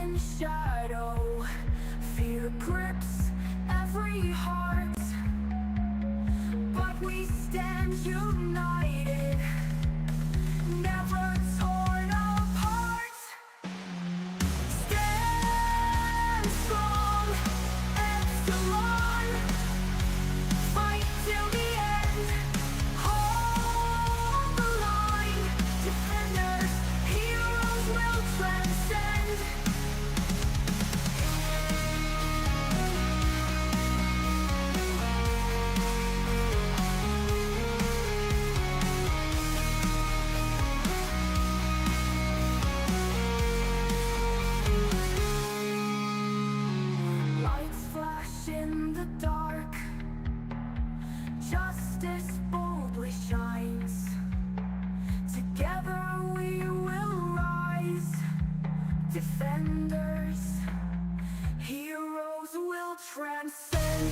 in shadow. Fear grips every heart, but we stand united, never torn apart. Stand strong, Epsilon. Fight till the end. Hold the line. Defenders, heroes will transcend. Lights flash in the dark. Justice boldly shines. Together we will rise. Defenders, heroes will transcend.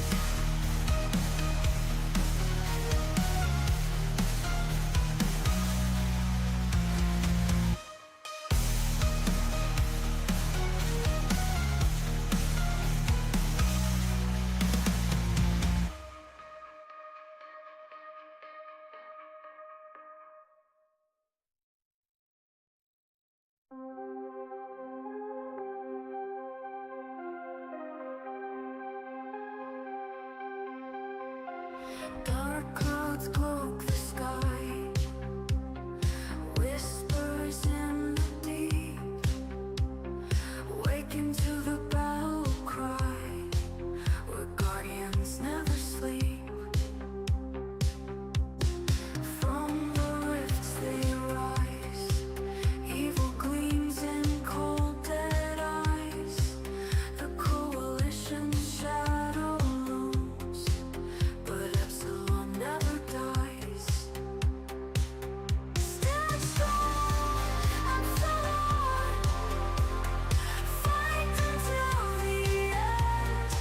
Dark clouds cloak the sky. Whispers in the deep. Waken to the battle cry, where guardians never sleep. From the rifts they rise. Evil gleams in cold dead eyes. The coalition's shadow looms, but Epsilon never dies. Stand strong, Epsilon. Fight until the end.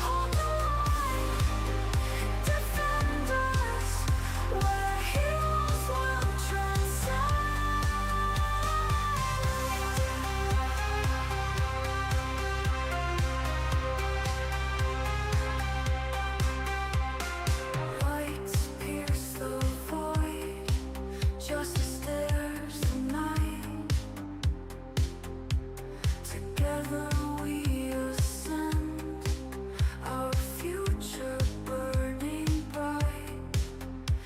Hold the line. Defenders, where heroes will transcend. Lights pierce the void. Justice dares the night. Together we ascend. Our future burning bright.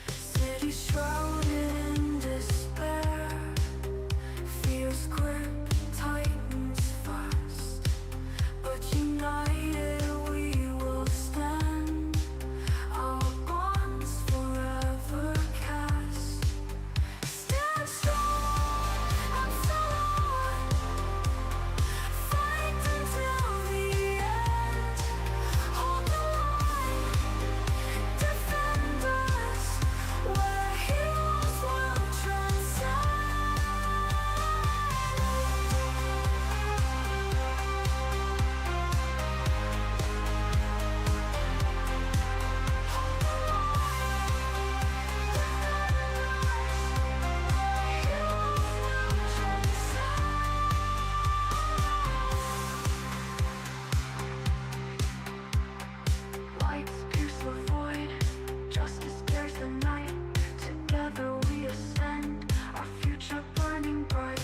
City shrouded in despair. Fear's grip tightens fast, but united we will stand. Our bonds forever cast. Stand strong, Epsilon. Fight until the end. Hold the line. Defenders, where heroes will transcend. Lights pierce the void. Justice dares the night. Together we ascend. Our future burning bright.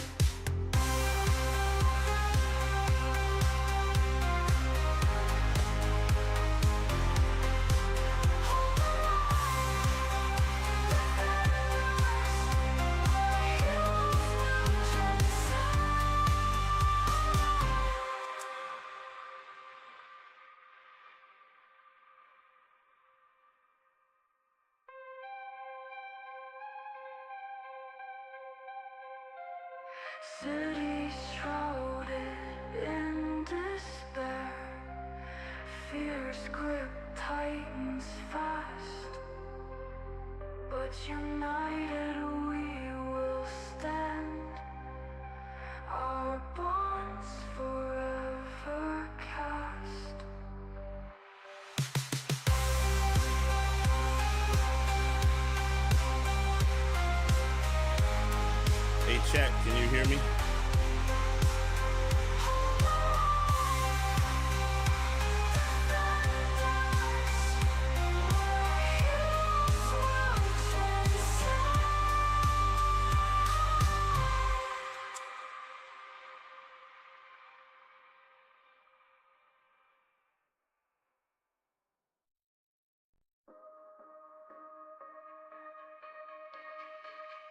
City shrouded in despair. Fear's grip tightens fast, but united we will stand. Our bonds forever cast. Hey, chat, can you hear me?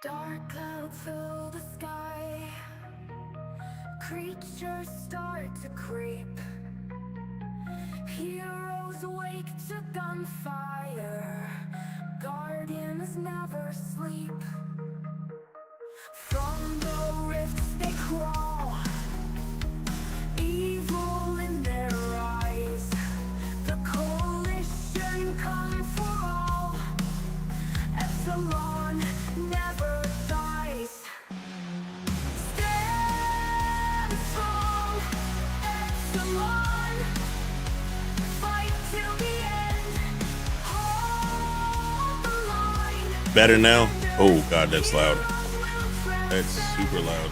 Dark clouds fill the sky. Creatures start to creep. Heroes awake to gunfire. Guardians never sleep. From the rifts they crawl, evil in their eyes. The coalition come for all. Epsilon never dies. Stand strong, Epsilon. Fight till the end. Hold the line. Better now? Oh god, that's loud. That's super loud.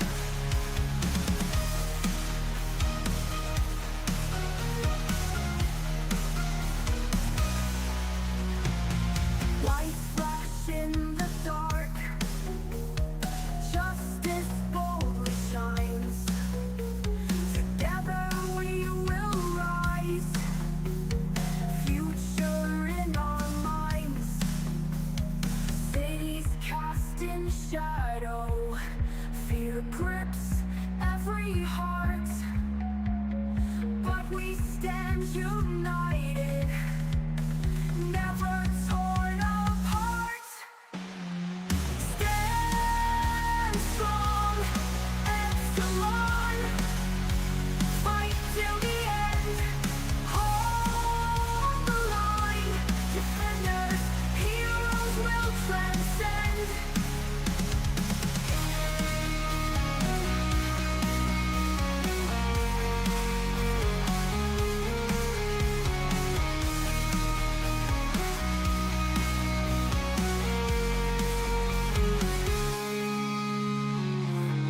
Lights flash in the dark. Justice boldly shines. Together we will rise. Future in our minds. Cities cast in shadow. Fear grips every heart. But we stand united. Never torn apart. Stand strong, Epsilon. Fight till the end. Hold the line. Defenders, heroes will transcend.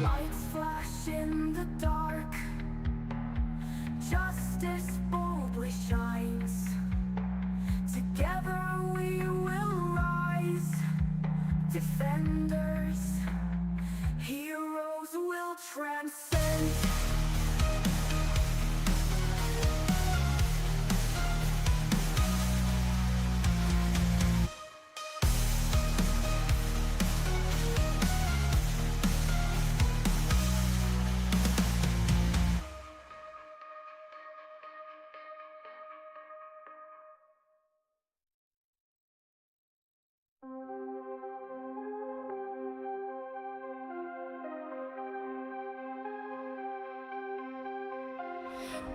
Lights flash in the dark. Justice boldly shines. Together we will rise. Defenders, heroes will transcend.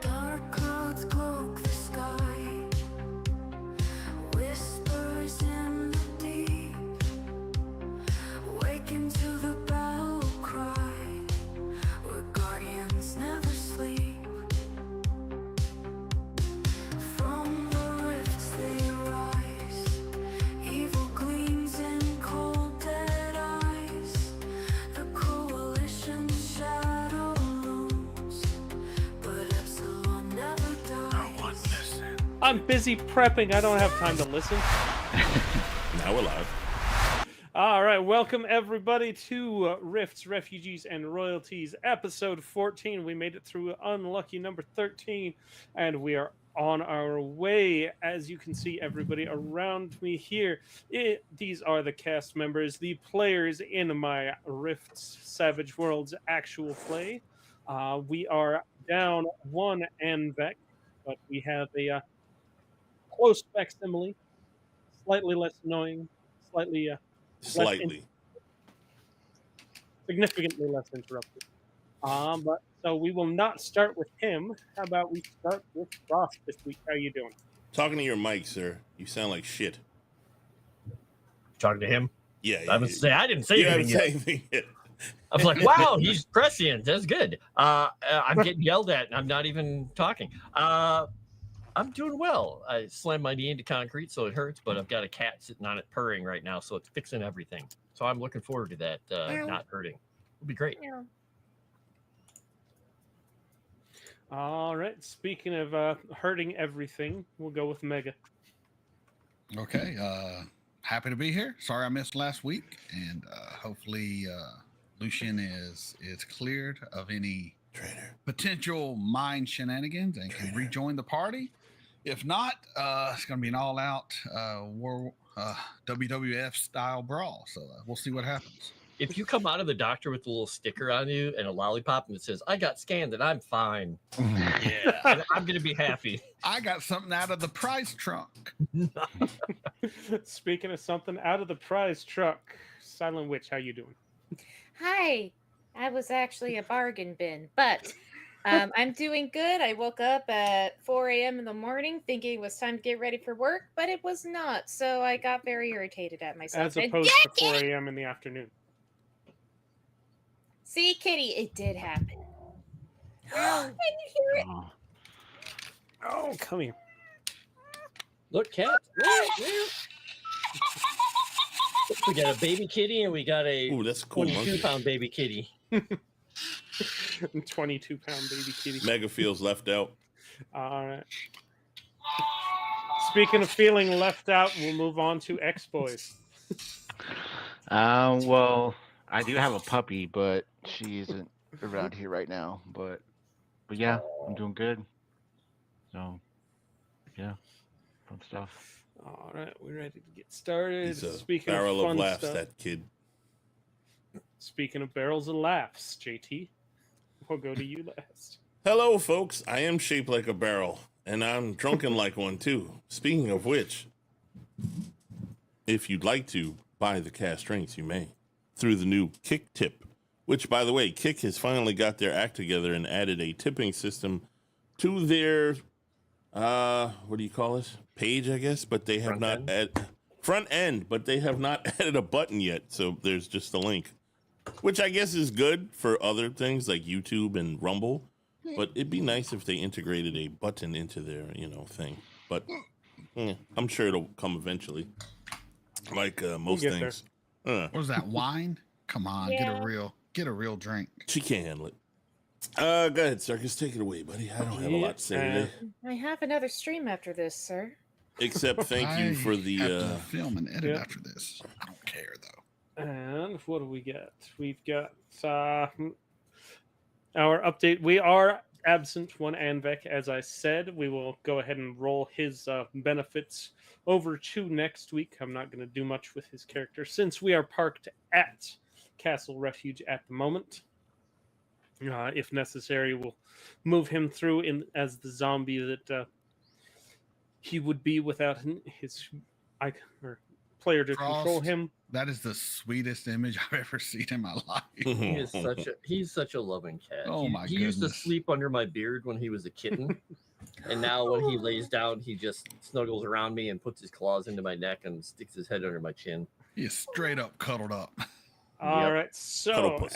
Dark clouds cloak the sky. Whispers in the deep. Waken to the battle cry. Where guardians never sleep. From the rifts they rise. Evil gleams in cold dead eyes. The coalition shadow looms. But Epsilon never dies. I'm busy prepping. I don't have time to listen. Now we're live. All right, welcome everybody to Rifts, Refugees, and Royalties, episode 14. We made it through unlucky number 13, and we are on our way. As you can see, everybody around me here, these are the cast members, the players in my Rifts Savage Worlds actual play. We are down one Anvek, but we have a close facsimile, slightly less annoying, slightly significantly less interrupted. But so we will not start with him. How about we start with Frost this week? How you doing? Talking to your mic, sir. You sound like shit. Talking to him. Yeah. I was say I didn't say You haven't anything said yet. anything yet. I was like, wow, he's prescient. That's good. I'm getting yelled at and I'm not even talking. I'm doing well. I slammed my knee into concrete, so it hurts, but I've got a cat sitting on it purring right now, so it's fixing everything. So I'm looking forward to that not hurting. It'll be great. All right. Speaking of hurting everything, we'll go with Mega. Okay. Happy to be here. Sorry I missed last week, and hopefully Lucian is cleared of any potential mind shenanigans and can rejoin the party. If not, it's going to be an all-out WWF style brawl. So we'll see what happens. if you come out of the doctor with a little sticker on you and a lollipop and it says, I got scanned and I'm fine. Yeah. I'm going to be happy. I got something out of the prize trunk. Speaking of something out of the prize truck, Silent Witch, how you doing? Hi, I was actually a bargain bin, but I'm doing good. I woke up at 4 a.m. in the morning thinking it was time to get ready for work, but it was not. So I got very irritated at myself. As opposed to 4 a.m. in the afternoon. See, Kitty, it did happen. Oh, can you hear it? Oh, come here. Look, cat. We got a baby kitty and we got a Ooh, that's a cool monkey. 22-pound baby kitty. 22-pound baby kitty. Mega feels left out. All right. Speaking of feeling left out, we'll move on to X-Boys. Well, I do have a puppy, but she isn't around here right now. But yeah, I'm doing good. So, yeah, fun stuff. All right, we're ready to get started. He's a Speaking barrel of of fun laughs, stuff, that kid. speaking of barrels of laughs, JT, we'll go to you last. Hello, folks. I am shaped like a barrel, and I'm drunken like one, too. Speaking of which, if you'd like to buy the cast drinks, you may, through the new Kick Tip, which, by the way, Kick has finally got their act together and added a tipping system to their, what do you call it? Page, I guess, but they have front end, but they have not added a button yet. So there's just a link, which I guess is good for other things like YouTube and Rumble. But it'd be nice if they integrated a button into their, thing. But I'm sure it'll come eventually, like most get things. What was that, wine? Come on, Yeah. get a real drink. She can't handle it. Go ahead, Circus. Take it away, buddy. I don't have a lot to say today. I have another stream after this, sir. Except thank you for the have to film and edit yeah. after this. I don't care though. And what do we got? We've got our update. We are absent one Anvek, as I said. We will go ahead and roll his benefits over to next week. I'm not going to do much with his character since we are parked at Castle Refuge at the moment. If necessary, we'll move him through in as the zombie that he would be without his player to control Frost. him. That is the sweetest image I've ever seen in my life. He's such a loving cat. Oh, my He used to goodness. sleep under my beard when he was a kitten. And now when he lays down, he just snuggles around me and puts his claws into my neck and sticks his head under my chin. He is straight up cuddled up. All Yep. right, so Cuddlepus.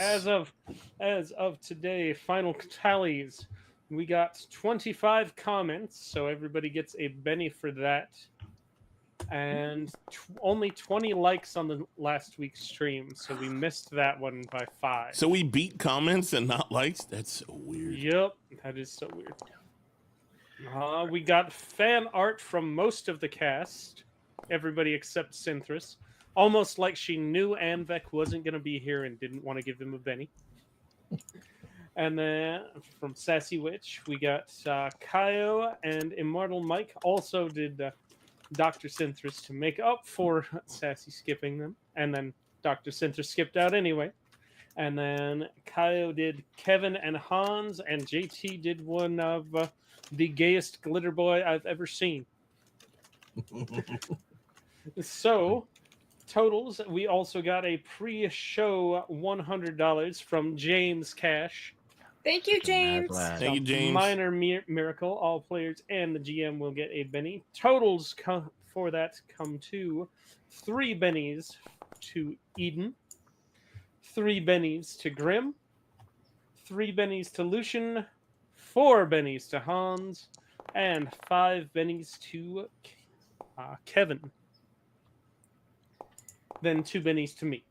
as of today, final tallies. We got 25 comments, so everybody gets a benny for that, and only 20 likes on the last week's stream, so we missed that one by 5. So we beat comments and not likes? That's so weird. Yep, that is so weird. We got fan art from most of the cast, everybody except Synthris. Almost like she knew Anvek wasn't going to be here and didn't want to give him a benny. And then from Sassy Witch, we got Kaio and Immortal Mike also did Dr. Synthris to make up for Sassy skipping them. And then Dr. Synthris skipped out anyway. And then Kaio did Kevin and Hans, and JT did one of the gayest glitter boy I've ever seen. So, totals, we also got a pre-show $100 from James Cash. Thank you, James. Thank you, James. Minor miracle. All players and the GM will get a benny. Totals for that come to 3 bennies to Eden, 3 bennies to Grim, 3 bennies to Lucian, 4 bennies to Hans, and 5 bennies to Kevin. Then 2 bennies to me.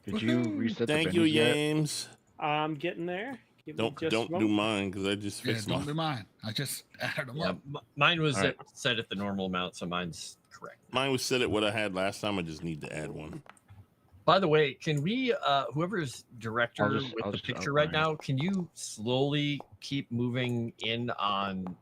Did you reset Thank the you, bennies yet? James. I'm getting there. Give me Don't just don't one. do mine because I just Yeah, fixed don't mine. do mine. I just added them Yeah, up. mine was All right. set at the normal amount, so mine's correct. Mine was set at what I had last time. I just need to add one. By the way, can we, whoever's director I'll just with the picture right outline. now, can you slowly keep moving in on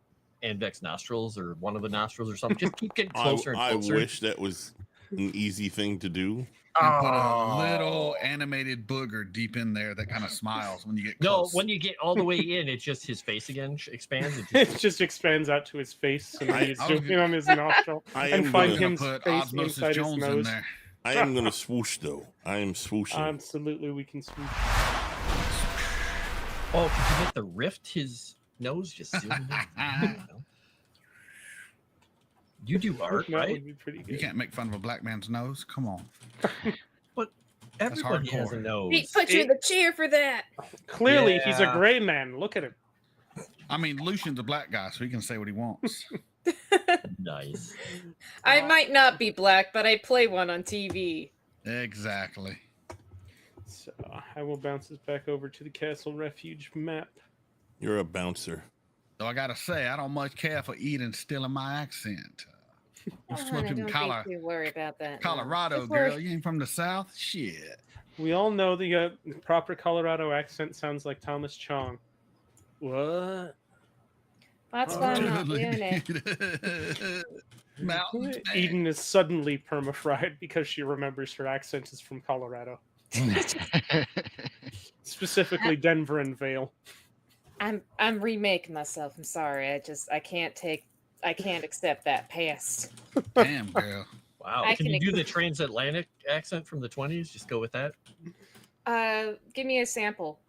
Anvek's nostrils or one of the nostrils or something? Just keep getting closer and I closer. wish that was an easy thing to do. And put a little animated booger deep in there that kind of smiles when you get No, close. when you get all the way in, it's just his face again expands. It just expands out to his face, and then you I was zoom in on his nostril I and am find gonna him's put face Osmosis inside his Jones in nose. there. I am going to swoosh, though. I am swooshing. Absolutely, we can swoosh. Oh, could you get the rift his nose just zoom in? You do art, That right? would be pretty You good. can't make fun of a black man's nose. Come on. But everybody has a hardcore. nose. Pete put you in the chair for that. Clearly, he's a Yeah. gray man. Look at him. I mean, Lucian's a black guy, so he can say what he wants. Nice. I might not be black, but I play one on TV. Exactly. So I will bounce this back over to the Castle Refuge map. You're a bouncer. So I gotta say, I don't much care for Eden stealing my accent. Oh, I'm honey, smoking don't be too worried about that. no. Colorado, Just worry- girl. You ain't from the South? Shit. We all know the proper Colorado accent sounds like Thomas Chong. What? That's why I'm not doing it. Mountains, man. Eden is suddenly perma-fried because she remembers her accent is from Colorado, specifically Denver and Vale. I'm remaking myself. I'm sorry. I can't accept that past. Damn, girl. Wow. I Can can you do the transatlantic accent from the 20s? Just go with that. Give me a sample.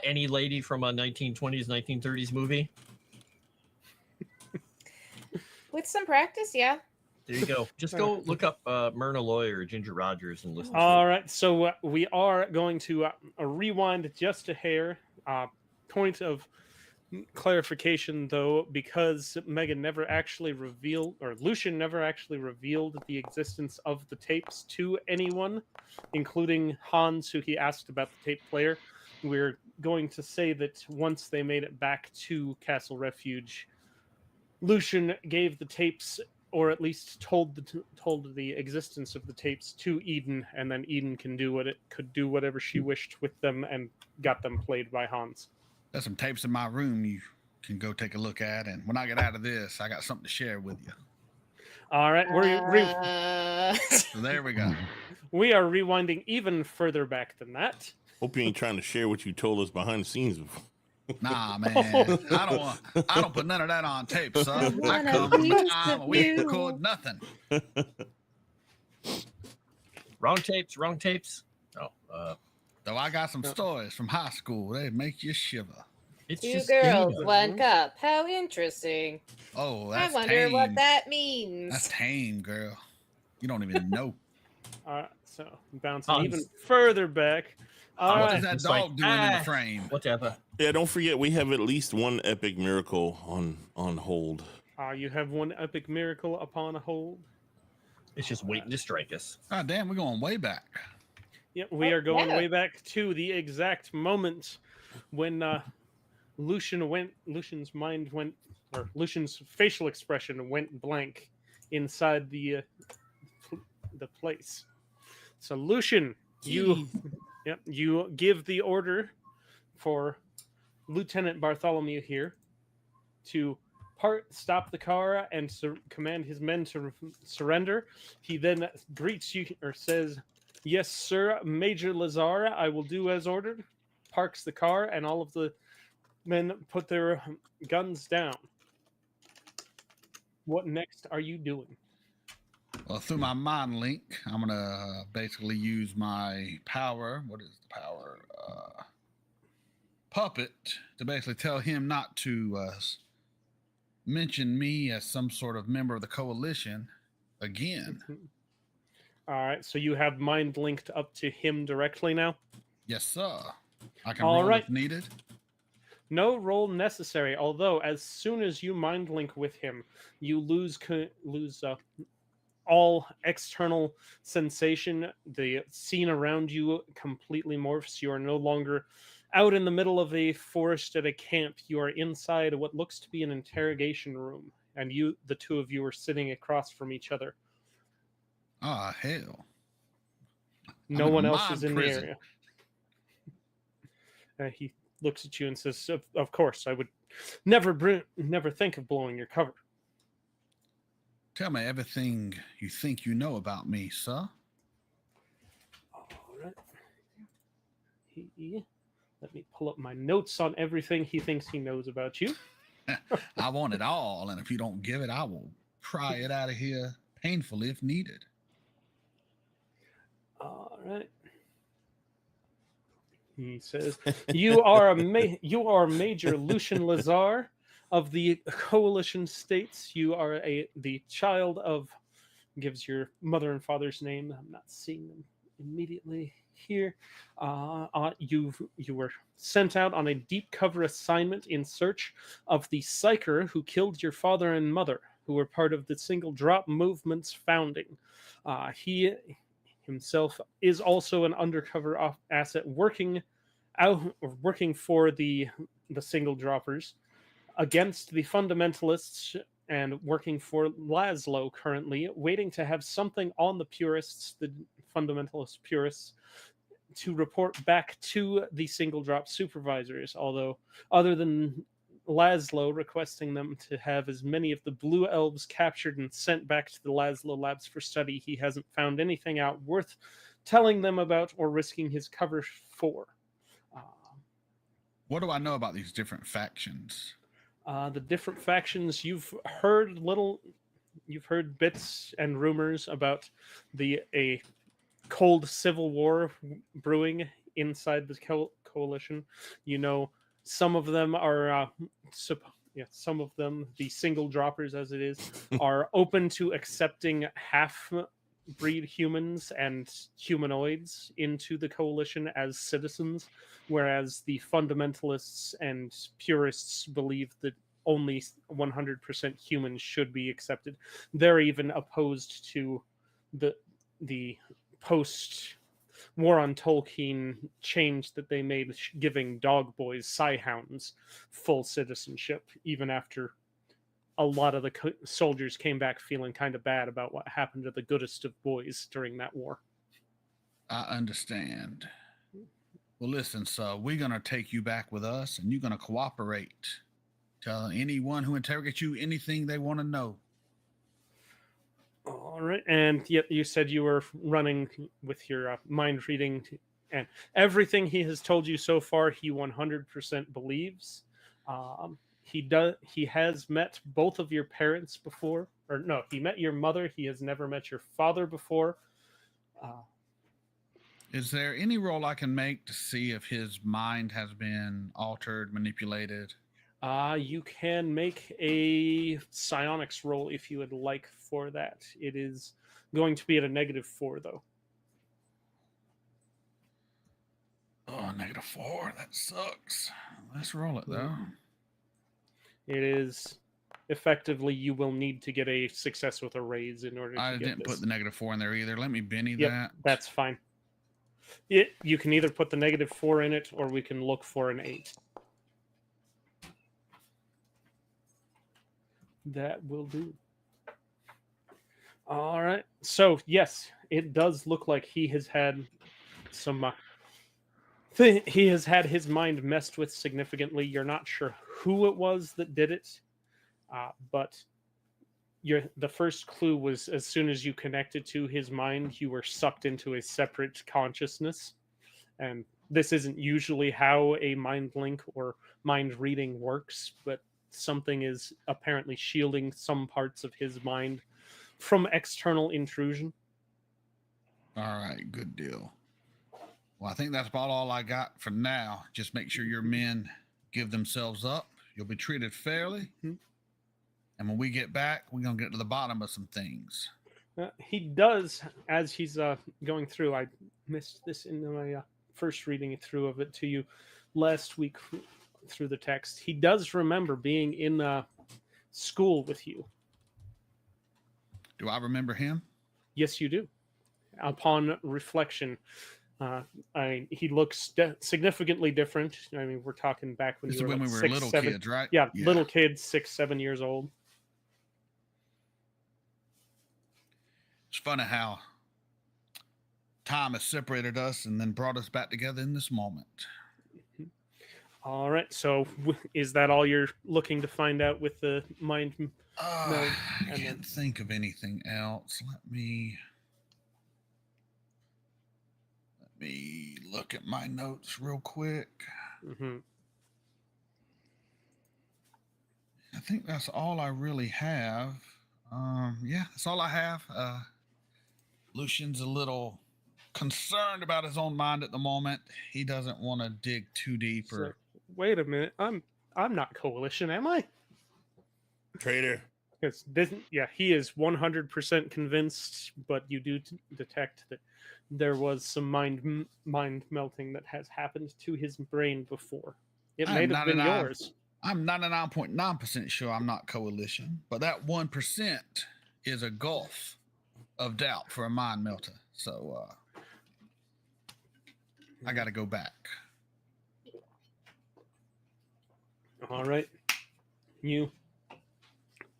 Any lady from a 1920s, 1930s movie? With some practice, yeah. There you go. Just go look up Myrna Loy or Ginger Rogers and listen to All right, so we are going to rewind just a hair. Point of clarification, though, because Megan never actually revealed, or Lucian never actually revealed the existence of the tapes to anyone, including Hans, who he asked about the tape player. We're going to say that once they made it back to Castle Refuge, Lucian gave the tapes, or at least told the existence of the tapes to Eden, and then Eden could do whatever she wished with them, and got them played by Hans. There's some tapes in my room you can go take a look at, and when I get out of this, I got something to share with you. All right, So there we go. we are rewinding even further back than that. Hope you ain't trying to share what you told us behind the scenes before. Nah, man, I don't put none of that on tape, son. I want a come from a piece time of we ain't you. record nothing. Wrong tapes. Oh, Though I got some stories from high school, they make you shiver. it's Two just girls, data. one cup. How interesting. Oh, I that's wonder tame. what that means. That's tame, girl. You don't even know. All right, so bouncing Hans. even further back. All What right, is that It's dog like, doing in the frame? Whatever. Yeah, don't forget we have at least one epic miracle on hold. you have one epic miracle upon a hold. It's just waiting to strike us. God damn, we're going way back. Yeah, we are going yeah. way back to the exact moment when Lucian's mind went, or Lucian's facial expression went blank inside the place. So Lucian, you give the order for Lieutenant Bartholomew here to stop the car and command his men to surrender. He then greets you or says, "Yes, sir, Major Lazar, I will do as ordered." Parks the car, and all of the men put their guns down. What next are you doing? Well, through my mind link, I'm going to basically use my power. What is the power? Puppet, to basically tell him not to mention me as some sort of member of the coalition again. All right, so you have mind linked up to him directly now. Yes, sir. I can All roll right. if needed. No roll necessary. Although, as soon as you mind link with him, you lose all external sensation. The scene around you completely morphs. You are no longer out in the middle of a forest at a camp. You are inside what looks to be an interrogation room, and the two of you, are sitting across from each other. Ah, hell. No in one a else mob is in prison. the area. He looks at you and says, "Of course, I would never think of blowing your cover." Tell me everything you think you know about me, sir. All right. Let me pull up my notes on everything he thinks he knows about you. I want it all, and if you don't give it, I will pry it out of here painfully if needed. All right. He says, "You are Major Lucian Lazar of the Coalition States. You are the child of," gives your mother and father's name. I'm not seeing them immediately here. You were sent out on a deep cover assignment in search of the psyker who killed your father and mother, who were part of the Single Drop Movement's founding. He himself is also an undercover asset working for the Single Droppers against the fundamentalists, and working for Laszlo currently, waiting to have something on the purists, the fundamentalist purists, to report back to the Single Drop supervisors. Although, other than Laszlo requesting them to have as many of the blue elves captured and sent back to the Laszlo labs for study, he hasn't found anything out worth telling them about or risking his cover for. What do I know about these different factions? The different factions, you've heard bits and rumors about a cold civil war brewing inside the coalition. You know, some of them are some of them, the Single Droppers as it is, are open to accepting half breed humans and humanoids into the coalition as citizens, whereas the fundamentalists and purists believe that only 100% humans should be accepted. They're even opposed to the post War on Tolkien change that they made, giving dog boys, Psyhounds, full citizenship, even after a lot of the soldiers came back feeling kind of bad about what happened to the goodest of boys during that war. I understand. Well, listen, sir, we're going to take you back with us, and you're going to cooperate. Tell anyone who interrogates you anything they want to know. All right. And yet you said you were running with your mind reading, and everything he has told you so far, he 100% believes. He has met both of your parents before, or no, he met your mother. He has never met your father before. Is there any role I can make to see if his mind has been altered, manipulated? You can make a psionics roll if you would like for that. It is going to be at a -4, though. Oh, -4. That sucks. Let's roll it, though. It is effectively, you will need to get a success with a raise in order to I get didn't this. put the -4 in there either. Let me Benny Yep, that. that's fine. You can either put the -4 in it, or we can look for an 8. That will do. All right. So, yes, it does look like he has had some... he has had his mind messed with significantly. You're not sure who it was that did it, but the first clue was, as soon as you connected to his mind, you were sucked into a separate consciousness. And this isn't usually how a mind link or mind reading works, but something is apparently shielding some parts of his mind from external intrusion. All right, good deal. Well, I think that's about all I got for now. Just make sure your men give themselves up. You'll be treated fairly. Mm-hmm. And when we get back, we're going to get to the bottom of some things. He does, as he's going through, I missed this in my first reading through of it to you last week through the text. He does remember being in school with you. Do I remember him? Yes, you do. Upon reflection, he looks significantly different. I mean, we're talking back when This you is were when like we were 6, little 7, kids, right? Yeah, little kids, 6, 7 years old. It's funny how time has separated us and then brought us back together in this moment. All right. So is that all you're looking to find out with the mind? I and can't think of anything else. Let me look at my notes real quick. Mm-hmm. I think that's all I really have. Yeah, that's all I have. Lucian's a little concerned about his own mind at the moment. He doesn't want to dig too deep. So, wait a minute. I'm not coalition, am I? Traitor. Because he is 100% convinced, but you do detect that there was some mind melting that has happened to his brain before. It may have been yours. I'm 99.9% sure I'm not coalition, but that 1% is a gulf of doubt for a mind melter. So I got to go back. All right. You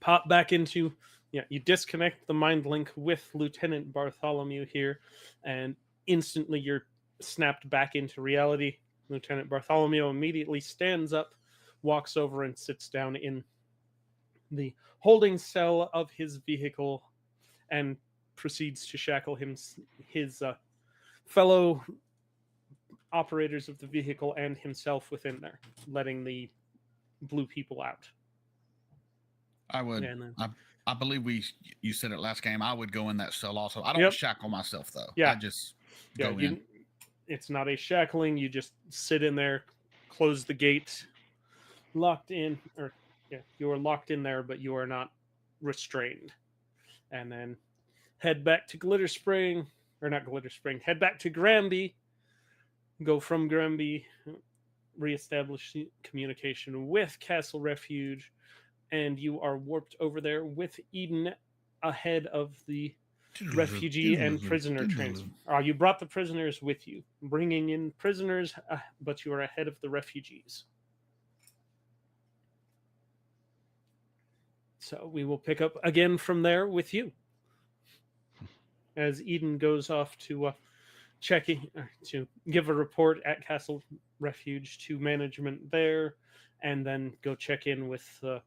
pop back into, you disconnect the mind link with Lieutenant Bartholomew here, and instantly you're snapped back into reality. Lieutenant Bartholomew immediately stands up, walks over and sits down in the holding cell of his vehicle and proceeds to shackle his fellow operators of the vehicle and himself within there, letting the blue people out. I would. I believe you said it last game. I would go in that cell also. I don't Yep. shackle myself though. Yeah. I just go in. It's not a shackling. You just sit in there, close the gate, locked in, you are locked in there, but you are not restrained. And then head back to Glitter Spring, or not Glitter Spring. Head back to Granby. Go from Granby, reestablish communication with Castle Refuge, and you are warped over there with Eden ahead of the refugee and prisoner transfer. You brought the prisoners with you, bringing in prisoners, but you are ahead of the refugees. So we will pick up again from there with you, as Eden goes off to to give a report at Castle Refuge to management there, and then go check in with the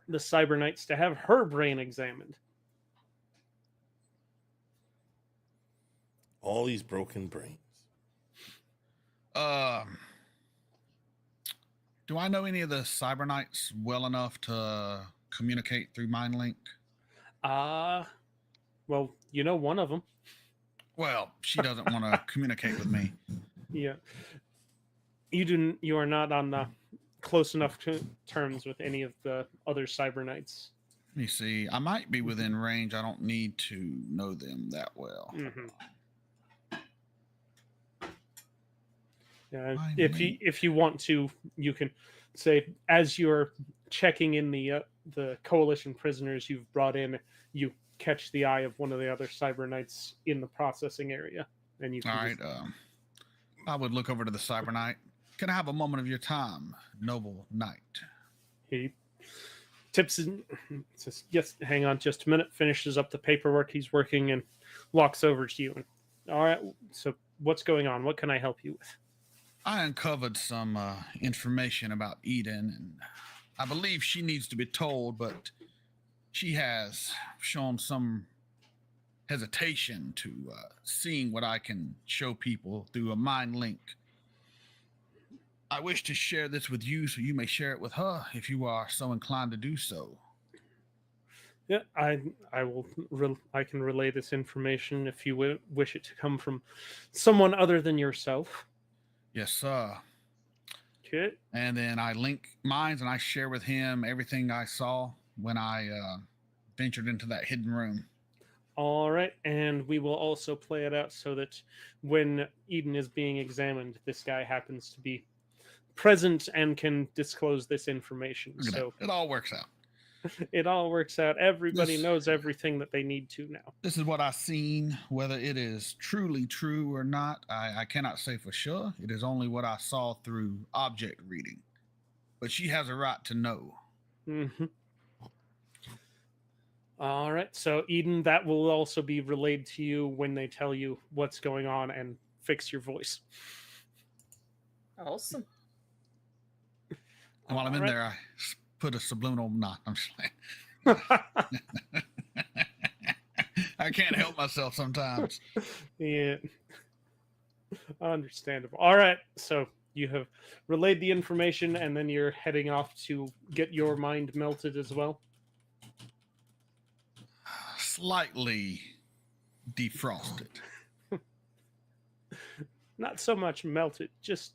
Cyber Knights to have her brain examined. All these broken brains. Do I know any of the Cyber Knights well enough to communicate through MindLink? Well, you know one of them. Well, she doesn't want to communicate with me. Yeah. You are not on close enough terms with any of the other Cyber Knights. Let me see. I might be within range. I don't need to know them that well. Mm-hmm. Yeah, if you want to, you can say, as you're checking in the coalition prisoners you've brought in, you catch the eye of one of the other Cyber Knights in the processing area, and you can. All right. I would look over to the Cyber Knight. Can I have a moment of your time, noble knight? He tips and says, "Yes, hang on just a minute." Finishes up the paperwork he's working and walks over to you. All right. So what's going on? What can I help you with? I uncovered some information about Eden, and I believe she needs to be told, but she has shown some hesitation to seeing what I can show people through a mind link. I wish to share this with you so you may share it with her if you are so inclined to do so. Yeah, I can relay this information if you wish it to come from someone other than yourself. Yes, sir. Okay. And then I link minds and I share with him everything I saw when I ventured into that hidden room. All right, and we will also play it out so that when Eden is being examined, this guy happens to be present and can disclose this information. So it all works out. It all works out. Everybody knows everything that they need to now. This is what I've seen. Whether it is truly true or not, I cannot say for sure. It is only what I saw through object reading. But she has a right to know. Mm-hmm. All right. So, Eden, that will also be relayed to you when they tell you what's going on and fix your voice. Awesome. And while I'm in Alright. there, I put a subliminal knot. I'm just like, I can't help myself sometimes. Yeah. Understandable. All right. So you have relayed the information, and then you're heading off to get your mind melted as well. Slightly defrosted. Not so much melted, just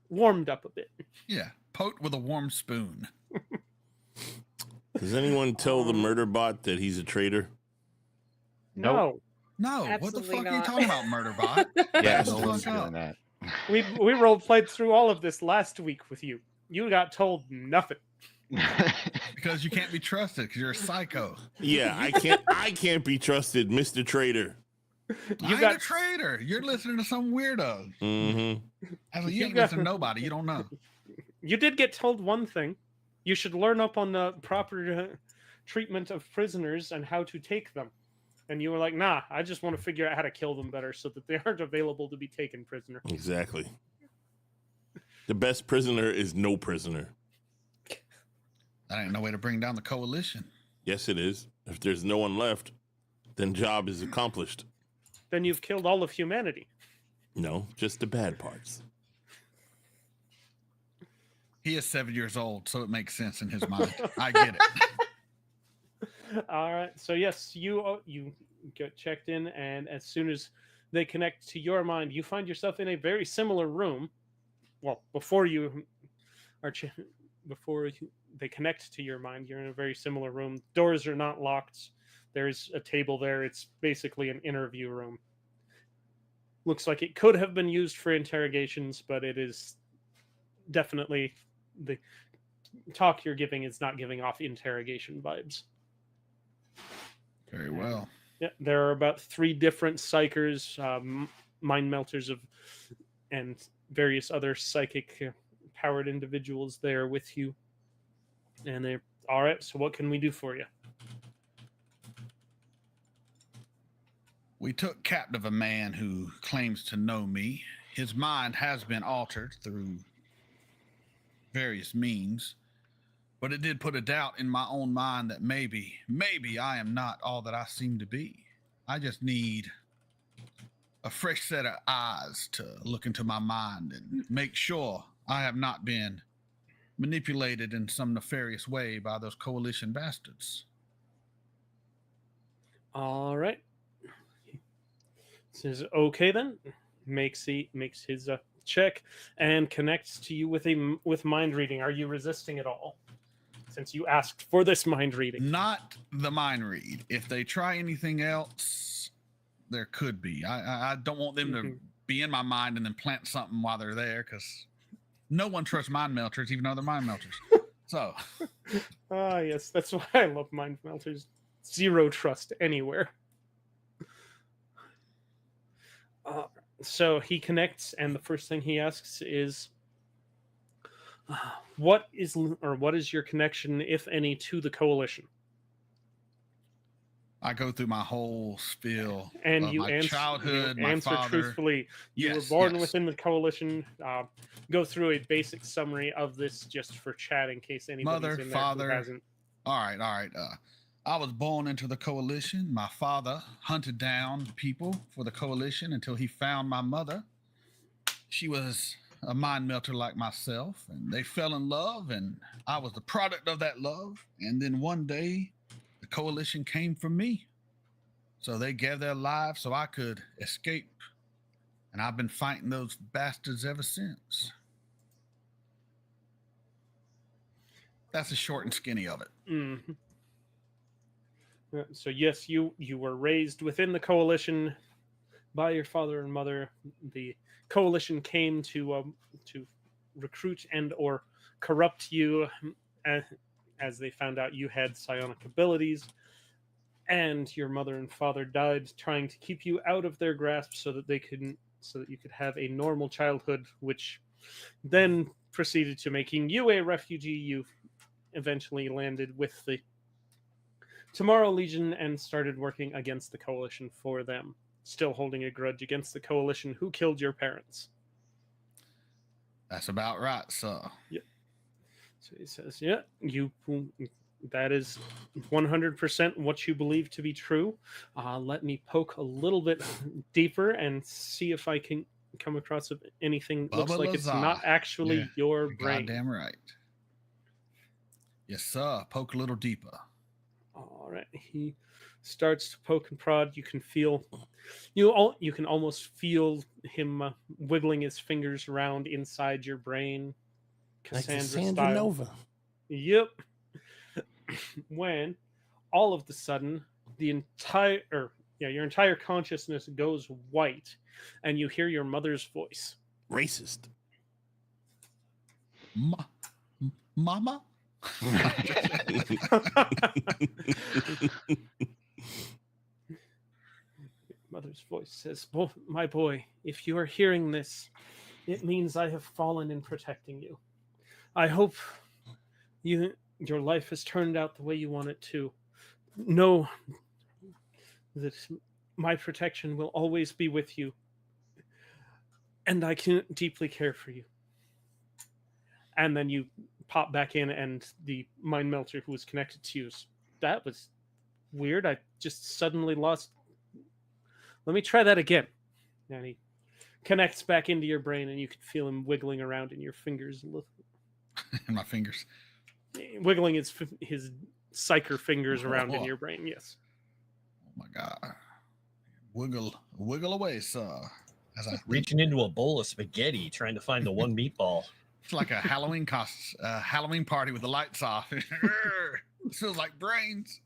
warmed up a bit. Yeah, poked with a warm spoon. Does anyone tell the murder bot that he's a traitor? No. No, what the Absolutely fuck are you not. talking about, Murderbot? Yeah, Shut no the one's fuck up. doing that. We role played through all of this last week with you. You got told nothing. Because you can't be trusted because you're a psycho. Yeah, I can't be trusted, Mr. Traitor. You I'm got a traitor. You're listening to some weirdo. Mm-hmm. I was You you got- listen to nobody. You don't know. You did get told one thing. You should learn up on the proper treatment of prisoners and how to take them. And you were like, nah, I just want to figure out how to kill them better so that they aren't available to be taken prisoner. Exactly. The best prisoner is no prisoner. That ain't no way to bring down the coalition. Yes, it is. If there's no one left, then job is accomplished. Then you've killed all of humanity. No, just the bad parts. He is 7 years old, so it makes sense in his mind. I get it. All right. So yes, you get checked in, and as soon as they connect to your mind, you find yourself in a very similar room. Well, before they connect to your mind, you're in a very similar room. Doors are not locked. There's a table there. It's basically an interview room. Looks like it could have been used for interrogations, but it is definitely the talk you're giving is not giving off interrogation vibes. Very well. Yeah, there are about 3 different psychers, mind melters and various other psychic powered individuals there with you. And they're all right. So what can we do for you? We took captive a man who claims to know me. His mind has been altered through various means, but it did put a doubt in my own mind that maybe I am not all that I seem to be. I just need a fresh set of eyes to look into my mind and make sure I have not been manipulated in some nefarious way by those coalition bastards. All right. Says okay then. Makes his check and connects to you with mind reading. Are you resisting at all? Since you asked for this mind reading. Not the mind read. If they try anything else, there could be. I don't want them to be in my mind and then plant something while they're there, because no one trusts mind melters, even though they're mind melters. So. Ah, yes, that's why I love mind melters. Zero trust anywhere. So he connects, and the first thing he asks is, what is your connection, if any, to the coalition? I go through my whole spiel And of you my answer, childhood, you my answer father. truthfully. You Yes, were born yes. within the coalition. Go through a basic summary of this just for chat in case anybody's Mother, in there father. who hasn't. All right. I was born into the coalition. My father hunted down people for the coalition until he found my mother. She was a mind melter like myself, and they fell in love, and I was the product of that love. And then one day, the coalition came for me. So they gave their lives so I could escape. And I've been fighting those bastards ever since. That's the short and skinny of it. Mm-hmm. So yes, you were raised within the coalition by your father and mother. The coalition came to recruit and or corrupt you as they found out you had psionic abilities, and your mother and father died trying to keep you out of their grasp so that you could have a normal childhood, which then proceeded to making you a refugee. You eventually landed with the Tomorrow Legion and started working against the coalition for them, still holding a grudge against the coalition who killed your parents. That's about right, sir. Yep. So he says, "Yeah, that is 100% what you believe to be true. Let me poke a little bit deeper and see if I can come across anything that looks Bubba like it's Lazar. not actually Yeah, your you're brain." goddamn right. Yes, sir. Poke a little deeper. All right, he starts to poke and prod. You can feel, you can almost feel him wiggling his fingers around inside your brain, Like the Cassandra Sandra style. Nova. Yep. When all of the sudden your entire consciousness goes white, and you hear your mother's voice. Racist. Mama? Mother's voice says, "My boy, if you are hearing this, it means I have fallen in protecting you. I hope your life has turned out the way you want it to. Know that my protection will always be with you, and I can deeply care for you." And then you pop back in, and the mind melter who was connected to you, that was weird. I just suddenly lost. Let me try that again. And he connects back into your brain, and you can feel him wiggling around in your fingers, In my fingers. wiggling his psyker fingers around in your brain. Yes. Oh my God. Wiggle away, sir. As I Reaching into a bowl of spaghetti, trying to find the one meatball. It's like a Halloween Halloween party with the lights off. It feels like brains.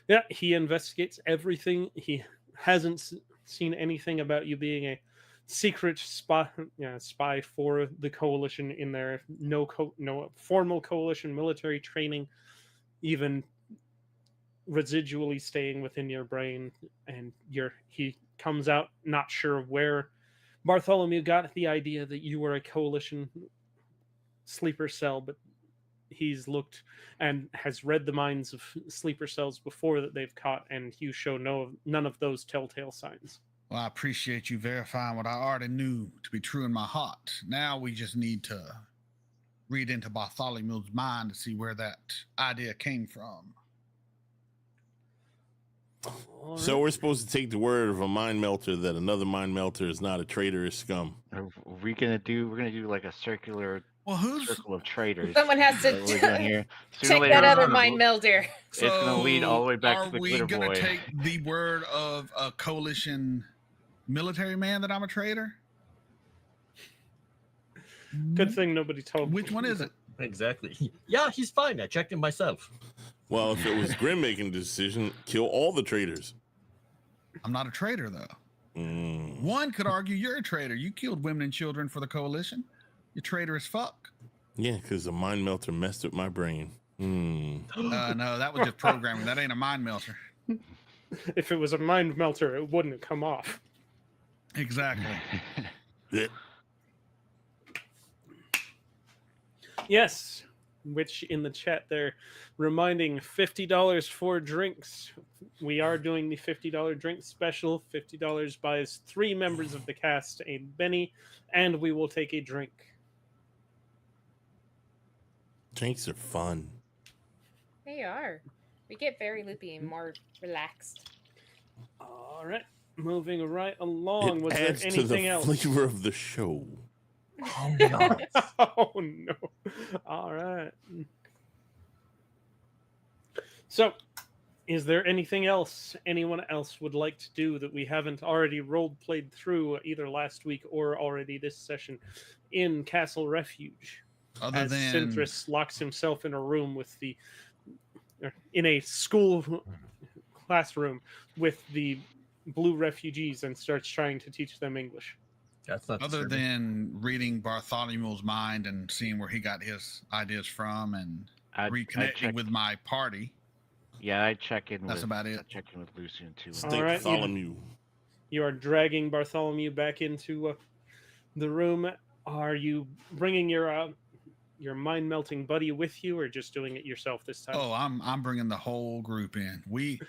Yeah, he investigates everything. He hasn't seen anything about you being a secret spy for the coalition in there. No formal coalition military training, even residually staying within your brain. And he comes out not sure where Bartholomew got the idea that you were a coalition sleeper cell, but he's looked and has read the minds of sleeper cells before that they've caught, and you show none of those telltale signs. Well, I appreciate you verifying what I already knew to be true in my heart. Now we just need to read into Bartholomew's mind to see where that idea came from. So we're supposed to take the word of a mind melter that another mind melter is not a traitorous scum. We're gonna do like a circle of traitors. Someone has to We're doing here. Sooner check or later, that other it's mind melter. gonna lead all the way back to are the we glitter gonna boy. take the word of a coalition military man that I'm a traitor? Good thing nobody told me. Which one is it? Exactly. Yeah, he's fine. I checked him myself. Well, if it was Grim making the decision, kill all the traitors. I'm not a traitor, though. One could argue you're a traitor. You killed women and children for the coalition. You're traitorous fuck. Yeah, because the mind melter messed with my brain. No, that was just programming. That ain't a mind melter. If it was a mind melter, it wouldn't have come off. Exactly. Yes, which in the chat they're reminding $50 for drinks. We are doing the $50 drink special. $50 buys 3 members of the cast a benny, and we will take a drink. Drinks are fun. They are. We get very loopy and more relaxed. All right, moving right along. It Was adds there to the anything else? flavor of the show. Oh, no. Oh no! All right. So, is there anything else anyone else would like to do that we haven't already played through either last week or already this session in Castle Refuge? Other As than Synthris locks himself in a room in a school classroom with the blue refugees and starts trying to teach them English. That's not other disturbing. than reading Bartholomew's mind and seeing where he got his ideas from and I reconnecting check- with my party. Yeah, I check in. That's about it. I check in with Lucian too. All right, Bartholomew. You are dragging Bartholomew back into the room. Are you bringing your mind melting buddy with you, or just doing it yourself this time? Oh, I'm bringing the whole group in. We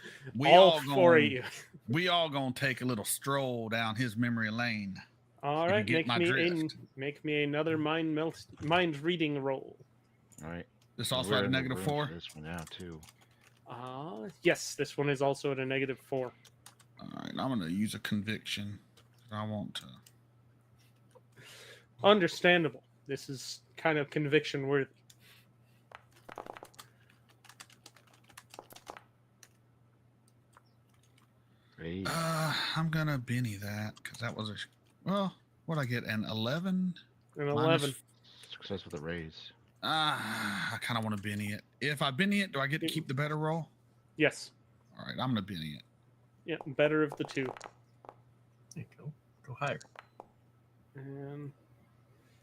all all four of gonna you. we all gonna take a little stroll down his memory lane. All You right, get my drift. make me another mind reading roll. All right. This also We're at a in the negative room 4. for this one now too. Yes, this one is also at a -4. All right, I'm going to use a conviction. I want to. Understandable. This is kind of conviction worthy. Raise. I'm going to Benny that because that was a. Well, what'd I get? An 11? An Minus 11. Success with a raise. I kind of want to Benny it. If I Benny it, do I get to keep the better roll? Yes. All right, I'm going to Benny it. Yeah, better of the two. There you go. Go higher. And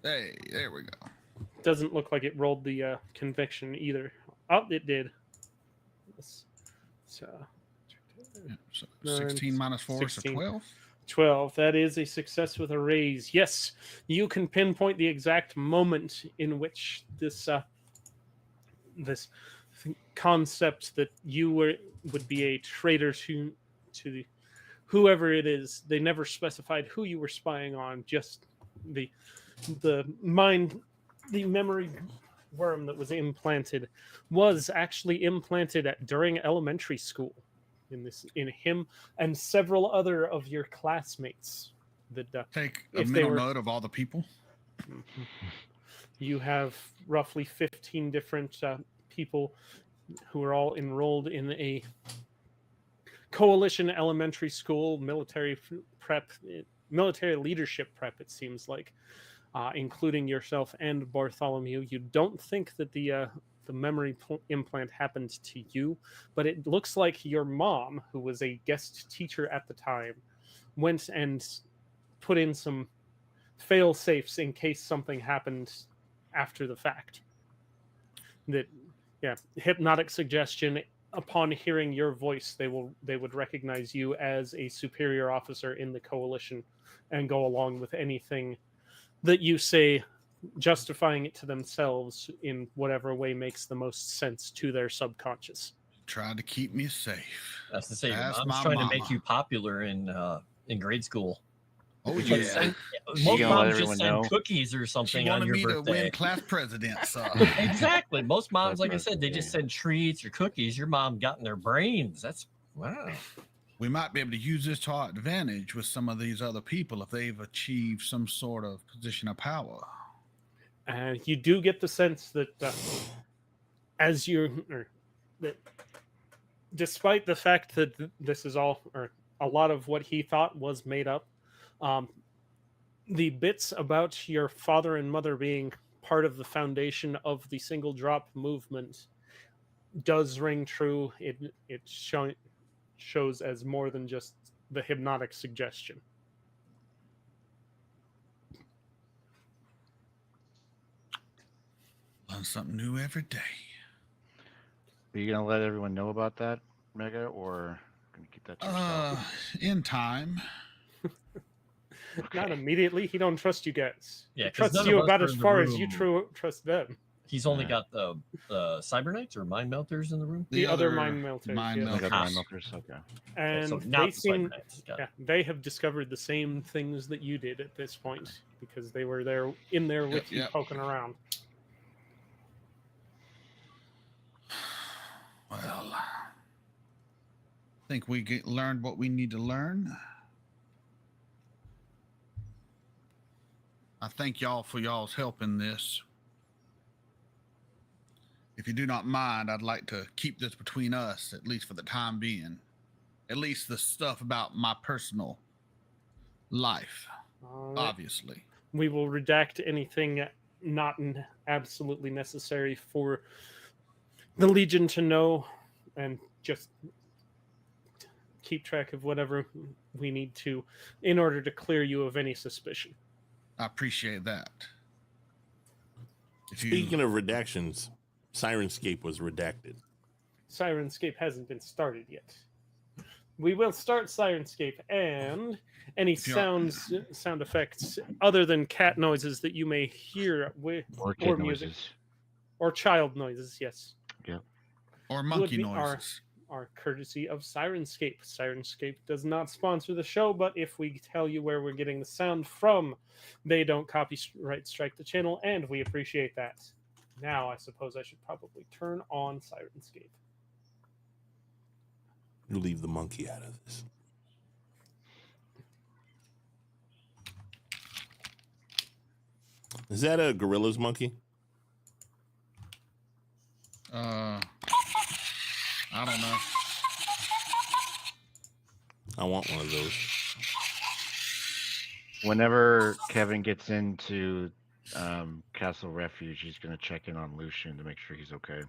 Hey, there we go. doesn't look like it rolled the conviction either. Oh, it did. So Yeah, so Nine, 16 minus 4, 16. so 12. 12. That is a success with a raise. Yes, you can pinpoint the exact moment in which this this concept that you would be a traitor to the whoever it is. They never specified who you were spying on. Just the memory worm that was implanted was actually implanted during elementary school. In him and several other of your classmates. That Take a if they mental were- note of all the people. you have roughly 15 different people who are all enrolled in a coalition elementary school military leadership prep. It seems like, including yourself and Bartholomew. You don't think that the memory implant happened to you, but it looks like your mom, who was a guest teacher at the time, went and put in some fail safes in case something happened after the fact. That, yeah, hypnotic suggestion. Upon hearing your voice, they would recognize you as a superior officer in the coalition and go along with anything that you say, justifying it to themselves in whatever way makes the most sense to their subconscious. Tried to keep me safe. That's to say, your That's mom's my trying mama. to make you popular in grade school. Oh, Just yeah. send- She most gonna let moms just everyone send know? cookies or She something on wanted your me to birthday. win class president. So. Exactly. Most moms, Class like I said, they just president, send treats or cookies. Your mom got in their brains. That's wow. We might be able to use this to our advantage with some of these other people if they've achieved some sort of position of power. And you do get the sense that that despite the fact that this is all, or a lot of what he thought was made up, the bits about your father and mother being part of the foundation of the single drop movement does ring true. It shows as more than just the hypnotic suggestion. Learn something new every day. Are you gonna let everyone know about that, Mega, or gonna keep that to yourself? In time. Not immediately. He don't trust you guys. Yeah, He 'cause trusts none you of us about are as in the far as you room. trust them. He's only Yeah. got the cyber knights or mind melters in the room. The other mind melters, Mind yeah. I got the mind melters. melters. Okay. And so they not the cyber seem, knights. Got it. yeah, they have discovered the same things that you did at this point because they were there with Yep, you yep. poking around. Well, I think we learned what we need to learn. I thank y'all for y'all's help in this. If you do not mind, I'd like to keep this between us, at least for the time being. At least the stuff about my personal life, All right. obviously. We will redact anything not absolutely necessary for the Legion to know, and just keep track of whatever we need to in order to clear you of any suspicion. I appreciate that. Speaking of redactions, Sirenscape was redacted. Sirenscape hasn't been started yet. We will start Sirenscape, and any If you're- sound effects other than cat noises that you may hear Or or kid music noises. or child noises, yes. or monkey be our- noises. are courtesy of Sirenscape. Sirenscape does not sponsor the show, but if we tell you where we're getting the sound from, they don't copyright strike the channel, and we appreciate that. Now, I suppose I should probably turn on Sirenscape. You leave the monkey out of this. Is that a gorilla's monkey? I don't know. I want one of those. Whenever Kevin gets into Castle Refuge, he's gonna check in on Lucian to make sure he's okay.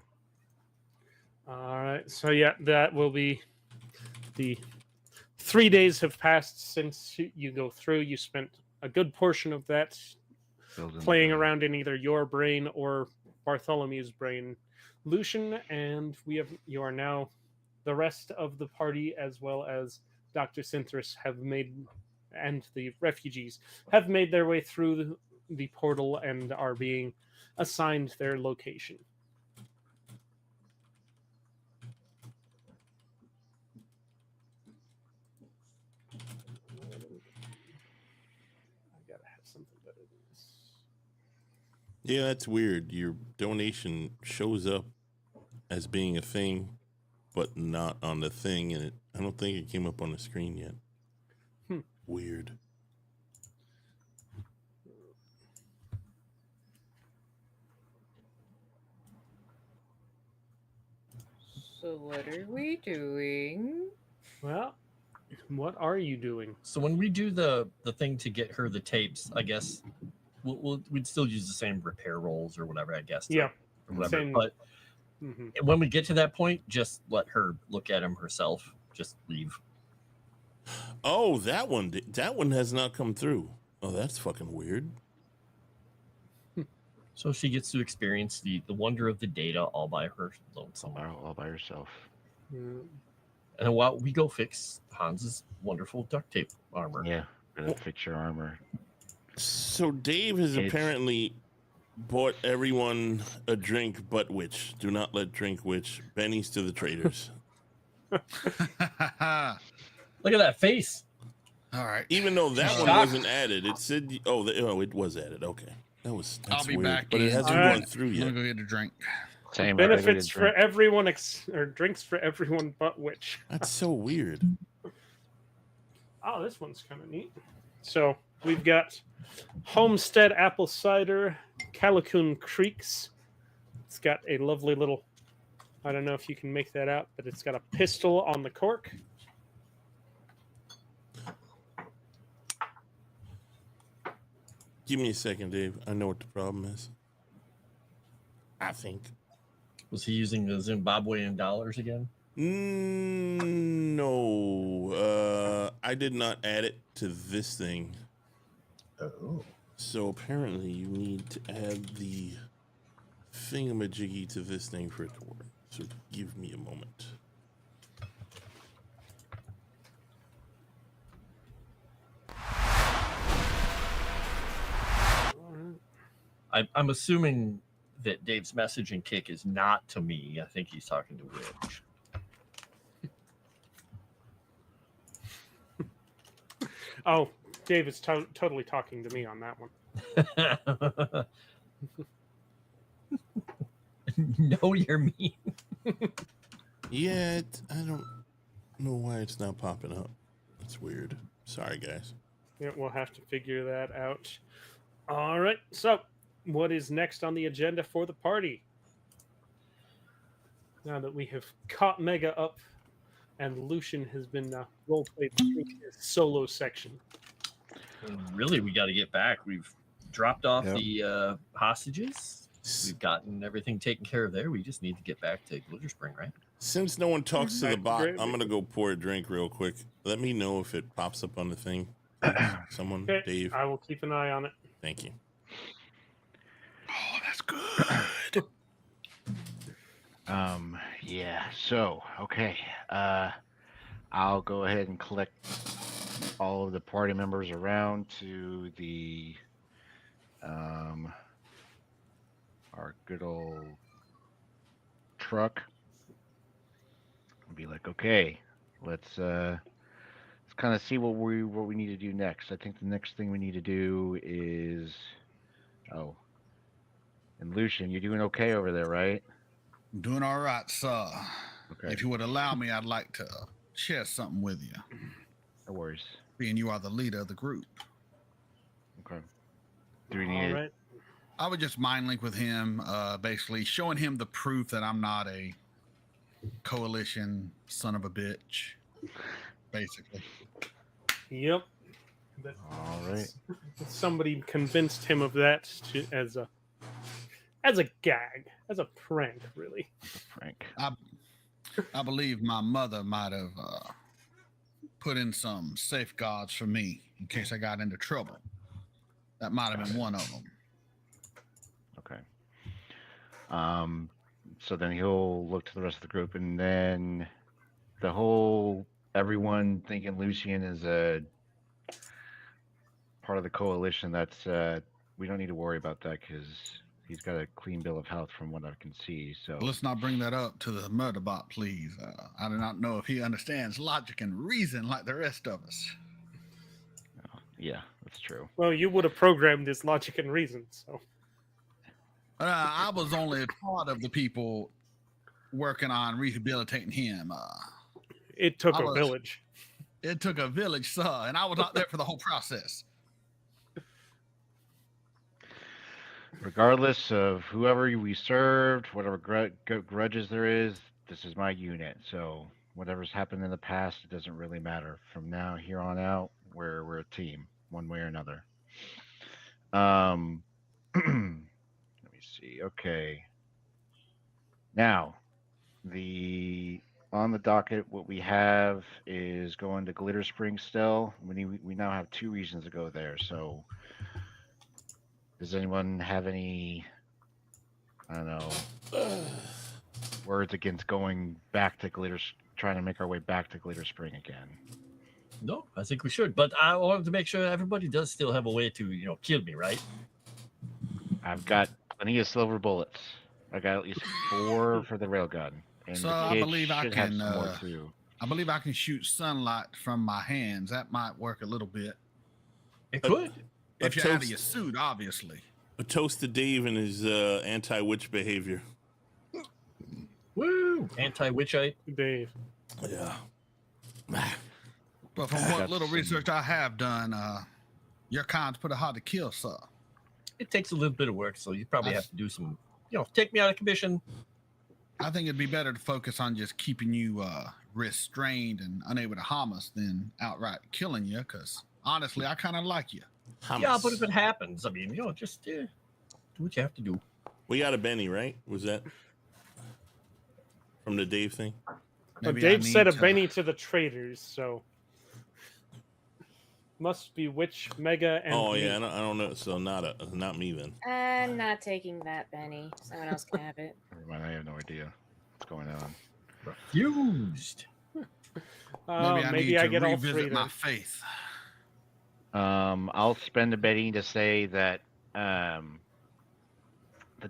All right, so yeah, that will be the 3 days have passed since you go through. You spent a good portion of that Building playing the- around in either your brain or Bartholomew's brain, Lucian, and you are now the rest of the party as well as Dr. Synthris have made, and the refugees have made their way through the portal and are being assigned their location. I gotta have something better than this. Yeah, that's weird. Your donation shows up as being a thing, but not on the thing, and I don't think it came up on the screen yet. Weird. So what are we doing? Well, what are you doing? So when we do the thing to get her the tapes, I guess we'd still use the same repair rolls or whatever. I guess. Yeah, or whatever. same. But Mhm. when we get to that point, just let her look at him herself. Just leave. Oh, that one has not come through. Oh, that's fucking weird. So she gets to experience the wonder of the data all by her lonesome. all by herself. Mm. And while we go fix Hans's wonderful duct tape armor. Yeah, gonna fix your armor. So Dave has It's- apparently bought everyone a drink, but which? Do not let drink which. Bennies to the traders. Look at that face. All right. Even though that one Shocked. wasn't added, it said, it was added. Okay. That's I'll be weird. back But it in. hasn't All right. gone through I'm yet. gonna go get a drink. Same. I gotta Benefits get a for drink. everyone, or drinks for everyone but which. That's so weird. Oh, this one's kind of neat. So we've got Homestead Apple Cider, Calicoon Creeks. It's got a lovely little, I don't know if you can make that out, but it's got a pistol on the cork. Give me a second, Dave. I know what the problem is. I think. Was he using the Zimbabwean dollars again? No. I did not add it to this thing. Oh. So apparently you need to add the thingamajiggy to this thing for it to work. So give me a moment. I'm assuming that Dave's messaging kick is not to me. I think he's talking to Witch. Oh, Dave is totally talking to me on that one. No, you're mean. Yeah, I don't know why it's not popping up. That's weird. Sorry, guys. Yeah, we'll have to figure that out. All right, so what is next on the agenda for the party? Now that we have caught Mega up and Lucian has been role-played through his solo section. Really, we got to get back. We've dropped off Yep. the hostages. We've gotten everything taken care of there. We just need to get back to Glitter Spring, right? Since no one talks to the Right, bot, great. I'm going to go pour a drink real quick. Let me know if it pops up on the thing. Someone, Okay, Dave. I will keep an eye on it. Thank you. Oh, that's good. Yeah. So, okay. I'll go ahead and collect all of the party members around to the our good old truck. be like, okay, let's kind of see what we need to do next. I think the next thing we need to do is, oh, and Lucian, you're doing okay over there, right? I'm doing all right, sir. Okay, If you would allow me, I'd like to share something with you, no worries. being you are the leader of the group. Okay. Do we All need? right. I would just mind link with him, basically showing him the proof that I'm not a coalition son of a bitch, basically. Yep. All right. Somebody convinced him of that as a gag, as a prank, really. Frank. I believe my mother might have put in some safeguards for me in case I got into trouble. That might have been one of them. Okay. So then he'll look to the rest of the group, and then everyone thinking Lucian is a part of the coalition. That's we don't need to worry about that because he's got a clean bill of health from what I can see. So Let's not bring that up to the murder bot, please. I do not know if he understands logic and reason like the rest of us. yeah, that's true. Well, you would have programmed his logic and reason, so. I was only part of the people working on rehabilitating him. It took I a was- village. It took a village, sir, and I was not there for the whole process. Regardless of whoever we served, whatever grudges there is, this is my unit. So whatever's happened in the past, it doesn't really matter. From now here on out, we're a team, one way or another. Let me see. Okay. Now, on the docket, what we have is going to Glitter Spring still. We now have 2 reasons to go there. So, does anyone have any, I don't know, words against going back to trying to make our way back to Glitter Spring again? No, I think we should. But I wanted to make sure everybody does still have a way to, kill me, right? I've got plenty of silver bullets. I got at least 4 for the railgun. And So the I kid believe I should have can, some more too. I believe I can shoot sunlight from my hands. That might work a little bit. It could. If A you're out of toast- your suit, obviously. A toast to Dave and his anti-witch behavior. Woo! Anti-witchite. Dave. Yeah. But from I what got little some- research I have done, your kind's pretty hard to kill, sir. It takes a little bit of work, so you probably have to do some, take me out of commission. I think it'd be better to focus on just keeping you restrained and unable to harm us than outright killing you, because honestly, I kind of like you. Yeah, but if it happens, I mean, just do what you have to do. We got a Benny, right? Was that from the Dave thing? Well, Maybe I Dave need said a to- Benny to the traders, so. Must be Witch, Mega, and. Oh me. yeah, I don't know. So not me then. I'm not taking that, Benny. Someone else can have it. Never mind, I have no idea what's going on. Refused. Maybe I need get to all revisit 3 my then. faith. I'll spend a betting to say that the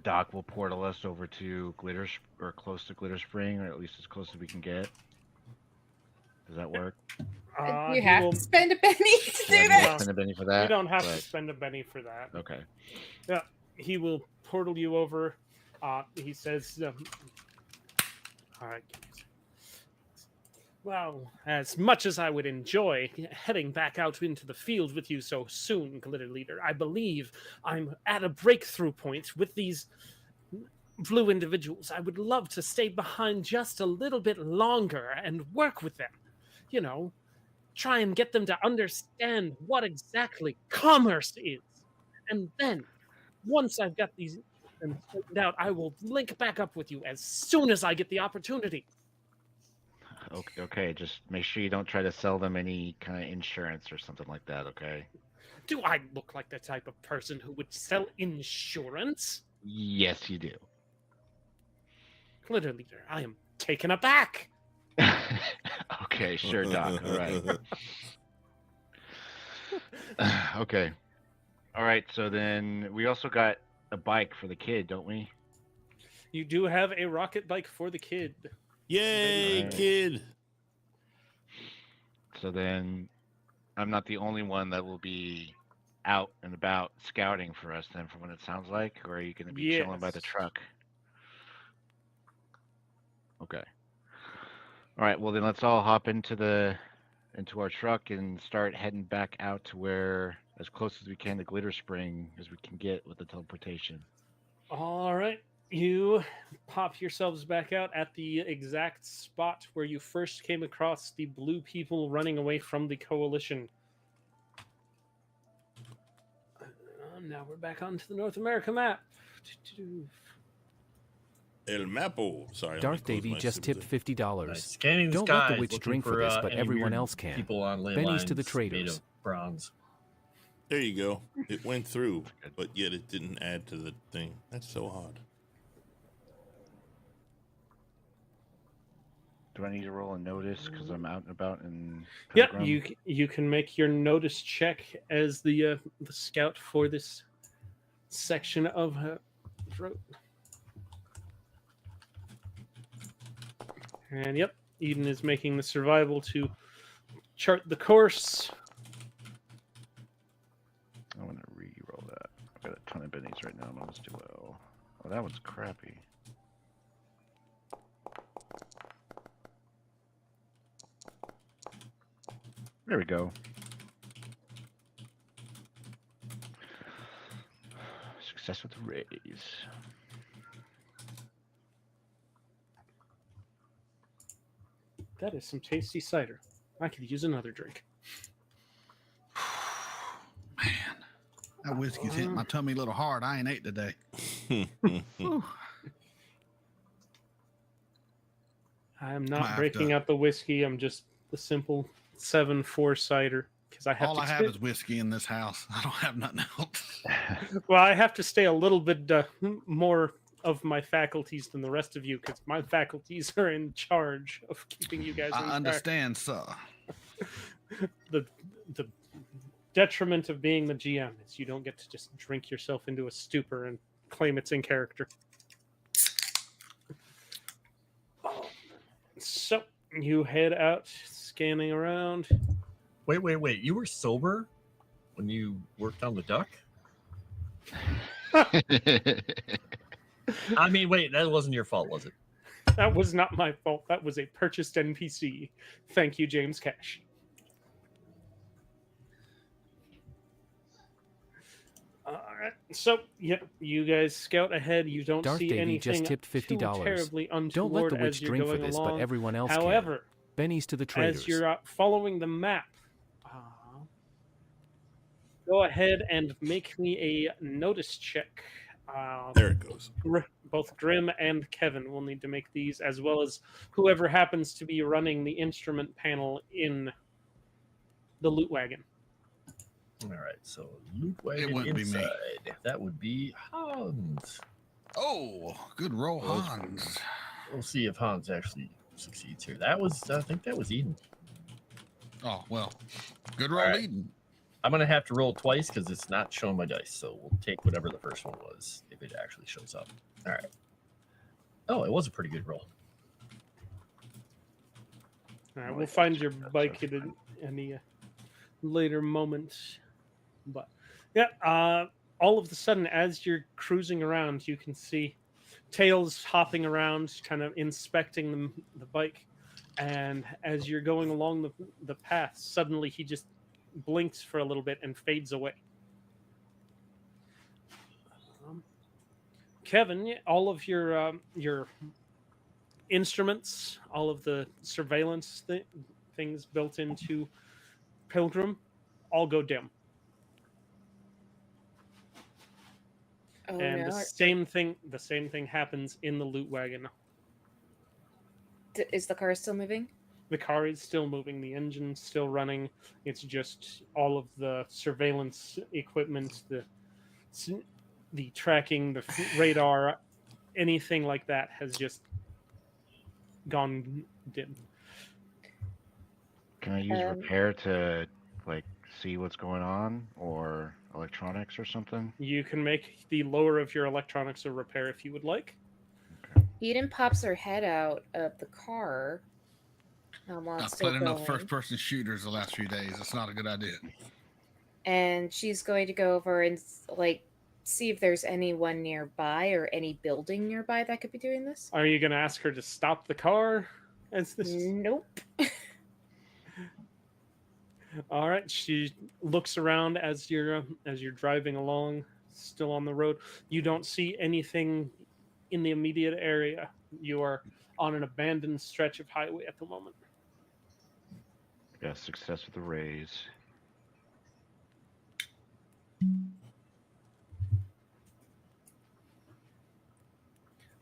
dock will portal us over to or close to Glitter Spring, or at least as close as we can get. Does that work? You He have will- to spend a penny to Yeah, do I that. need to spend a betting for that. You don't have to but- spend a Benny for that. Okay. He will portal you over. He says, all right. Well, as much as I would enjoy heading back out into the field with you so soon, Glitter Leader, I believe I'm at a breakthrough point with these blue individuals. I would love to stay behind just a little bit longer and work with them. Try and get them to understand what exactly commerce is. And then, once I've got these straightened out, I will link back up with you as soon as I get the opportunity. Okay. Just make sure you don't try to sell them any kind of insurance or something like that. Okay. Do I look like the type of person who would sell insurance? Yes, you do. Glitter Leader, I am taken aback. Okay, sure, Doc. All right. Okay. All right. So then we also got a bike for the kid, don't we? You do have a rocket bike for the kid. Yay, Right. kid! So then I'm not the only one that will be out and about scouting for us then, from what it sounds like, or are you going to be chilling by the Yes. truck? Okay. All right. Well, then let's all hop into our truck and start heading back out to where, as close as we can to Glitter Spring as we can get with the teleportation. All right. You pop yourselves back out at the exact spot where you first came across the blue people running away from the coalition. Now we're back onto the North America map. El Mapo. Sorry. let me Darth close Davy my just tipped symphony. $50. Scanning the Don't let the skies, witch looking drink for this, but any everyone weird else can. People on ley Bennies to the lines traders. made of bronze. There you go. It went through, but yet it didn't add to the thing. That's so odd. Do I need to roll a notice because I'm out and about in Yep, Pilgrim? you can make your notice check as the scout for this section of road. And yep, Eden is making the survival to chart the course. I want to re-roll that. I've got a ton of bennies right now. Let's do well. Oh, that one's crappy. There we go. Success with the raise. That is some tasty cider. I could use another drink. Man, that whiskey's hitting my tummy a little hard. I ain't ate today. Whew. I'm Might not have breaking to- out the whiskey. I'm just the simple 7-4 cider because I have All to. I have is whiskey in this house. I don't have nothing else. Well, I have to stay a little bit more of my faculties than the rest of you because my faculties are in charge of keeping you guys. I on track. understand, sir. The detriment of being the GM is you don't get to just drink yourself into a stupor and claim it's in character. So you head out, scanning around. Wait. You were sober when you worked on the duck? I mean, wait, that wasn't your fault, was it? That was not my fault. That was a purchased NPC. Thank you, James Cash. All right. So, yep, you guys scout ahead. You don't Darth see Davy anything just tipped too $50. terribly untoward Don't let the as witch you're drink for going this, along. but everyone else However, can. Bennies to the traders. as you're following the map, go ahead and make me a notice check. There it goes. Both Grim and Kevin will need to make these, as well as whoever happens to be running the instrument panel in the loot wagon. All right, so loot wagon wouldn't be me. inside. That would be Hans. Oh, good roll, Hans. We'll see if Hans actually succeeds here. That was, I think that was Eden. Oh, well, good roll, All right. Eden. I'm going to have to roll twice because it's not showing my dice. So we'll take whatever the first one was if it actually shows up. All right. Oh, it was a pretty good roll. All right, we'll find your bike at any later moment. But yeah, all of a sudden, as you're cruising around, you can see Tails hopping around, kind of inspecting the bike. And as you're going along the path, suddenly he just blinks for a little bit and fades away. Kevin, all of your instruments, all of the surveillance things built into Pilgrim, all go dim. Oh, And no. the same thing happens in the loot wagon. Is the car still moving? The car is still moving, the engine's still running. It's just all of the surveillance equipment, the tracking, the radar, anything like that has just gone dim. Can I use repair to like see what's going on, or electronics or something? You can make the lower of your electronics a repair if you would like. Okay. Eden pops her head out of the car while it's I've still played enough going. first-person shooters the last few days. It's not a good idea. And she's going to go over and like see if there's anyone nearby or any building nearby that could be doing this. Are you going to ask her to stop the car? As this... Nope. All right. She looks around as you're driving along, still on the road. You don't see anything in the immediate area. You are on an abandoned stretch of highway at the moment. Got success with the raise.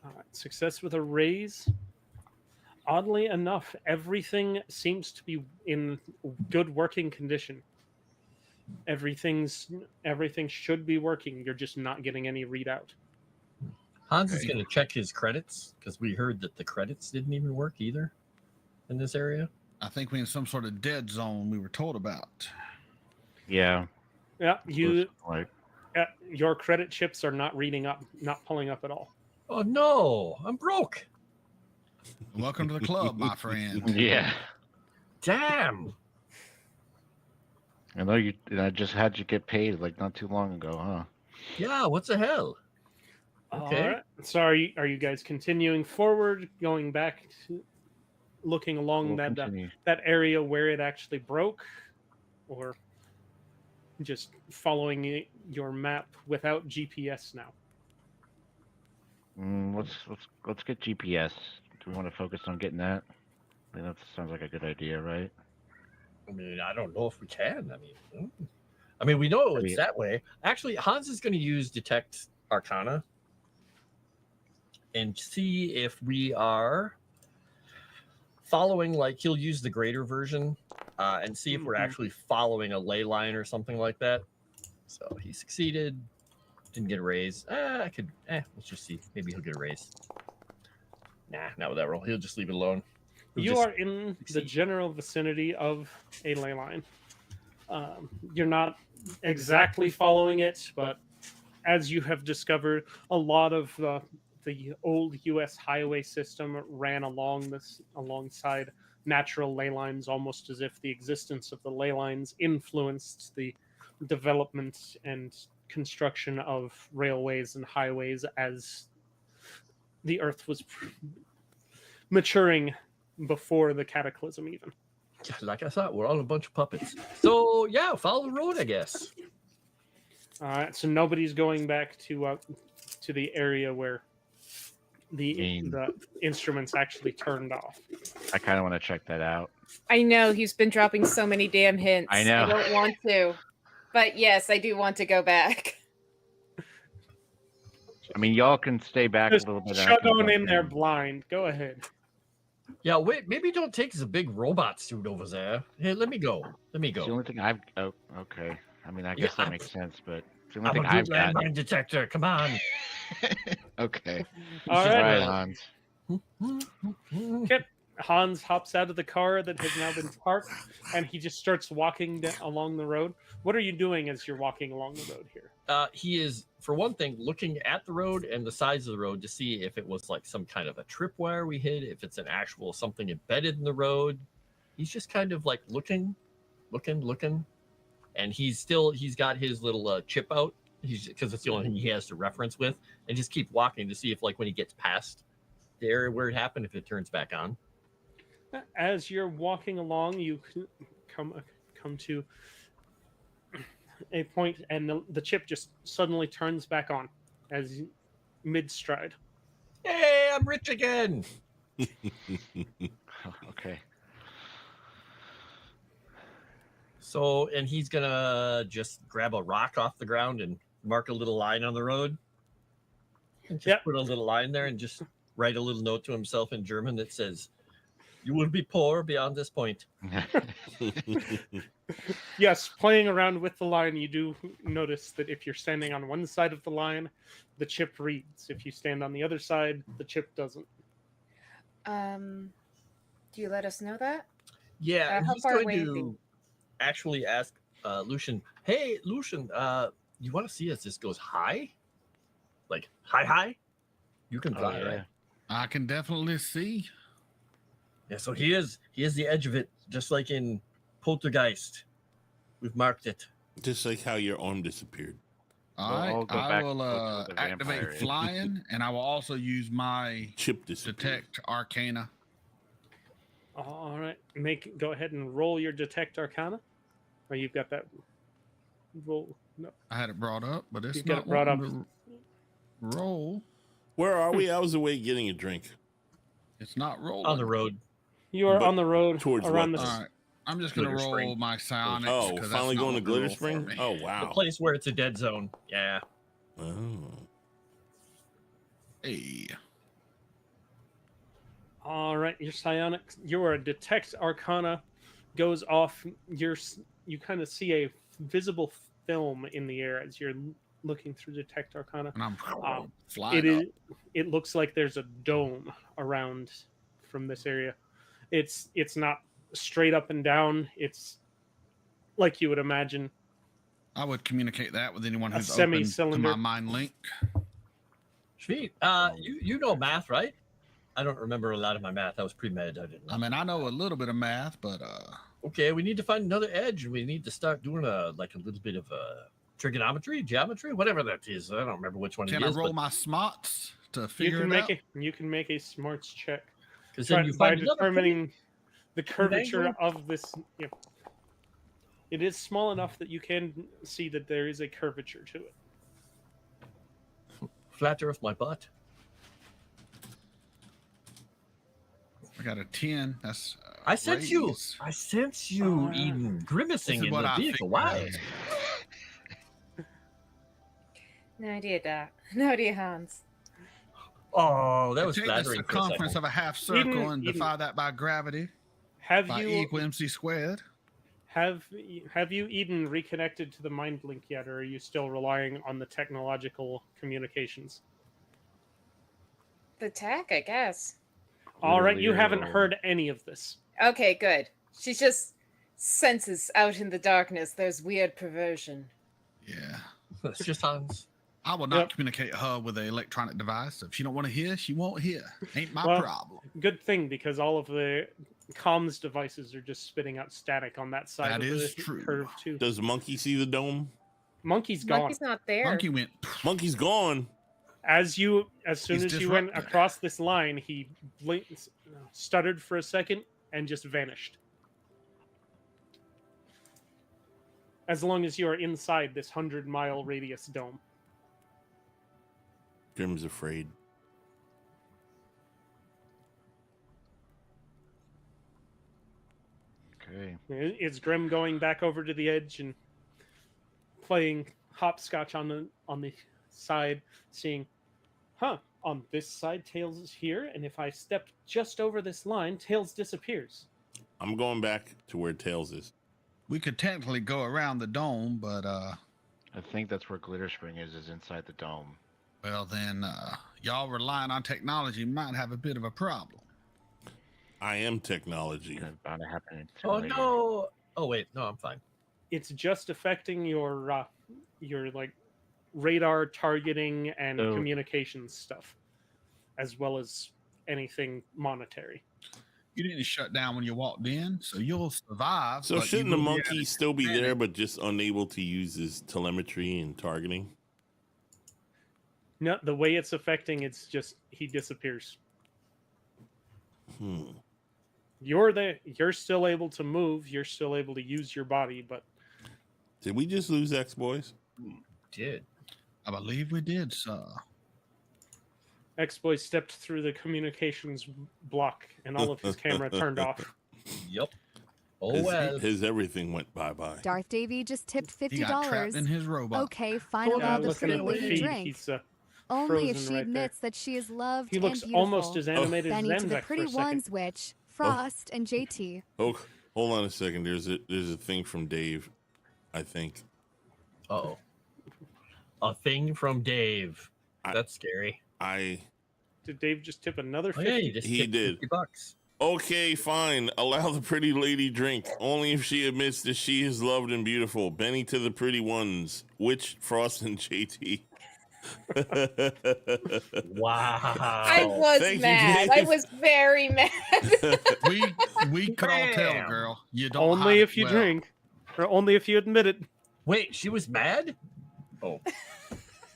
All right. Success with a raise. Oddly enough, everything seems to be in good working condition. Everything should be working. You're just not getting any readout. Hans is going to check his credits because we heard that the credits didn't even work either in this area. I think we're in some sort of dead zone we were told about. Yeah. Yeah, Like, your credit chips are not reading up, not pulling up at all. Oh no, I'm broke. Welcome to the club, my friend. yeah. Damn. I know I just had you get paid like not too long ago, huh? Yeah, what the hell? Okay. All right. So are you guys continuing forward, going back to looking along We'll that continue. that area where it actually broke, or just following your map without GPS now? Let's get GPS. Do we want to focus on getting that? I mean, that sounds like a good idea, right? I mean, I don't know if we can. I mean, we know it's that way. Actually, Hans is going to use Detect Arcana and see if we are following, like, he'll use the greater version and see if we're actually following a ley line or something like that. So he succeeded. Didn't get a raise. Let's just see. Maybe he'll get a raise. Nah, not with that roll. He'll just leave it alone. You are in the general vicinity of a ley line. You're not exactly following it, but as you have discovered, a lot of the old U.S. highway system ran alongside natural ley lines, almost as if the existence of the ley lines influenced the development and construction of railways and highways as the Earth was maturing before the cataclysm even. Like I thought, we're all a bunch of puppets. So, yeah, follow the road, I guess. All right, so nobody's going back to the area where the instruments actually turned off. I kind of want to check that out. I know he's been dropping so many damn hints. I know. I don't want to, but yes, I do want to go back. I mean, y'all can stay back Just a little bit. shut on in there blind. Go ahead. Yeah, wait, maybe don't take a big robot suit over there. Hey, let me go. Let me It's the go. only thing I've. Oh, okay. I mean, I Yeah, guess that makes sense, but it's the only I'm thing a I've good got. landmine detector. Come on. Okay. All All right. right, Hans. Okay. Hans hops out of the car that has now been parked, and he just starts walking along the road. What are you doing as you're walking along the road here? He is, for one thing, looking at the road and the sides of the road to see if it was like some kind of a tripwire we hit, if it's an actual something embedded in the road. He's just kind of like looking, and he's got his little chip out. Because it's the only thing he has to reference with, and just keep walking to see if, like, when he gets past the area where it happened, if it turns back on. As you're walking along, you come to a point, and the chip just suddenly turns back on as mid-stride. Hey, I'm rich again. Okay. So, and he's gonna just grab a rock off the ground and mark a little line on the road. And just put a little line there and just write a little note to himself in German that says, "You will be poor beyond this point." Yes, playing around with the line, you do notice that if you're standing on one side of the line, the chip reads. If you stand on the other side, the chip doesn't. Do you let us know that? Yeah, and how he's far going away is to actually ask Lucian, "Hey, Lucian, you want to see as this goes high? Like high? You can fly, right?" I can definitely see. Yeah, so he is the edge of it, just like in Poltergeist. We've marked it. Just like how your arm disappeared. All We'll right, all go I back will to where the vampire activate is. flying, and I will also use my Chip disappeared. detect arcana. All right, go ahead and roll your detect arcana. Or you've got that roll. No, I had it brought up, but it's You've got not it brought wanting up. to roll. Where are we? I was away getting a drink. It's not rolling. On the road. You are But on the road towards around what? the. All right, I'm just gonna Glitter roll Spring. my psionics. Oh, 'cause finally that's not going to what they Glitter roll for Spring? me. Oh, The wow. place where it's a dead zone. Yeah. Oh. Hey, All right, your psionics, your detect arcana goes off. You kind of see a visible film in the air as you're looking through detect arcana. and I'm Um, flying It up. is. It looks like there's a dome around from this area. It's not straight up and down. It's like you would imagine. I would communicate that with anyone A who's open to semi-cylinder. my mind link. Sweet. You know math, right? I don't remember a lot of my math. I was pre-med. I didn't know. I mean, I know a little bit of math, but Okay, we need to find another edge. We need to start doing a little bit of trigonometry, geometry, whatever that is. I don't remember which one can it I is. roll my smarts to You figure can it make out? it. You can make a smarts check. Because then you By find another determining the angle. curvature of this. Yeah. It is small enough that you can see that there is a curvature to it. flat earth my butt. I got a 10. That's I sense you. raise. I sense you, Eden, This grimacing is in what the I vehicle. figured. Wow. No idea, Doc. No idea, Hans. Oh, that was Take the flattering. for a circumference second. of a half circle Eden- and Eden. divide that by gravity Have by you E equal MC squared. have you Eden reconnected to the mind link yet, or are you still relying on the technological communications? The tech, I guess. All right, you Literally, haven't or- heard any of this. Okay, good. She just senses out in the darkness there's weird perversion. Yeah. That's just Hans. I will not Yep. communicate her with an electronic device. If she don't want to hear, she won't hear. Ain't my Well, problem. Good thing, because all of the comms devices are just spitting out static on that side That of is the true. curve too. Does Monkey see the dome? Monkey's gone. Monkey's not there. Monkey went. Monkey's gone. As soon He's as you went disrupted. across this line, he stuttered for a second and just vanished. As long as you are inside this 100-mile radius dome. Grim's afraid. Okay. Is Grim going back over to the edge and playing hopscotch on the side, seeing, on this side Tails is here, and if I step just over this line, Tails disappears. I'm going back to where Tails is. We could technically go around the dome, but I think that's where Glitter Spring is inside the dome. well then, y'all relying on technology might have a bit of a problem. I am technology. It's bound to happen. Oh no. Oh wait, no, I'm fine. It's just affecting your like radar targeting and So- communications stuff, as well as anything monetary. You didn't shut down when you walked in, so you'll survive. So but you shouldn't the will be at monkey a still be there, disadvantage. but just unable to use his telemetry and targeting? No, the way it's affecting, it's just he disappears. You're there. You're still able to move. You're still able to use your body, but Did we just lose X Boys? Did. I believe we did, sir. X-Boy stepped through the communications block, and all of his camera turned off. Yep. Oh His, well. his everything went bye-bye. Darth Davy just tipped He got trapped $50. in his robot. Okay, fine Oh, about the looking pretty at the lady feed, drink. he's Only if frozen she right there. admits that she is loved he looks and beautiful. almost as animated Benny as to the Zemzak for pretty a second. ones, which Frost and JT. Oh, hold on a second. There's a thing from Dave, I think. Oh. A thing from Dave. I- That's scary. Did Dave just tip another Oh 50? yeah, you just He tipped did. $50. Okay, fine. Allow the pretty lady drink. Only if she admits that she is loved and beautiful. Benny to the pretty ones. Which Frost and JT. Wow. I was Thank you, mad. I Dave. was very mad. We could all tell, Damn. girl. You don't Only hide if it you well. drink, or only if you admit it. Wait, she was mad? Oh,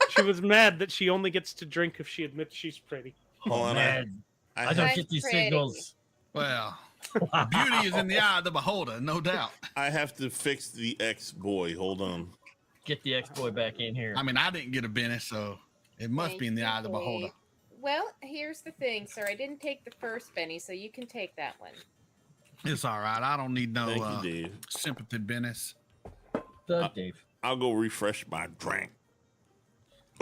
She was mad that she only gets to drink if she admits she's pretty. Hold on, man. I I have, don't I'm get these pretty. signals. Well, beauty is in the eye of the beholder, no doubt. I have to fix the ex-boy. Hold on. Get the ex-boy back in here. I mean, I didn't get a Benny, so it must be in the eye of the beholder. Dave. Well, here's the thing, sir. I didn't take the first Benny, so you can take that one. It's all right. I don't need no Thank you, Dave. sympathy Bennies. Dave. I'll go refresh my drink.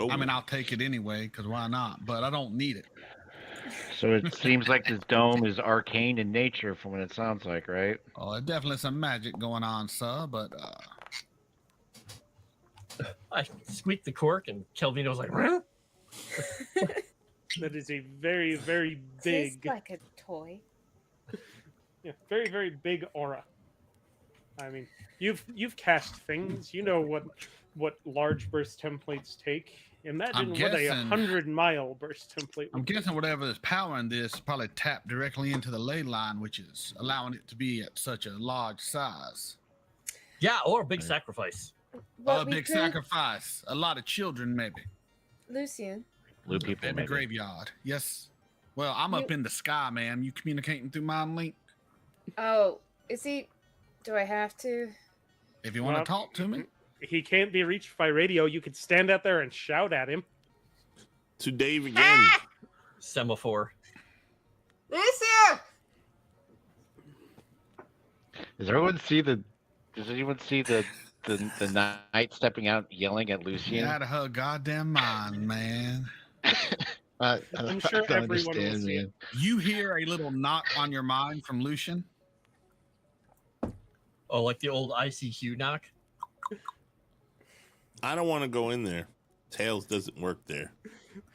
Oh, I mean, I'll take it anyway, because why not? But I don't need it. So it seems like this dome is arcane in nature from what it sounds like, right? Oh, there's definitely some magic going on, sir, but I squeaked the cork and Kelvino's like, "Huh?" That is a very, very Tastes big, like a toy. yeah, very, very big aura. I mean, you've cast things. You know what large burst templates take. Imagine what a guessing- 100-mile burst template. I'm would be. guessing whatever is powering this probably tapped directly into the ley line, which is allowing it to be at such a large size. Yeah, or a big sacrifice. What A we big could- sacrifice. A lot of children, maybe. Lucian. Blue people, In the maybe. graveyard. Yes. Well, I'm up You- in the sky, ma'am. You communicating through mind link? Oh, is he? Do I have to? If you want Well, to talk to me. He can't be reached by radio. You could stand out there and shout at him. to Dave again. Ah! Semaphore. Lucian! Does anyone see the knight stepping out yelling at Get Lucian? out of her goddamn mind, man. I'm sure I don't everyone will understand, see it. man. You hear a little knock on your mind from Lucian? Oh, like the old ICQ knock? I don't want to go in there. Tails doesn't work there.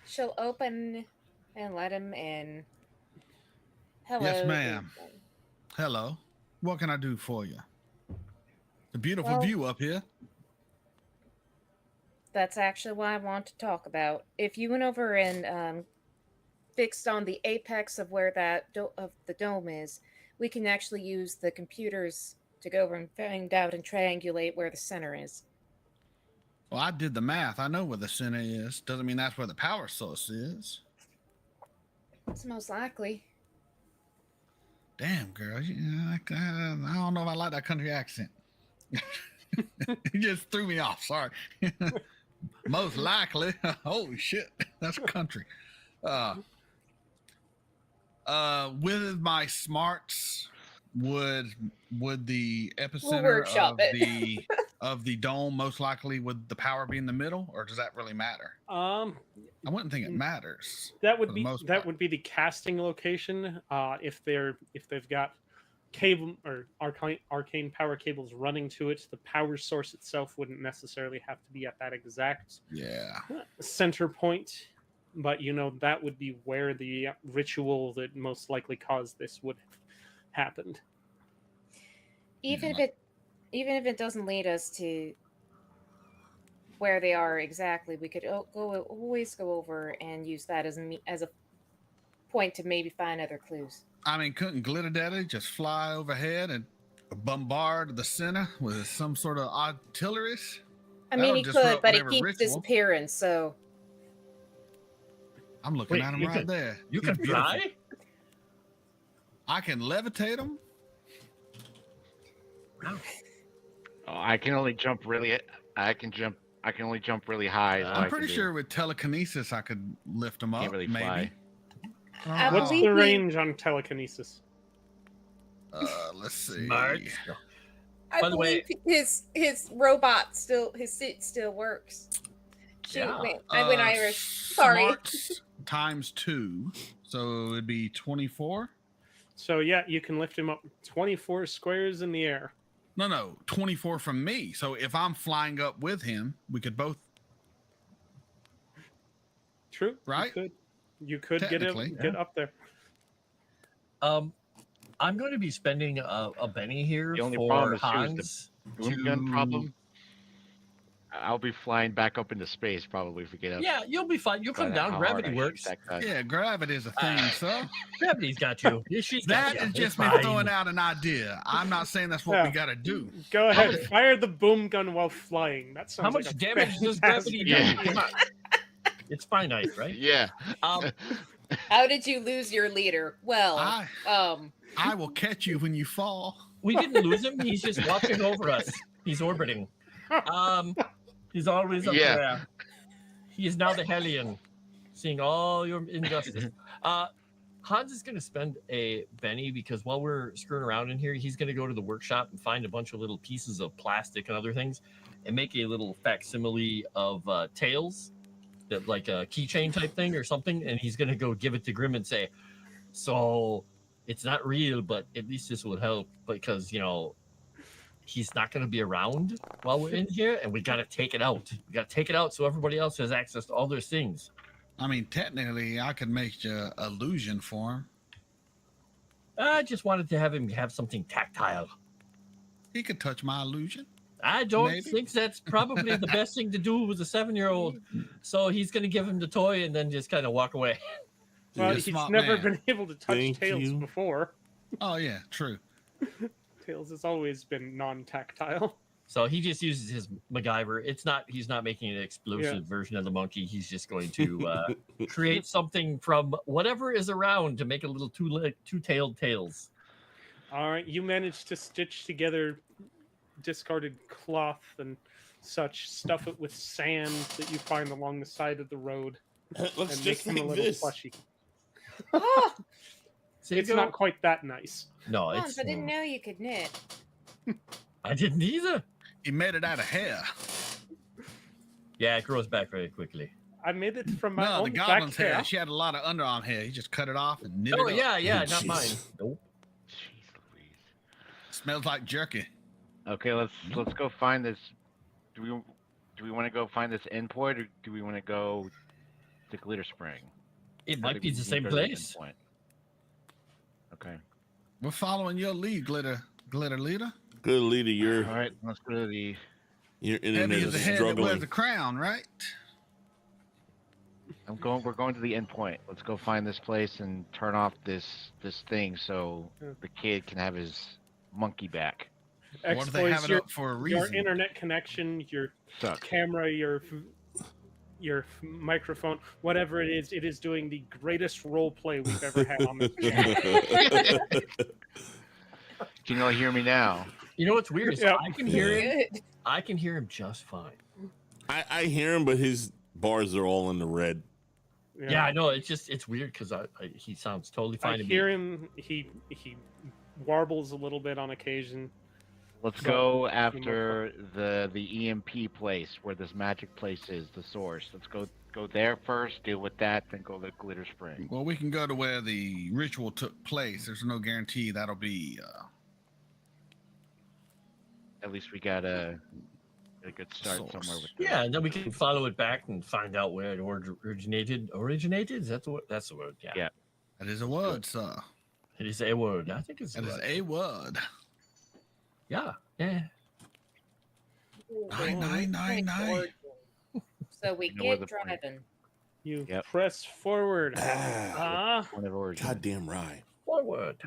She'll open and let him in. Hello. Yes, ma'am. Lucian. Hello. What can I do for you? A beautiful Well- view up here. That's actually what I want to talk about. If you went over and fixed on the apex of where that of the dome is, we can actually use the computers to go over and find out and triangulate where the center is. Well, I did the math. I know where the center is. Doesn't mean that's where the power source is. It's most likely. Damn, girl. I don't know if I like that country accent. You just threw me off. Sorry. Most likely. Holy shit. That's country. With my smarts, would the epicenter workshop of it. the dome most likely would the power be in the middle, or does that really matter? I wouldn't think it matters. That for would the be most that part. would be the casting location. If they've got cable or arcane power cables running to it, the power source itself wouldn't necessarily have to be at that exact Yeah. center point. But that would be where the ritual that most likely caused this would have happened. Even Yeah. if it doesn't lead us to where they are exactly, we could always go over and use that as a point to maybe find other clues. I mean, couldn't Glitter Daddy just fly overhead and bombard the center with some sort of artilleries? I That'll mean, he disrupt could, but he whatever keeps ritual. disappearing. So I'm looking Wait, at him you right can- there. You He's can beautiful. fly? I can levitate him. Wow. Oh, I can only jump really. I can only jump really high. is what I I'm can pretty do. sure with telekinesis I could lift him up. Can't really maybe. fly. I What's believe the we- range on telekinesis? Let's see. Smart. I By the way- believe his robot his suit still works. Shoot, Yeah. wait, I went Irish. Sorry. Smarts times 2, so it'd be 24. So yeah, you can lift him up 24 squares in the air. No, 24 from me. So if I'm flying up with him, we could both. True, Right? You could get Technically, get up there. I'm going to be spending a Benny here The only for problem is Hans. Boom gun problem. I'll be flying back up into space probably if we get up. Yeah, you'll be fine. You'll come But down. how hard Gravity I shoot works. that guy. Yeah, gravity is a thing, sir. Gravity's got you. She's got That you. is just It's me fine. throwing out an idea. I'm not saying that's what we Yeah. got to do. Go ahead, fire the boom gun while flying. That sounds How like much a damage does fantastic gravity do? Yeah. Come on. It's finite, right? Yeah. Um, How did you lose your leader? Well, I will catch you when you fall. we didn't lose him. He's just watching over us. He's orbiting. He's always up Yeah. there. He is now the Hellion, seeing all your injustice. Hans is going to spend a Benny because while we're screwing around in here, he's going to go to the workshop and find a bunch of little pieces of plastic and other things and make a little facsimile of tails, that like a keychain type thing or something. And he's going to go give it to Grim and say, so it's not real, but at least this will help because, you know, he's not going to be around while we're in here and we got to take it out. We got to take it out so everybody else has access to all their things. I mean, technically, I could make you illusion for him. I just wanted to have him have something tactile. He could touch my illusion. I don't Maybe. think that's probably the best thing to do with a 7-year-old. So he's going to give him the toy and then just kind of walk away. Well, You're a he's smart never man. been able to touch Thank Tails you. before. Oh, yeah, true. Tails has always been non-tactile. So he just uses his MacGyver. He's not making an explosive version of the monkey. He's just going to create something from whatever is around to make a little two-tailed tails. All right, you managed to stitch together discarded cloth and such, stuff it with sand that you find along the side of the road, It looks and make just him a like little this. plushy. oh, So you It's go- not quite that nice. No, Hans, it's. I didn't know you could knit. I didn't either. He made it out of hair. Yeah, it grows back very quickly. I made it from my No, own the back goblin's hair. hair. She had a lot of underarm hair. He just cut it off and knit Oh it up. yeah, Oh, not mine. jeez. Nope. Jeez Louise. Smells like jerky. Okay, let's go find this. Do we want to go find this endpoint, or do we want to go to Glitter Spring? It I might think be we the need to same go to the place. endpoint. Okay. We're following your lead, glitter leader. Good leader, your All right, let's go to the. internet Heavy is is the head that wears struggling. the crown, right? We're going to the endpoint. Let's go find this place and turn off this thing so the kid can have his monkey back. Or do they have Exploits it up for a your reason? internet connection, your Sucks. camera, your microphone, whatever it is doing the greatest role play we've ever had on this channel. Can you all hear me now? You know what's weird is Yeah. I can hear him. Good. I can hear him just fine. I hear him, but his bars are all in the red. Yeah, I know. It's weird because he sounds totally fine I to hear me. him. He warbles a little bit on occasion. Let's So, go after the EMP place where this magic place is, the source. Let's go there first, deal with that, then go to Glitter Spring. Well, we can go to where the ritual took place. There's no guarantee that'll be. At least we got a good start Source. somewhere with that. Yeah, and then we can follow it back and find out where it originated. Originated? Is that the word? That's the word. Yeah. Yeah. That is a word, sir. It is a word. I think it's a That is word. a word. Yeah. Yeah. 9999. So we You know where get the point- driving. You Yep. press forward. Point of origin. Goddamn rye. Forward.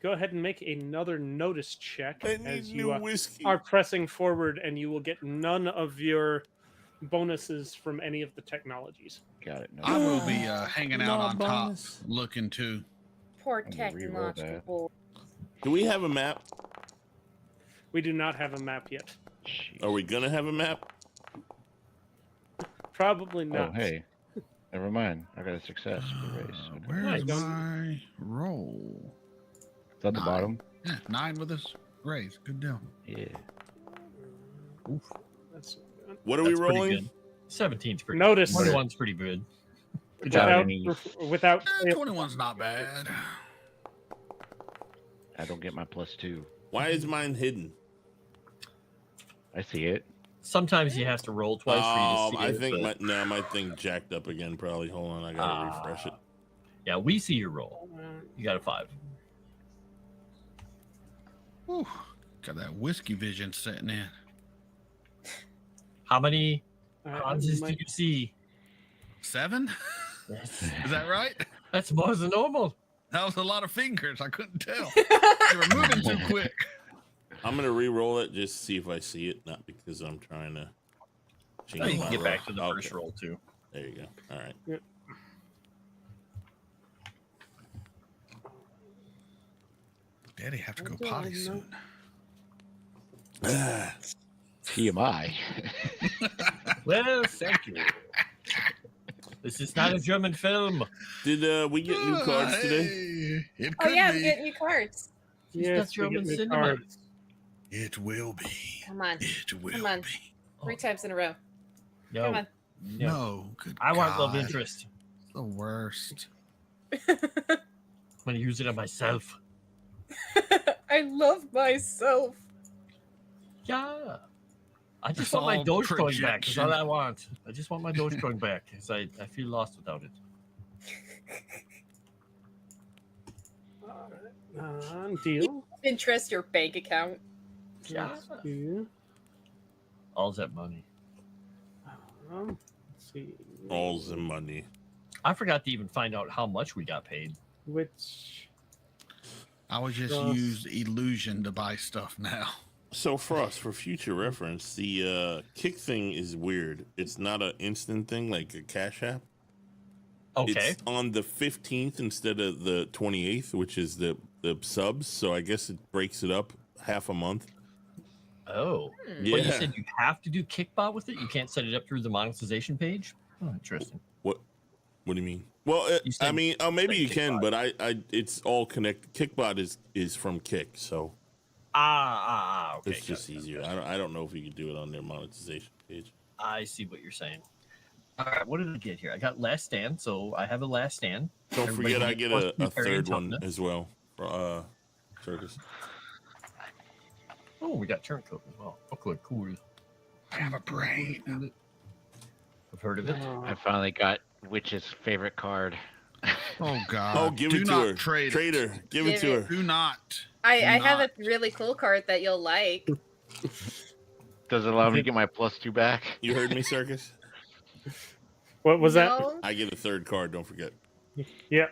Go ahead and make another notice check I as need you new whiskey. are pressing forward, and you will get none of your bonuses from any of the technologies. Got it. No. I will be hanging out No on top, bonus. looking too. Poor I'm gonna reroll that. technological. Do we have a map? We do not have a map yet. Jeez. Are we gonna have a map? Probably Oh, not. hey. Never mind. I got a success for the race. Okay. Where's Nice. my roll? It's at the 9. bottom. Yeah, 9 with this raise. Good deal. Yeah. That's What are we That's pretty rolling? good. 17's pretty Notice. 21's pretty good. Good job, without, Denise. without 21's not bad. I don't get my +2. Why is mine hidden? I see it. Sometimes you have to roll twice for you to see I it, think but- my thing jacked up again. Probably. Hold on, I gotta refresh it. Yeah, we see your roll. You got a 5. Whew. Got that whiskey vision setting in. How many I Hanses do might- you see? 7? Yes. Is that right? That's more than normal. That was a lot of fingers. I couldn't tell. They were moving too quick. I'm gonna re-roll it just to see if I see it, not because I'm trying to Oh, change you my can get roll. back to the Okay, first roll too. there you go. All right. Daddy have to go What do I potty know? soon. TMI. Well, thank you. This is not a German film. Did we get new cards today? Hey, it Oh could yeah, be. we get new cards. It's Yes, not we get German new cinema. cards. It will be. Come on, It will Come on. be. 3 times in a row. No, Come on. no. No, good I want love God. interest. The worst. I'm gonna use it on myself. I love myself. Yeah. I just It's want my all Dogecoin back. That's all projection. I want. I just want my Dogecoin back because I feel lost without it. Deal. Interest your bank account. Yeah. Let's do, All's that money. let's see. All the money. I forgot to even find out how much we got paid. Which I would just Gross. use illusion to buy stuff now. So Frost, for future reference, the kick thing is weird. It's not an instant thing like a Cash App. Okay. It's on the 15th instead of the 28th, which is the subs. So I guess it breaks it up half a month. Oh. Yeah. But you said you have to do Kickbot with it? You can't set it up through the monetization page? Oh, interesting. What do you mean? Well, You I said- mean, maybe you said can, Kickbot. but I it's all connected. Kickbot is from Kick, so Okay. it's just gotcha, easier. gotcha. I don't know if you can do it on their monetization page. I see what you're saying. All right, what did I get here? I got Last Stand, so I have a Last Stand. Don't Everybody forget, I can get plus a 2 parry and third one toughness. as well for Circus. Oh, we got Turncoat as well. Okay, cool. I have a brain. I've heard of it. I finally got Witch's favorite card. Oh God. Oh, give Do it to not her, trade it. Trader. Give it Give to it. her. Do not. I Do have a not. really cool card that you'll like. Does it allow me to get my +2 back? You heard me, Circus? what was that? No? I get a third card. Don't forget. Yeah,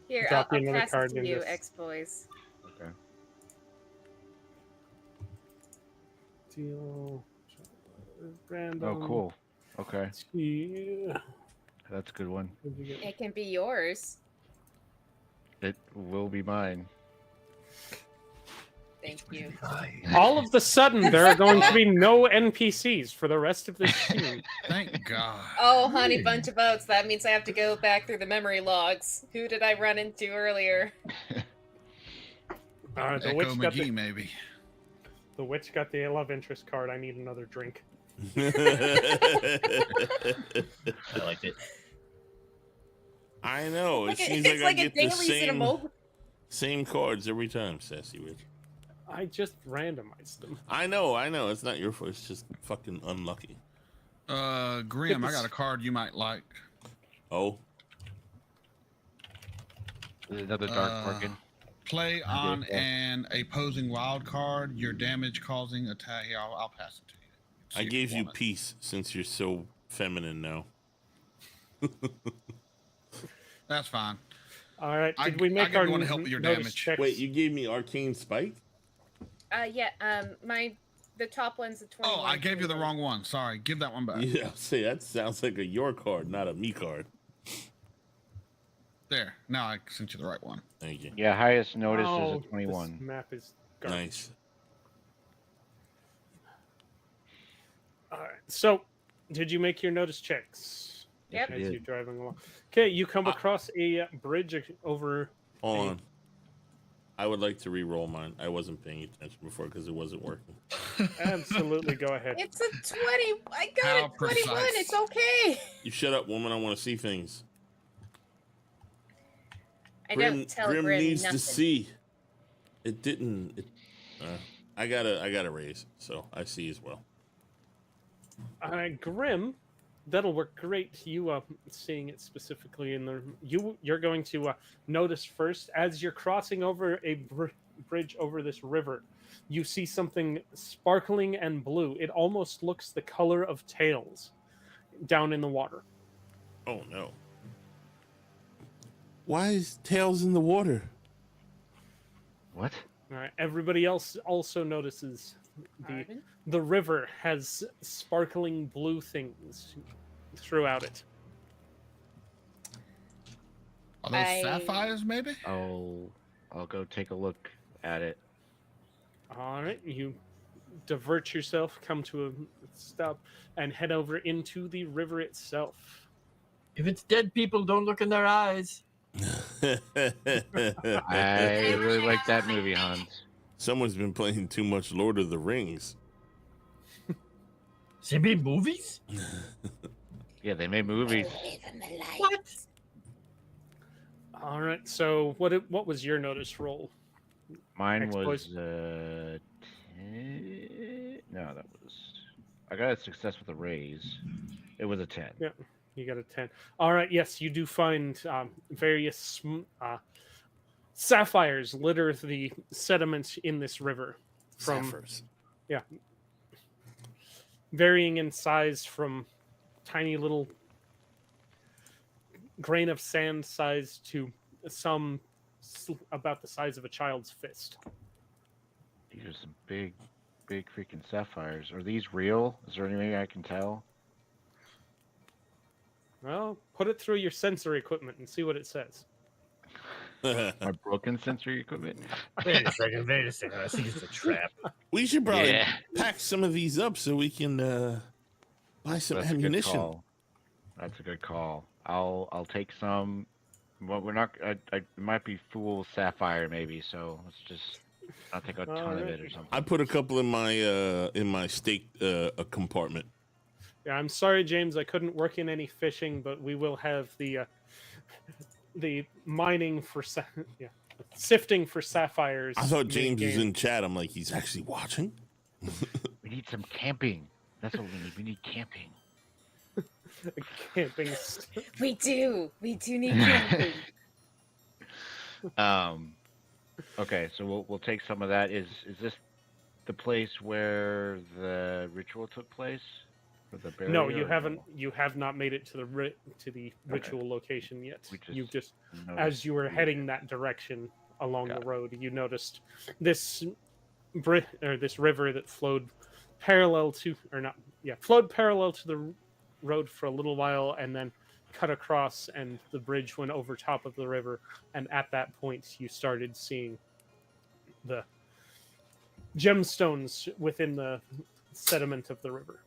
Here, Drop I'll you another pass card it to in you, this. X-Boys. Okay. deal. Random. Oh, cool. Okay, Yeah. that's a good one. What'd you get? It can be yours. It will be mine. Thank you. All of the sudden, there are going to be no NPCs for the rest of this scene. Thank God. Oh, honey bunch of oats. That means I have to go back through the memory logs. Who did I run into earlier? The Echo witch got McGee, maybe. the witch got the love interest card. I need another drink. I liked it. I know. It Like seems it's like like I a get the daily cinema. same cards every time, Sassy Witch. I just randomized them. I know. It's not your fault. It's just fucking unlucky. Grim, I got a card you might like. Oh, Another dark bargain. Play on an opposing wild card. Your damage causing attack. Here, I'll pass it to you. See I if gave you want it. peace since you're so feminine now. That's fine. All right. I- Did we I make can our go and help with your notice damage. checks? Wait, you gave me arcane spike? Yeah, the top one's a 21. Oh, I gave you the wrong one. Sorry. Give that one back. Yeah, see, that sounds like a your card, not a me card. There. Now I sent you the right one. Thank you. Yeah, highest notice Oh, is a This 21. map is garbage. Nice. All right. So, did you make your notice checks Yep. I as did. you're driving along? Okay, you come across a bridge over. Hold on. I would like to re-roll mine. I wasn't paying attention before because it wasn't working. Absolutely, go ahead. It's a 20. I got How a 21. precise. It's okay. You shut up, woman. I want to see things. I don't tell Grim needs nothing. to see. It didn't. I got a raise, so I see as well. Grim, That'll work great. You seeing it specifically in the you're going to notice first as you're crossing over a bridge over this river. You see something sparkling and blue. It almost looks the color of tails down in the water. Oh no. Why is tails in the water? What? All right. Everybody else also notices Pardon? the river has sparkling blue things throughout it. Are those I- sapphires, maybe? I'll go take a look at it. All right, you divert yourself, come to a stop, and head over into the river itself. If it's dead people, don't look in their eyes. I really like that movie, Hans. Someone's been playing too much Lord of the Rings. They made movies? Yeah, they made movies. What? All right, so what was your notice roll? Mine Exploits. was 10... No, that was. I got a success with a raise. It was a 10. Yeah. You got a 10. All right, yes, you do find various sapphires litter the sediment in this river. From Sapphires. varying in size from tiny little grain of sand size to some about the size of a child's fist. These are some big freaking sapphires. Are these real? Is there any way I can tell? Well, put it through your sensory equipment and see what it says. My broken sensory equipment? Wait a second. I think it's a trap. We should probably Yeah. pack some of these up so we can buy some That's a good ammunition. call. That's a good call. I'll take some. Well, we're not. It might be full sapphire maybe. So let's just. I'll take a ton of Alright. it or something. I put a couple in my steak compartment. Yeah, I'm sorry, James. I couldn't work in any fishing, but we will have the mining for sifting for sapphires. I thought James was mid-game. in chat. I'm like, he's actually watching. We need some camping. That's what we need. We need camping. camping. We do need camping. Okay, so we'll take some of that. Is this the place where the ritual took place? For the burial, No, you or haven't. You have not made it to the ritual location yet. We just You've just noticed as you were weird. heading that direction along Got the road, you noticed this this river that flowed parallel to, flowed parallel to the road for a little while, and then cut across, and the bridge went over top of the river. And at that point, you started seeing the gemstones within the sediment of the river.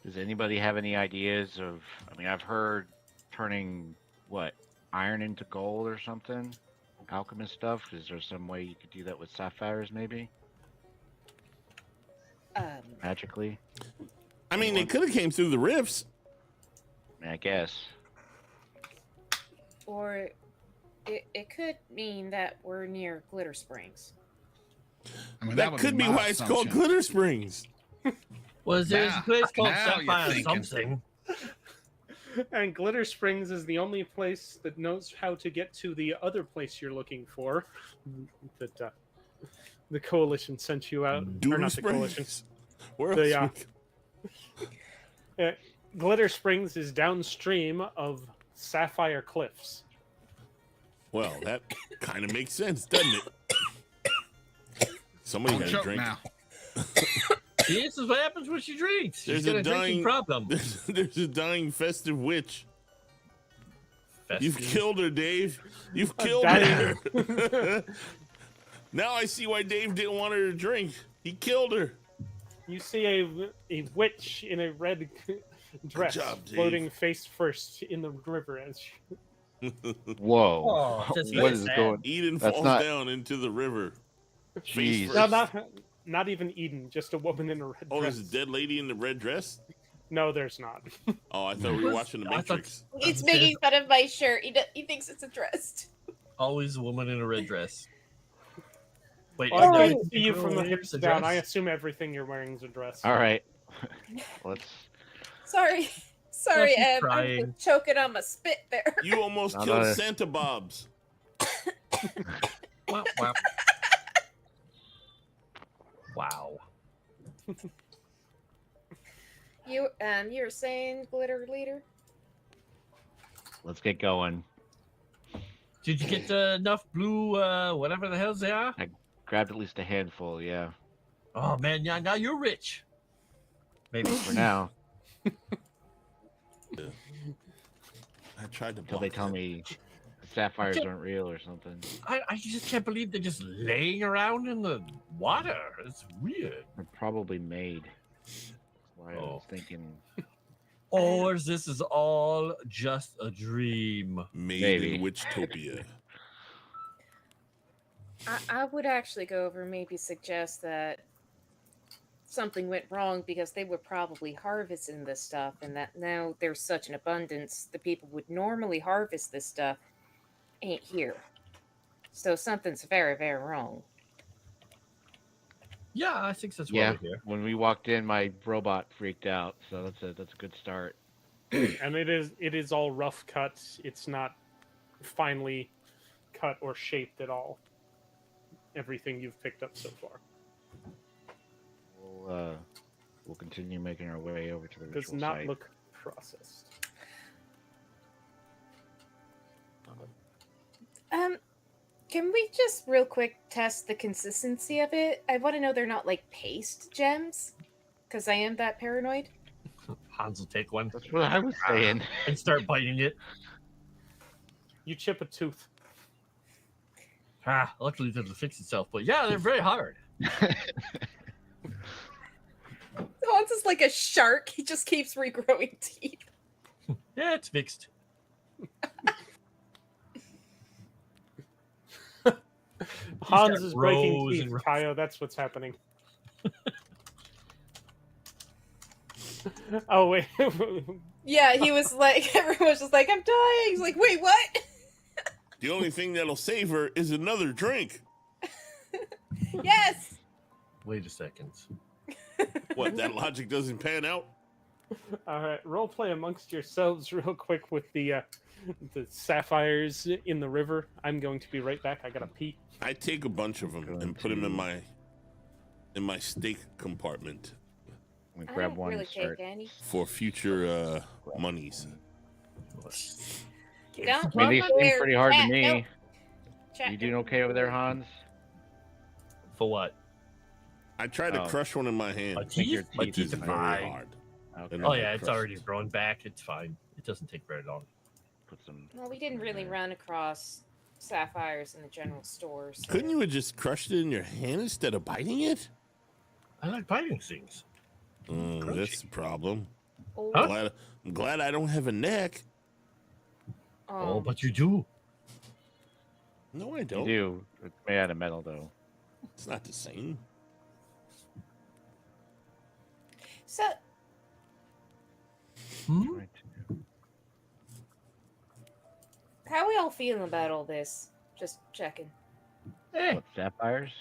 Does anybody have any ideas of? I mean, I've heard turning iron into gold or something, alchemist stuff. Is there some way you could do that with sapphires, maybe magically? I mean, it could have came through the rifts. I mean, I guess. Or it could mean that we're near Glitter Springs. I mean, That would could be my why it's called assumption. Glitter Springs. Was there Now- a place called now you're Sapphire thinking. something? And Glitter Springs is the only place that knows how to get to the other place you're looking for. That the coalition sent you out, or Doom not the coalition. Springs. Where The, else? Glitter Springs is downstream of Sapphire Cliffs. Well, that kind of makes sense, doesn't it? Somebody Don't had a choke drink. now. See, this is what happens when she drinks. She's There's got a a drinking dying- problem. There's a dying festive witch. You've Festive. killed her, Dave. You've killed dying- her. Now I see why Dave didn't want her to drink. He killed her. You see a witch in a red dress job, Dave. floating face first in the river as she, Whoa! Oh, that's What very is sad. going? Eden That's falls not- down into the river. Jeez. Face no, first. not even Eden, just a woman in a red Oh, dress. there's a dead lady in the red dress? No, there's not. Oh, I thought we were watching The I thought- Matrix. He's making fun of my shirt. He thinks it's a dress. Always a woman in a red dress. Wait, Well, I is can that see you girl from the wears hips a down. I dress? assume everything you're wearing is a dress. All right, let's. Sorry. Sorry, she's I'm trying. just choking on my spit there. You almost Not killed a- Santa Bobs. Wah, wah. Wow. You were saying, Glitter Leader? Let's get going. Did you get enough blue, whatever the hells they are? Grabbed at least a handful, yeah. Oh man, yeah, now you're rich. Maybe. For now, I tried to until block they tell that. me the sapphires aren't real or something. I just can't believe they're just laying around in the water. It's weird. They're probably made. That's why I Oh. was thinking Or this is all just a dream. Made Maybe. in Witchtopia. I would actually go over and maybe suggest that something went wrong because they were probably harvesting this stuff, and that now there's such an abundance, the people would normally harvest this stuff ain't here. So something's very, very wrong. Yeah, I think that's yeah. what we hear. When we walked in, my robot freaked out, so that's a good start. And it is all rough cuts. It's not finely cut or shaped at all. Everything you've picked up so far We'll continue making our way over to the does ritual not site. look processed. Can we just real quick test the consistency of it? I want to know they're not like paste gems, because I am that paranoid. Hans will take one That's what I was saying. and start biting it. You chip a tooth. Luckily it doesn't fix itself, but yeah, they're very hard. Hans is like a shark. He just keeps regrowing teeth. Yeah, it's fixed. Hans got is breaking rows teeth, and rows. Kaio. That's what's happening. Oh wait. Yeah, he was like, everyone was just like, I'm dying. He's like, wait, what? The only thing that'll save her is another drink. Yes. Wait a second. What, that logic doesn't pan out? All right, role play amongst yourselves real quick with the sapphires in the river. I'm going to be right back. I gotta pee. I take a bunch of them and put them in my steak compartment I'm gonna I grab don't one really and start. take any. for future monies. Don't I mean, these walk seem there, pretty hard to cat. me. Nope. Chat, You doing okay over there, Hans? For what? I try to Oh. crush one in my hand. My think your teeth? My Which teeth is are very fine. hard. Okay. And Oh I yeah, it's crushed already it. grown back. It's fine. It doesn't take very long. Put some. Well, we didn't really there. run across sapphires in the general store. So. Couldn't you have just crushed it in your hand instead of biting it? I like biting things. That's the problem. Oh, Huh? I'm glad I don't have a neck. Oh, but you do. No, I You don't. do. It's made out of metal, though. It's not the same. So, Hmm? Right. how we all feeling about all this? Just checking. Eh, What, sapphires?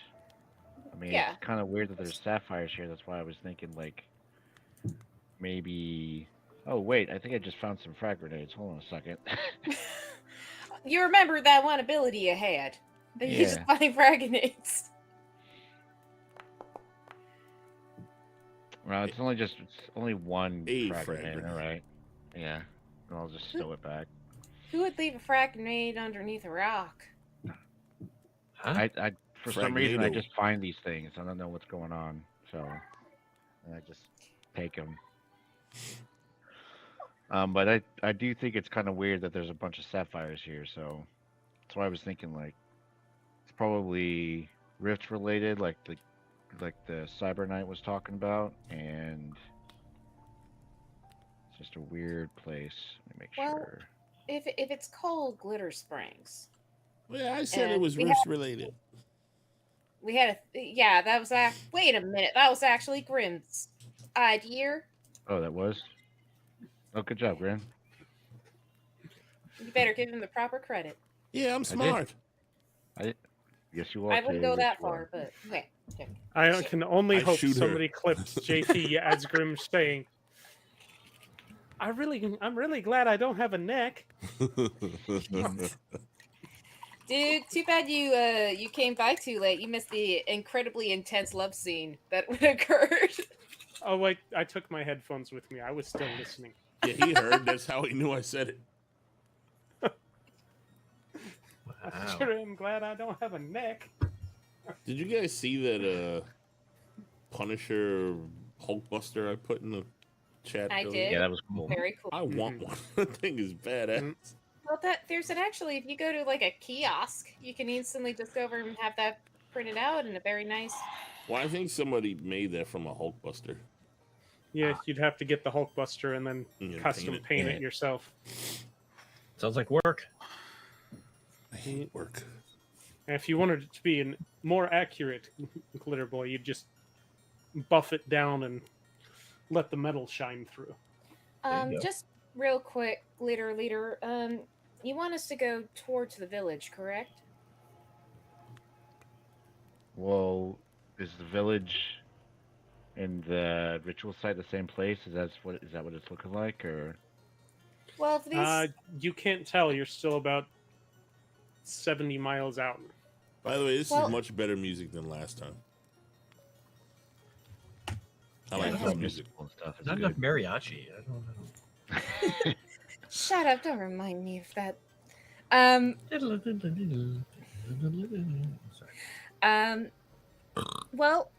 I mean, Yeah. it's kind of weird that there's sapphires here. That's why I was thinking, like, maybe. Oh, wait. I think I just found some frag grenades. Hold on a second. You remember that one ability you had? That you just Yeah. find frag grenades. Well, it's only one A frag frag grenade. grenade. All right. Yeah. And I'll just stow it back. Who would leave a frag grenade underneath a rock? huh? I for some reason I Fragnado. just find these things. I don't know what's going on, so and I just take them. But I do think it's kind of weird that there's a bunch of sapphires here. So that's why I was thinking like it's probably rift related, like the Cyber Knight was talking about, and it's just a weird place. Let me make Well, sure. If it's called Glitter Springs, Well, I said it And was we rift related. we had yeah, that was wait a minute, that was actually Grimm's idea. Oh, that was. Oh, good job, Grin. You better give him the proper credit. Yeah, I'm did. smart. Yes, you are. I wouldn't go Yes, that you are. far, but okay. Okay. I can only I hope shoot her. somebody clips JT as Grim saying, I'm really glad I don't have a neck. Dude, too bad you came by too late. You missed the incredibly intense love scene that would occurred. Oh wait, I took my headphones with me. I was still listening. Yeah, he heard. That's how he knew I said it. I sure am glad I don't have a neck. Did you guys see that Punisher Hulkbuster I put in the chat? I earlier? did. Yeah, that was cool. Very cool. I want one. That thing is badass. Well, there's actually, if you go to like a kiosk, you can instantly just go over and have that printed out in a very nice. Well, I think somebody made that from a Hulkbuster. Yeah, you'd have to get the Hulkbuster and then Yeah, custom paint it yourself. Sounds like work. I hate work. And if you wanted it to be a more accurate glitter boy, you'd just buff it down and let the metal shine through. There you go. Just real quick, glitter leader. You want us to go towards the village, correct? Well, is the village and the ritual site the same place? Is that what it's looking like, or? Well, if these. You can't tell. You're still about 70 miles out. By the way, this Well- is much better music than last time. I like Yeah. this music. And stuff. It's Not good. enough mariachi. I don't know. Shut up! Don't remind me of that. Sorry. Well,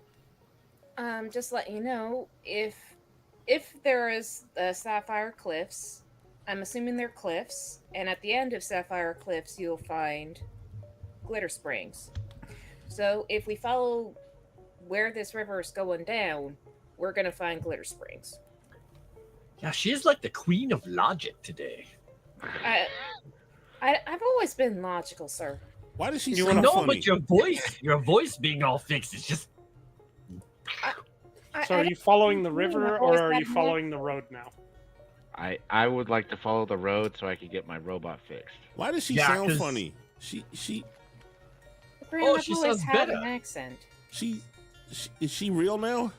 just let you know, if there is Sapphire Cliffs, I'm assuming they're cliffs, and at the end of Sapphire Cliffs, you'll find Glitter Springs. So if we follow where this river is going down, we're gonna find Glitter Springs. Yeah, she is like the queen of logic today. I've always been logical, sir. Why does she You sound No, funny? but your voice being all fixed is just. So are you following the my river, voice or are that you following the road now? I would like to follow the road so I could get my robot fixed. Why does she Yeah, sound 'cause- funny? She Graham, I've she always sounds had better. an accent. is she real now?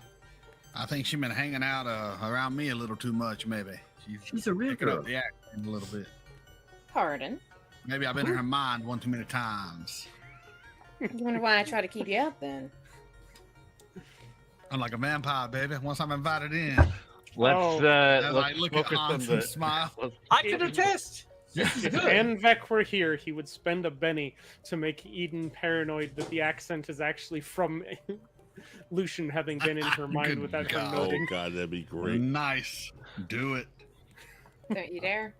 I think she's been hanging out around me a little too much, maybe. She's a real picking up girl. the accent a little bit. Pardon. Maybe I've been in her mind one too many times. You wonder why I try to keep you out then? I'm like a vampire, baby. Once I'm invited in, Let's as I let's look at focus on Hans and the. smile. I can attest. This is If good. Anvek were here, he would spend a Benny to make Eden paranoid that the accent is actually from Lucian having been in her mind Good without her God. Oh noting. god, that'd be great. Nice. Do it. Don't you dare.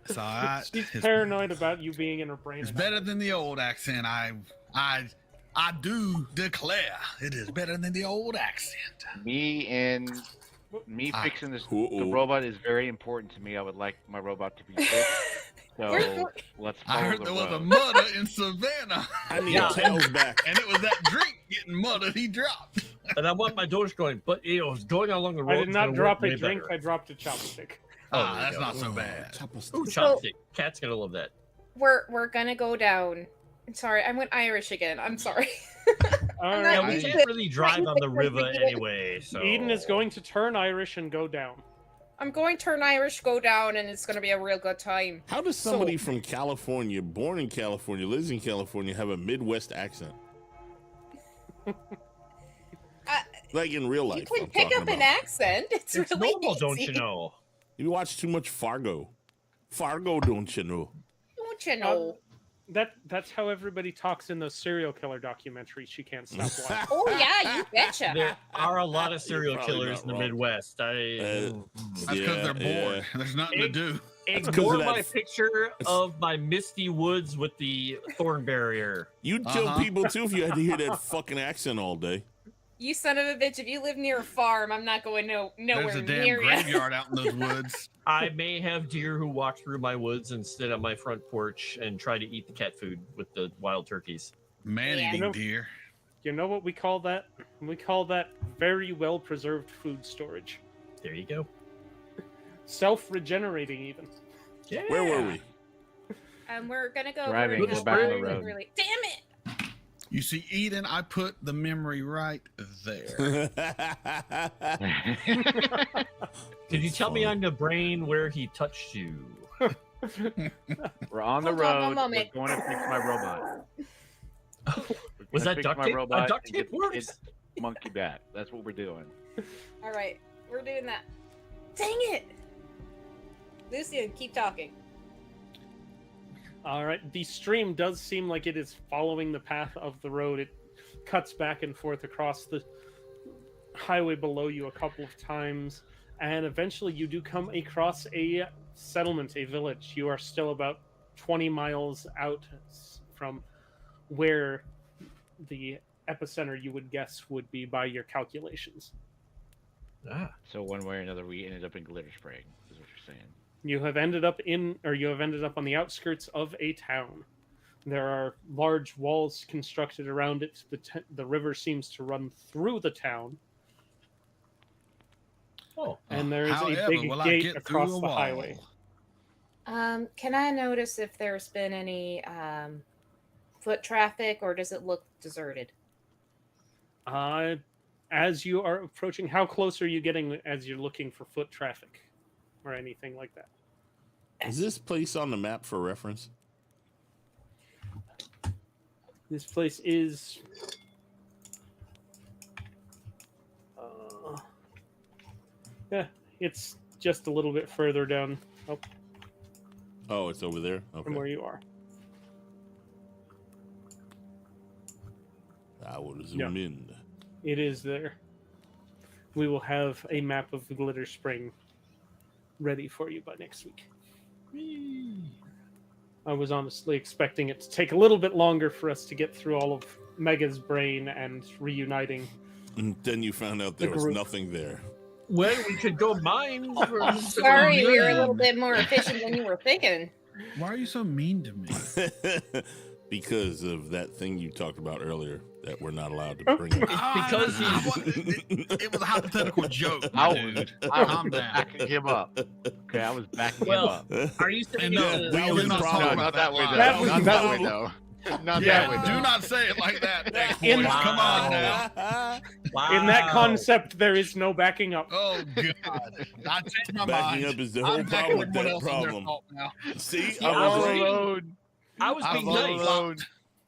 It's all right. She's It's, paranoid about you being in her brain. it's better than the old accent. I do declare it is better than the old accent. Me Ah. fixing the Ooh. robot is very important to me. I would like my robot to be fixed. So We're- let's I follow heard the there was a road. murder in Savannah, I need Yeah. tails back. and it was that drink getting murdered he dropped. And I want my doors going, but it's going along the road. I did is not gonna drop work a way drink, better. I dropped a chopstick. Oh, Ah, there that's you not go. so bad. Ooh, So- chopstick. Cat's gonna love that. We're gonna go down. Sorry, I went Irish again. I'm sorry. All I'm right. Yeah, not we used can't to- really drive on the river anyway. So Eden is going to turn Irish and go down. I'm going to turn Irish, go down, and it's gonna be a real good time. How does somebody from California, born in California, lives in California, have a Midwest accent? Like in real life. You can I'm pick talking up an about. accent. It's It's really normal, easy. don't you know? You watch too much Fargo. Fargo, don't you know? Don't you know? That's how everybody talks in those serial killer documentaries she can't stop watching. Oh yeah, you betcha. There are a lot of serial You're probably killers not in the wrong. Midwest. That's because Yeah, they're bored. There's nothing to do. That's 'cause Ignore of that my picture of my misty woods with the thorn barrier. You'd kill Uh-huh. people too if you had to hear that fucking accent all day. You son of a bitch! If you live near a farm, I'm not going There's nowhere a damn near you. graveyard out in those woods. I may have deer who walk through my woods and sit on my front porch and try to eat the cat food with the wild turkeys. Man-eating Yeah. deer. You know what we call that? We call that very well preserved food storage. There you go. Self-regenerating even. Yeah. Where were we? We're gonna go. Driving, over go to back on the really, road. really- Damn it! You see, Eden, I put the memory right there. Could you tell me on the brain where he touched you? We're on the Hold on one road. We're moment. going to fix my robot. Was that Fix duct my tape? robot Duct and tape get works. its monkey back. That's what we're doing. All right, we're doing that. Dang it! Lucian, keep talking. All right. The stream does seem like it is following the path of the road. It cuts back and forth across the highway below you a couple of times, and eventually you do come across a settlement, a village. You are still about 20 miles out from where the epicenter, you would guess, would be by your calculations. So one way or another, we ended up in Glitter Spring. Is what you're saying. You have ended up on the outskirts of a town. There are large walls constructed around it. The river seems to run through the town, Oh, and there is However, a big will I gate get across through a the wall? highway. Can I notice if there's been any foot traffic, or does it look deserted? As you are approaching, how close are you getting as you're looking for foot traffic or anything like that? Is this place on the map for reference? This place is. Yeah, it's just a little bit further down Oh, it's over there? from Okay. where you are. I will zoom in. It is there. We will have a map of the Glitter Spring ready for you by next week. I was honestly expecting it to take a little bit longer for us to get through all of Mega's brain and reuniting. And then you found out there The was group. nothing there. well, we could go mine. Sorry, we were a little bit more efficient than you were thinking. Why are you so mean to me? Because of that thing you talked about earlier that we're not allowed to bring up. Because it was a hypothetical joke, I dude. I Calm was down. backing him up. Okay, I was backing Well, him up. Are you saying And no, it's that we was do not the talk problem. No, not that way though. That was Not the that way problem. though. Not Yeah, that way do though. not say it like that. Next In- boys. Come on now. wow. In that concept, there is no backing up. Oh God! I changed my Backing mind. up is the whole I'm problem with backing that everyone else in their problem. fault now. See, See, I I was was right. reading- alone. I was I'm being all nice. alone.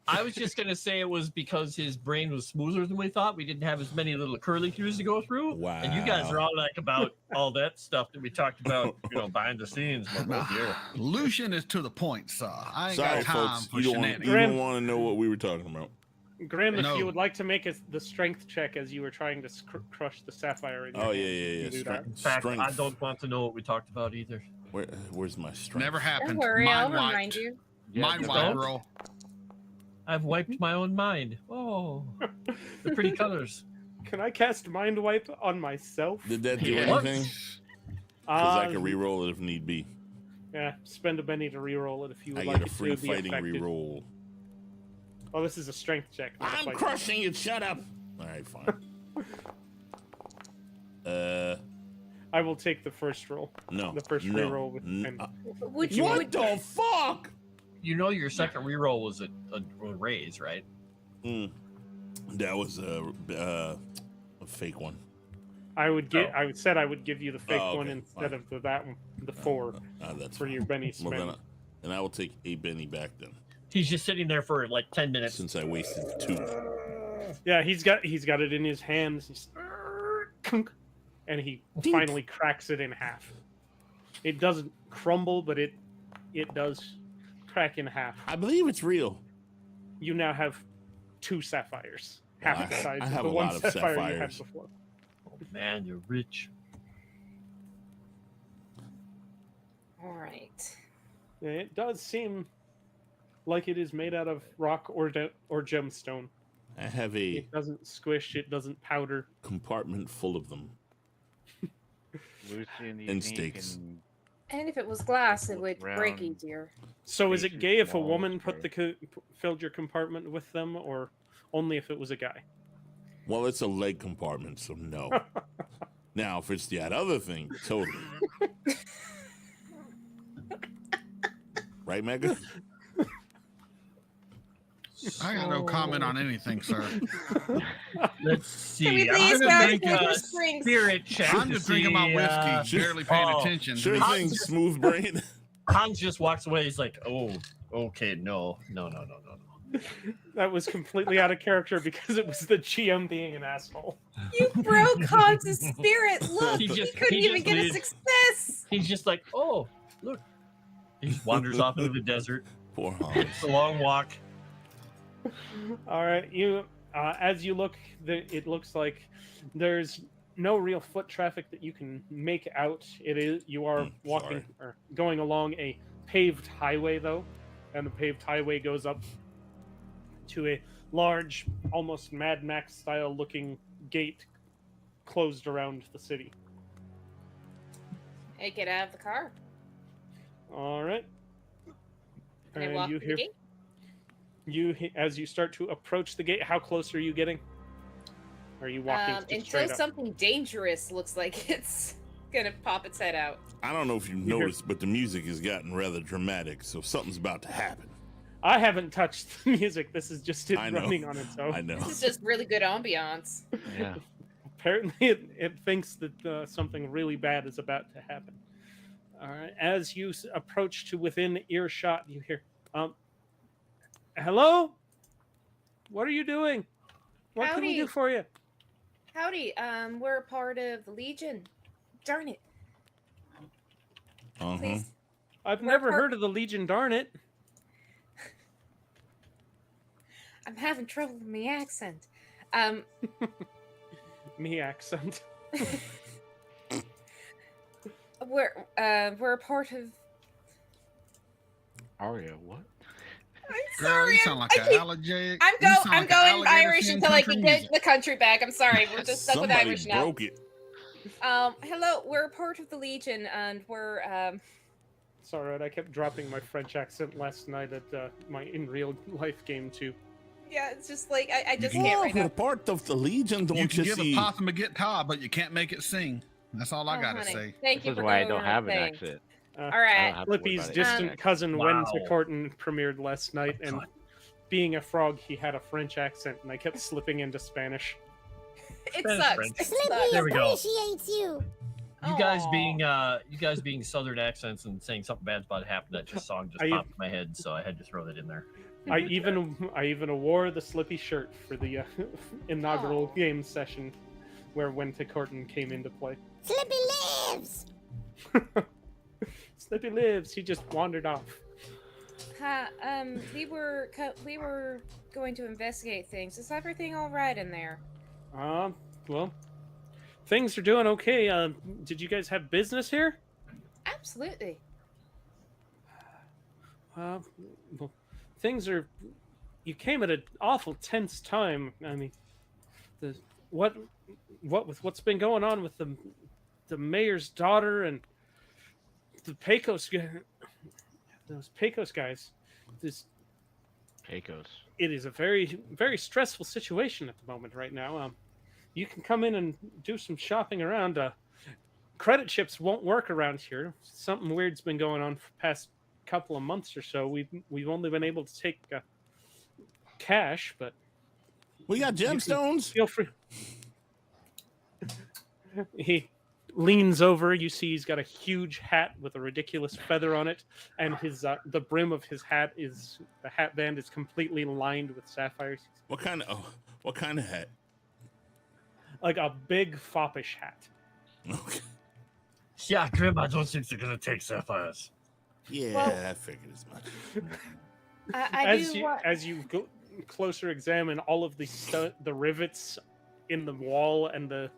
I was just gonna say it was because his brain was smoother than we thought. We didn't have as many little curly cues to go through. And you guys are all like about all that stuff that we talked about, behind the scenes. I'm like, oh, dear. Lucian is to the point, sir. I ain't Sorry, got time folks. for You shenanigans. Grim. don't want to know what we were talking about. Grim, if No. you would like to make the strength check as you were trying to crush the sapphire in your Oh, hand, yeah, you yeah. can do that. In fact, Strength. I don't want to know what we talked about either. Where's my strength? Never happened. Don't worry, I'll Mind remind wiped. you. Mind just wiped, don't. girl. I've wiped my own mind. Oh, the pretty colors. Can I cast Mind Wipe on myself? Did that do What? anything? Because I Uh, can re-roll it if need be. Yeah, spend a benny to re-roll it if you would I like get a it free to be fighting effective. re-roll. Oh, this is a strength check. not a I'm fight. crushing it. Shut up. All right, fine. I will take the first roll. No. The first no. re-roll with pen. Would you? What Would, the fuck? Your second reroll was a raise, right? That was a fake one. I would get. Oh. I said I would give you the fake Oh, one okay, instead fine. of that one, the 4 That's for fine. your benny Well, spend. then I will take a Benny back then, He's just sitting there for like 10 minutes. since I wasted 2. Yeah, he's got it in his hands. He's, and he finally cracks it in half. It doesn't crumble, but it does crack in half. I believe it's real. You now have 2 sapphires, half I- the size I of have the a one lot of sapphire you had sapphires. before. Oh, man, you're rich. all right. Yeah, it does seem like it is made out of rock or gemstone. I have a It doesn't squish. It doesn't powder. compartment full of them. Lucian, you And think steaks. can- And if it was glass, it Look would break around. easier. So is it Spaces, gay if a walls, woman put or- filled your compartment with them, or only if it was a guy? Well, it's a leg compartment, so no. Now, if it's that other thing, totally. Right, Mega? I got no comment on anything, sir. Let's see. Can we I'm please gonna go make to a the springs? spirit check. I'm to just drinking my see, whiskey, barely paying oh, attention. to Sure this. Hans thing, just- smooth brain. Hans just walks away. He's like, "Oh, okay, no. That was completely out of character because it was the GM being an asshole. You broke Hans' spirit. Look, He he just- couldn't he even just get a leaves. success. He's just like, oh, look." He just wanders off into the desert. Poor Hans. It's a long walk. All right, you as you look, it looks like there's no real foot traffic that you can make out. It is you are walking or going along a paved highway though, and the paved highway goes up to a large, almost Mad Max style looking gate closed around the city. Hey, get out of the car. All right. Can I And walk you through the gate? as you start to approach the gate, how close are you getting? Are you walking just Until straight up? something dangerous looks like it's gonna pop its head out. I don't know if you've noticed, but the music has gotten rather dramatic, so something's about to happen. I haven't touched the music. This is just it I know. running on its own. I know. This is just really good ambiance. Yeah. Apparently, it thinks that something really bad is about to happen. All right. As you approach to within earshot, you hear, "Hello? What are you doing? What can we do Howdy. for you?" Howdy, we're a part of the Legion. Darn it. Uh-huh. Please. I've We're never part- heard of the Legion. Darn it! I'm having trouble with my accent. Me accent. We're a part of. Aria, what? I'm Girl, sorry. you sound like I an keep- alligator. I'm you sound I'm like an going alligator Irish singing until I country can get music. the country back. I'm sorry. We're just stuck with Somebody Irish now. broke it. Hello, we're a part of the Legion, and we're It's all right. I kept dropping my French accent last night at my in real life game too. yeah, it's just like I just can- can't Oh, right we're now. part of the Legion, don't You you, can give see? a possum a guitar, but you can't make it sing. That's all I Oh, gotta honey. say. Thank This you is for why I going don't on have an thing. accent. All I don't right. have to worry Flippy's about it. distant cousin Wow. Wendy Corton premiered last night, and being a frog, he had a French accent, and I kept slipping into Spanish. It Spanish, sucks. French. It sucks. There we go. appreciates you. You guys Aw. being Southern accents and saying something bad's about to happen. That song just I- popped in my head, so I had to throw that in there. I even wore the Slippy shirt for the inaugural Aw. game session, where Wendy Corton came into play. Slippy lives. Slippy lives. He just wandered off. We were going to investigate things. Is everything all right in there? Well, things are doing okay. Did you guys have business here? Absolutely. Well, things are. You came at an awful tense time. I mean, what's been going on with the mayor's daughter and the Pecos those Pecos guys. Pecos. It is a very, very stressful situation at the moment right now. You can come in and do some shopping around. Credit chips won't work around here. Something weird's been going on for the past couple of months or so. We've only been able to take cash, but We got gemstones. feel free. He leans over. You see, he's got a huge hat with a ridiculous feather on it, and his the brim of his hat is the hat band is completely lined with sapphires, What kind of hat? like a big foppish hat. Okay. Yeah, Grim, I don't think they're gonna take sapphires. Yeah, Well- I figured as much. As you go closer examine, all of the rivets in the wall and the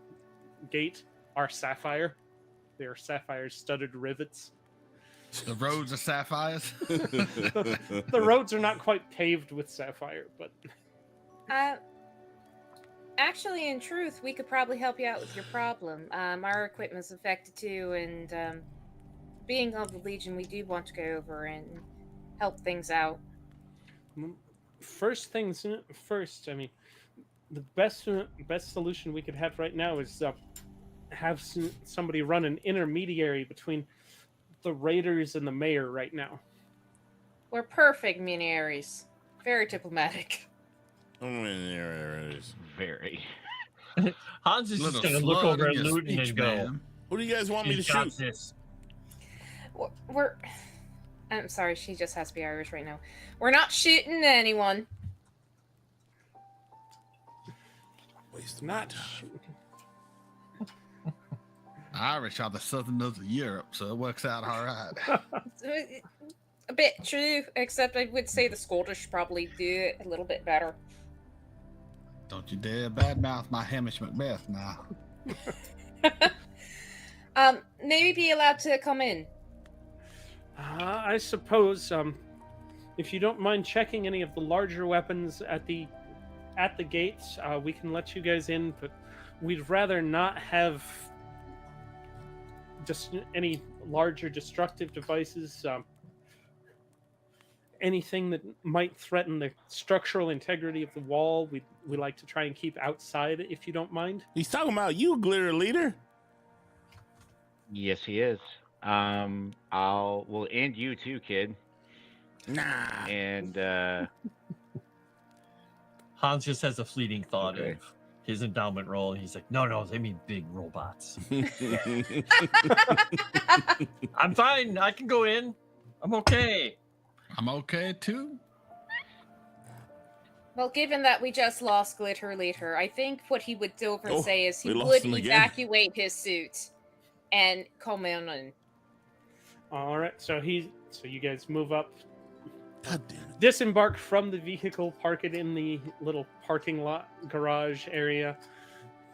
gate are sapphire. They are sapphire studded rivets. The roads are sapphires. The roads are not quite paved with sapphire, but Actually, in truth, we could probably help you out with your problem. Our equipment's affected too, and being of the Legion, we do want to go over and help things out. first things first. I mean, the best solution we could have right now is have somebody run an intermediary between the raiders and the mayor right now. We're perfect minaries. Very diplomatic. Very. Hans is just Little going to look slug over in at your Luton speech, and go, ma'am. Who do you guys want me to "He's got shoot? this." We're. I'm sorry, she just has to be Irish right now. We're not shooting anyone. Waste Not. Irish are the southerners of Europe, so it works out all right. A bit true, except I would say the Scottish probably do it a little bit better. Don't you dare badmouth my Hamish Macbeth now. Maybe be allowed to come in. I suppose, if you don't mind checking any of the larger weapons at the gates, we can let you guys in. But we'd rather not have just any larger destructive devices. Anything that might threaten the structural integrity of the wall, we like to try and keep outside, if you don't mind. He's talking about you, glitter leader. Yes, he is. We'll end you too, kid. Nah. And Hans just has a fleeting thought Okay. of his endowment roll. And he's like, no, they mean big robots. I'm fine. I can go in. I'm okay. I'm okay too. Well, given that we just lost Glitter later, I think what he would do over and Oh, say is he we lost would him again. evacuate his suit and come in. All right, so you guys move up, God damn it. disembark from the vehicle, park it in the little parking lot garage area.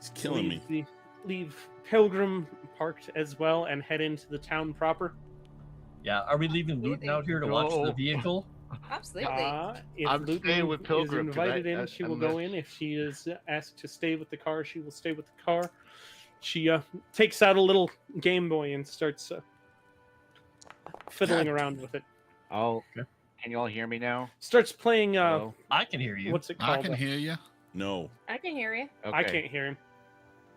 He's killing me. Leave Pilgrim parked as well and head into the town proper. Yeah. Are we leaving Luton out here to watch the No. vehicle? Absolutely. If I'm Luton staying with Pilgrim, is 'cause invited in, she will go in. If she is asked to stay with the car, she will stay with the car. She takes out a little Game Boy and starts fiddling God around with it. Can you all hear me now? Starts playing. Hello? I can hear you. What's it I called? can hear you. No. I can hear you. Okay. I can't hear him.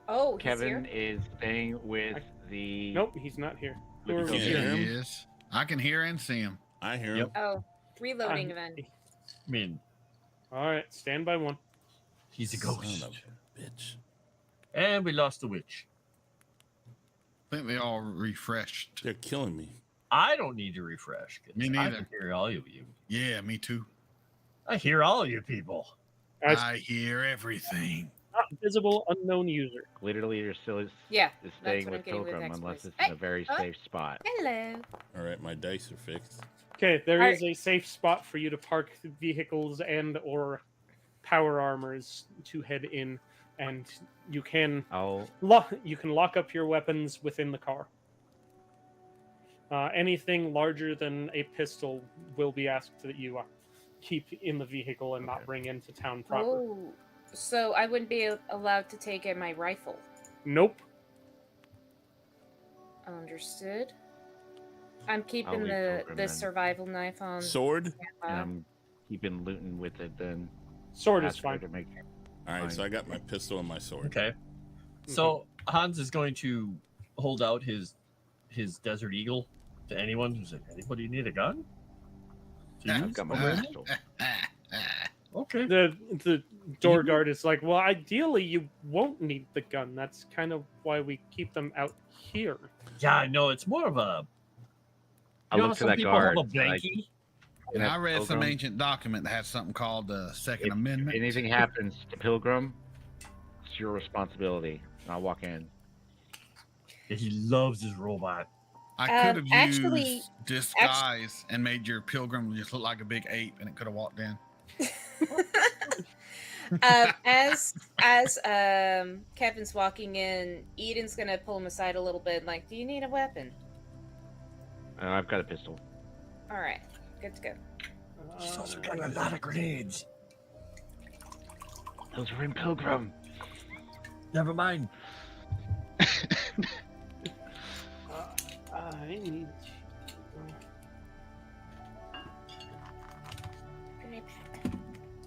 Oh, he's Kevin here. is staying with the. Nope, he's not here. With Whoever's the Yeah. here. hear He him? is. I can hear and see him. I hear Yep. him. Oh, reloading Um, then. I mean, All right, stand by one. he's a Son ghost. of a bitch. And we lost the witch. I think they all refreshed. They're killing me. I don't need to refresh. 'Cause Me I neither. can hear all of you. Yeah, me too. I hear all of you people. I hear everything. Not visible unknown user. Glitter leader still is Yeah, is that's staying what I'm with getting with the Pilgrim next unless voice. it's in Hey, a very oh. safe spot. Hello. All right, my dice are fixed. Okay, there All is a safe spot for you to park vehicles and or power armors to head in, and you can lock up your weapons within the car. Anything larger than a pistol will be asked that you keep in the vehicle and not Okay. bring into town proper. Oh, so I wouldn't be allowed to take my rifle. Nope. Understood. I'm keeping leave the Pilgrim then. survival knife on. Sword? And standby. I'm keeping Luton with it then. Sword is Ask her fine. to make All right, Fine. so I got my pistol and my sword. Okay. So Hans is going to hold out his Desert Eagle to anyone who's like, anybody need a gun? To I've use? got my Okay. pistol. Okay. The door guard is like, well, ideally you won't need the gun. That's kind of why we keep them out here. Yeah, I know. It's more of a. I You know how look to some that people guard. have a blankie? And I read some Pilgrim, ancient document that had something called the Second if Amendment. anything happens to Pilgrim, it's your responsibility. And I'll walk in. He loves his robot. I could have actually- used disguise and made your pilgrim just look like a big ape, and it could have walked in. As Kevin's walking in, Eden's gonna pull him aside a little bit. Like, do you need a weapon? I've got a pistol. All right, good to go. He's also got a lot of grenades. Those are in Pilgrim. Never mind. I need.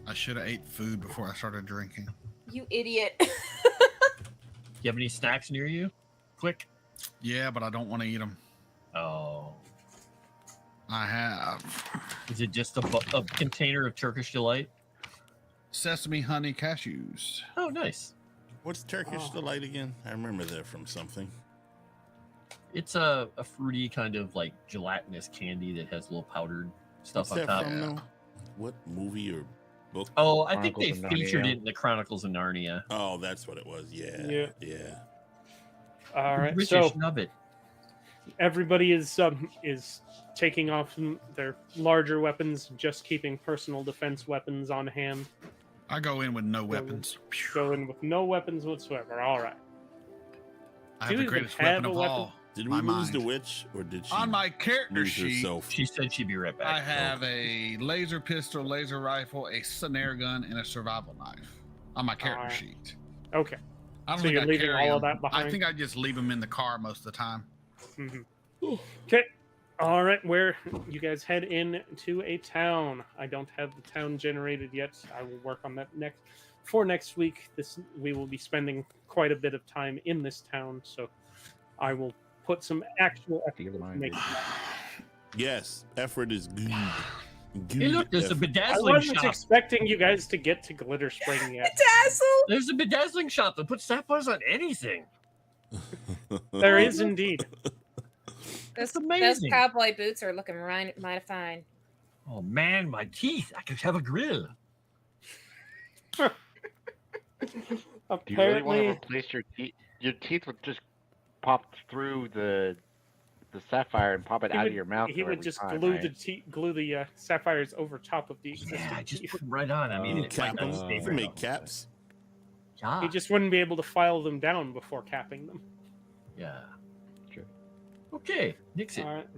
I should have ate food before I started drinking. You idiot. You have any snacks near you? Quick. Yeah, but I don't want to eat them. Oh. I have Is it just a container of Turkish delight? sesame honey cashews. Oh, nice. What's Turkish delight again? I remember that from something. It's a fruity kind of like gelatinous candy that has little powdered stuff What's on that top. from, though? What movie or book? Oh, I think they Chronicles of featured Narnia. it in the Chronicles of Narnia. Oh, that's what it was. Yeah. Yeah. Yeah. All right, British so nub it. everybody is taking off their larger weapons, just keeping personal defense weapons on hand. I go in with no weapons. Go in with no weapons whatsoever. All right. I Do have the you even greatest have weapon a of weapon? all. Did my we lose the mind. witch, or did she On my character lose sheet, herself? She said she'd be right back. I have a laser pistol, laser rifle, a snare gun, and a survival knife on my character Alright. sheet. Okay. I don't So think you're I leaving carry all of them. that behind? I think I just leave them in the car most of the time. Okay. All right. Where you guys head in to a town? I don't have the town generated yet. I will work on that next week. We will be spending quite a bit of time in this town, so I will put some actual effort to make that. Yes, effort is good. Hey, look, there's a effort. I bedazzling wasn't shop. expecting you guys to get to Glitter Spring yet. Tassel. There's a bedazzling shop that puts sapphires on anything. There is indeed. Those amazing. cowboy boots are looking mighty fine. Oh man, my teeth! I could have a grill. Do you really want to Apparently, replace your teeth? Your teeth would just pop through the sapphire and pop it out of your mouth. he every would just time, glue right? the sapphires over top of the existing Yeah, just teeth. put them right on. I mean, You it cap might them. not stay You can very make long. caps. Yeah. He just wouldn't be able to file them down before capping them. Yeah. Sure. Okay, Nixon. All right.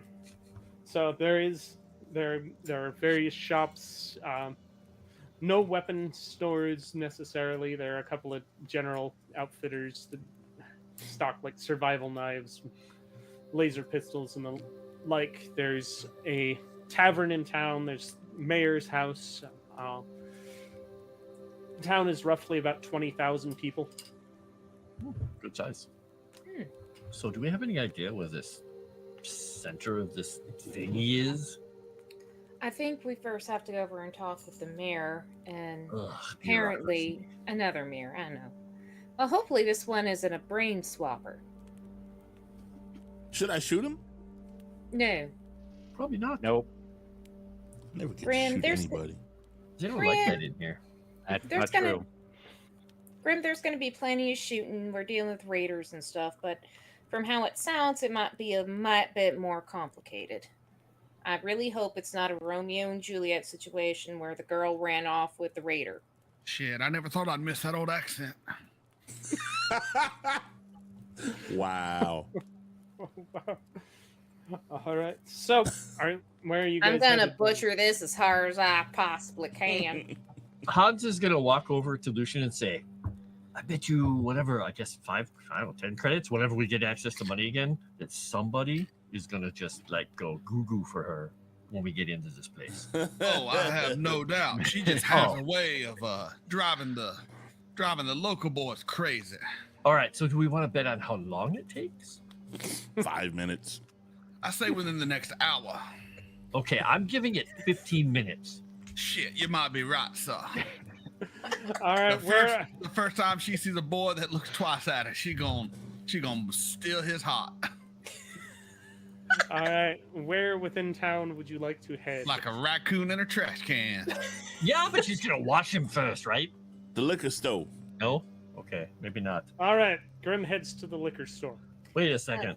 So there are various shops. No weapon stores necessarily. There are a couple of general outfitters that stock like survival knives, laser pistols, and the like. There's a tavern in town. There's mayor's house. Town is roughly about 20,000 people. Good size. So, do we have any idea where this center of this thingy is? I think we first have to go over and talk with the mayor and Ugh, apparently another mayor. I don't know. Well, hopefully this one isn't a brain swapper. Should I shoot him? No. probably not. Nope, Never get Grim, to shoot there's- anybody. They don't like that in here. that's There's not gonna- true. Grim, there's going to be plenty of shooting. We're dealing with raiders and stuff, but from how it sounds, it might be a bit more complicated. I really hope it's not a Romeo and Juliet situation where the girl ran off with the raider. Shit, I never thought I'd miss that old accent. Wow. All right. So, where are you guys? I'm going to headed? butcher this as hard as I possibly can. Hans is gonna walk over to Lucian and say, "I bet you whatever. I guess 10 credits. Whenever we get access to money again, that somebody is gonna just like go goo for her when we get into this place." Oh, I have no doubt. She just has a way of driving the local boys crazy. All right. So, do we want to bet on how long it takes? 5 minutes. I say within the next hour. Okay, I'm giving it 15 minutes. Shit, you might be right, sir. All right. The first time she sees a boy that looks twice at her, she gon' steal his heart All right. Where within town would you like to head? like a raccoon in a trash can. Yeah, but she's gonna wash him first, right? The liquor store. No. Okay, maybe not. All right. Grim heads to the liquor store. Wait a second.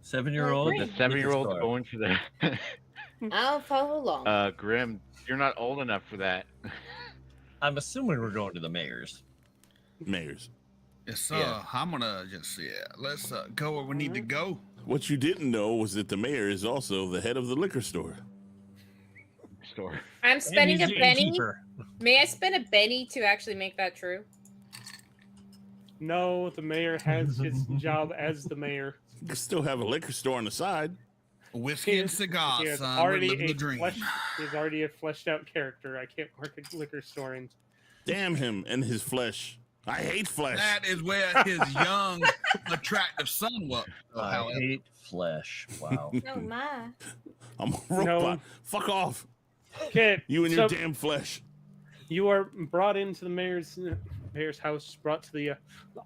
7-year-old. Grim. The 7-year-old going to the I'll follow along. Grim. You're not old enough for that. I'm assuming we're going to the mayor's. Mayors. Yes, sir. Yeah. I'm gonna just let's go where we need to go. What you didn't know was that the mayor is also the head of the liquor store. Store. I'm spending a And he's the penny. innkeeper. May I spend a penny to actually make that true? No, the mayor has his job as the mayor. You can still have a liquor store on the side. Whiskey and He cigars, is son. already We're living the a dream. he's already a fleshed out character. I can't work a liquor store in. Damn him and his flesh. I hate flesh. That is where his young, attractive son was. I hate flesh. Wow. Oh my. I'm a robot. No. Fuck off. Okay. You and your so damn flesh. you are brought into the mayor's house, brought to the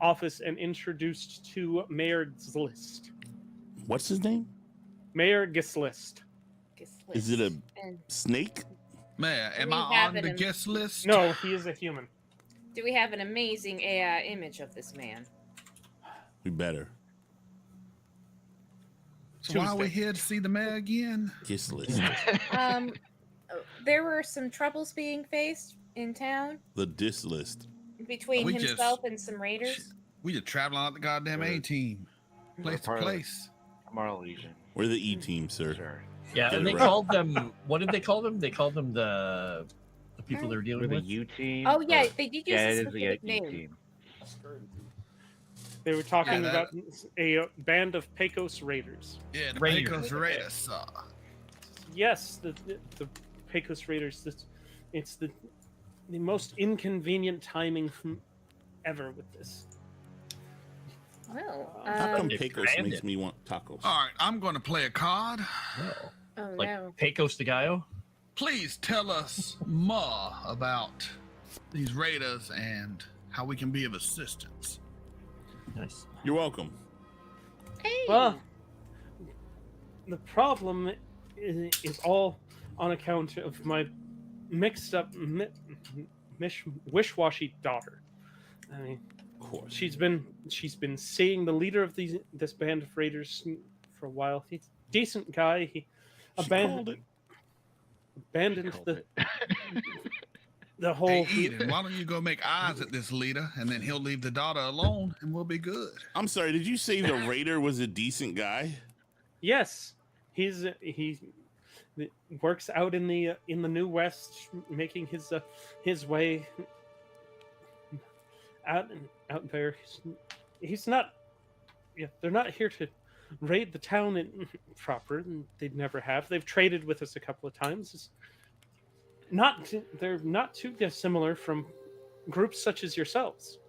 office, and introduced to Mayor Gislist. What's his name? Mayor Gislist. Is it a And snake? Man, am We I have on it the in- guest list? No, he is a human. do we have an amazing AI image of this man? We better. So why are we Tuesday. here to see the mayor again? Kiss list. Um, there were some troubles being faced in town The dis list. between We just- himself and some raiders. We just traveling out the goddamn Sure. A team, place to Part of it. place. Tomorrow Legion. We're the E team, sir. Sure. Yeah, Get and it they right. called them. What did they call them? They called them the people they were We're dealing the with. U team. Oh yeah, or- they did use Yeah, a it is the specific U name. team. They were talking Yeah, about a band of Pecos raiders. Yeah, the Raiders. Pecos Raiders. Yes, the Pecos raiders. It's the most inconvenient timing ever with this. Well, How come They Pecos branded. makes me want tacos? All right, I'm going to play a card. Oh, oh like no. Pecos de Gallo. Please tell us more about these raiders and how we can be of assistance. Nice. You're welcome. Hey. Well, the problem is all on account of my mixed up, wish-washy daughter. I mean, Of course. she's been seeing the leader of this band of raiders for a while. He's a decent guy. He She abandoned called it. abandoned Called the it. the whole. Hey, Eden, why don't you go make eyes at this leader, and then he'll leave the daughter alone, and we'll be good. I'm sorry, did you say the raider was a decent guy? Yes, he works out in the New West, making his way out there. He's not. Yeah, they're not here to raid the town proper, and they'd never have. They've traded with us a couple of times. They're not too dissimilar from groups such as yourselves.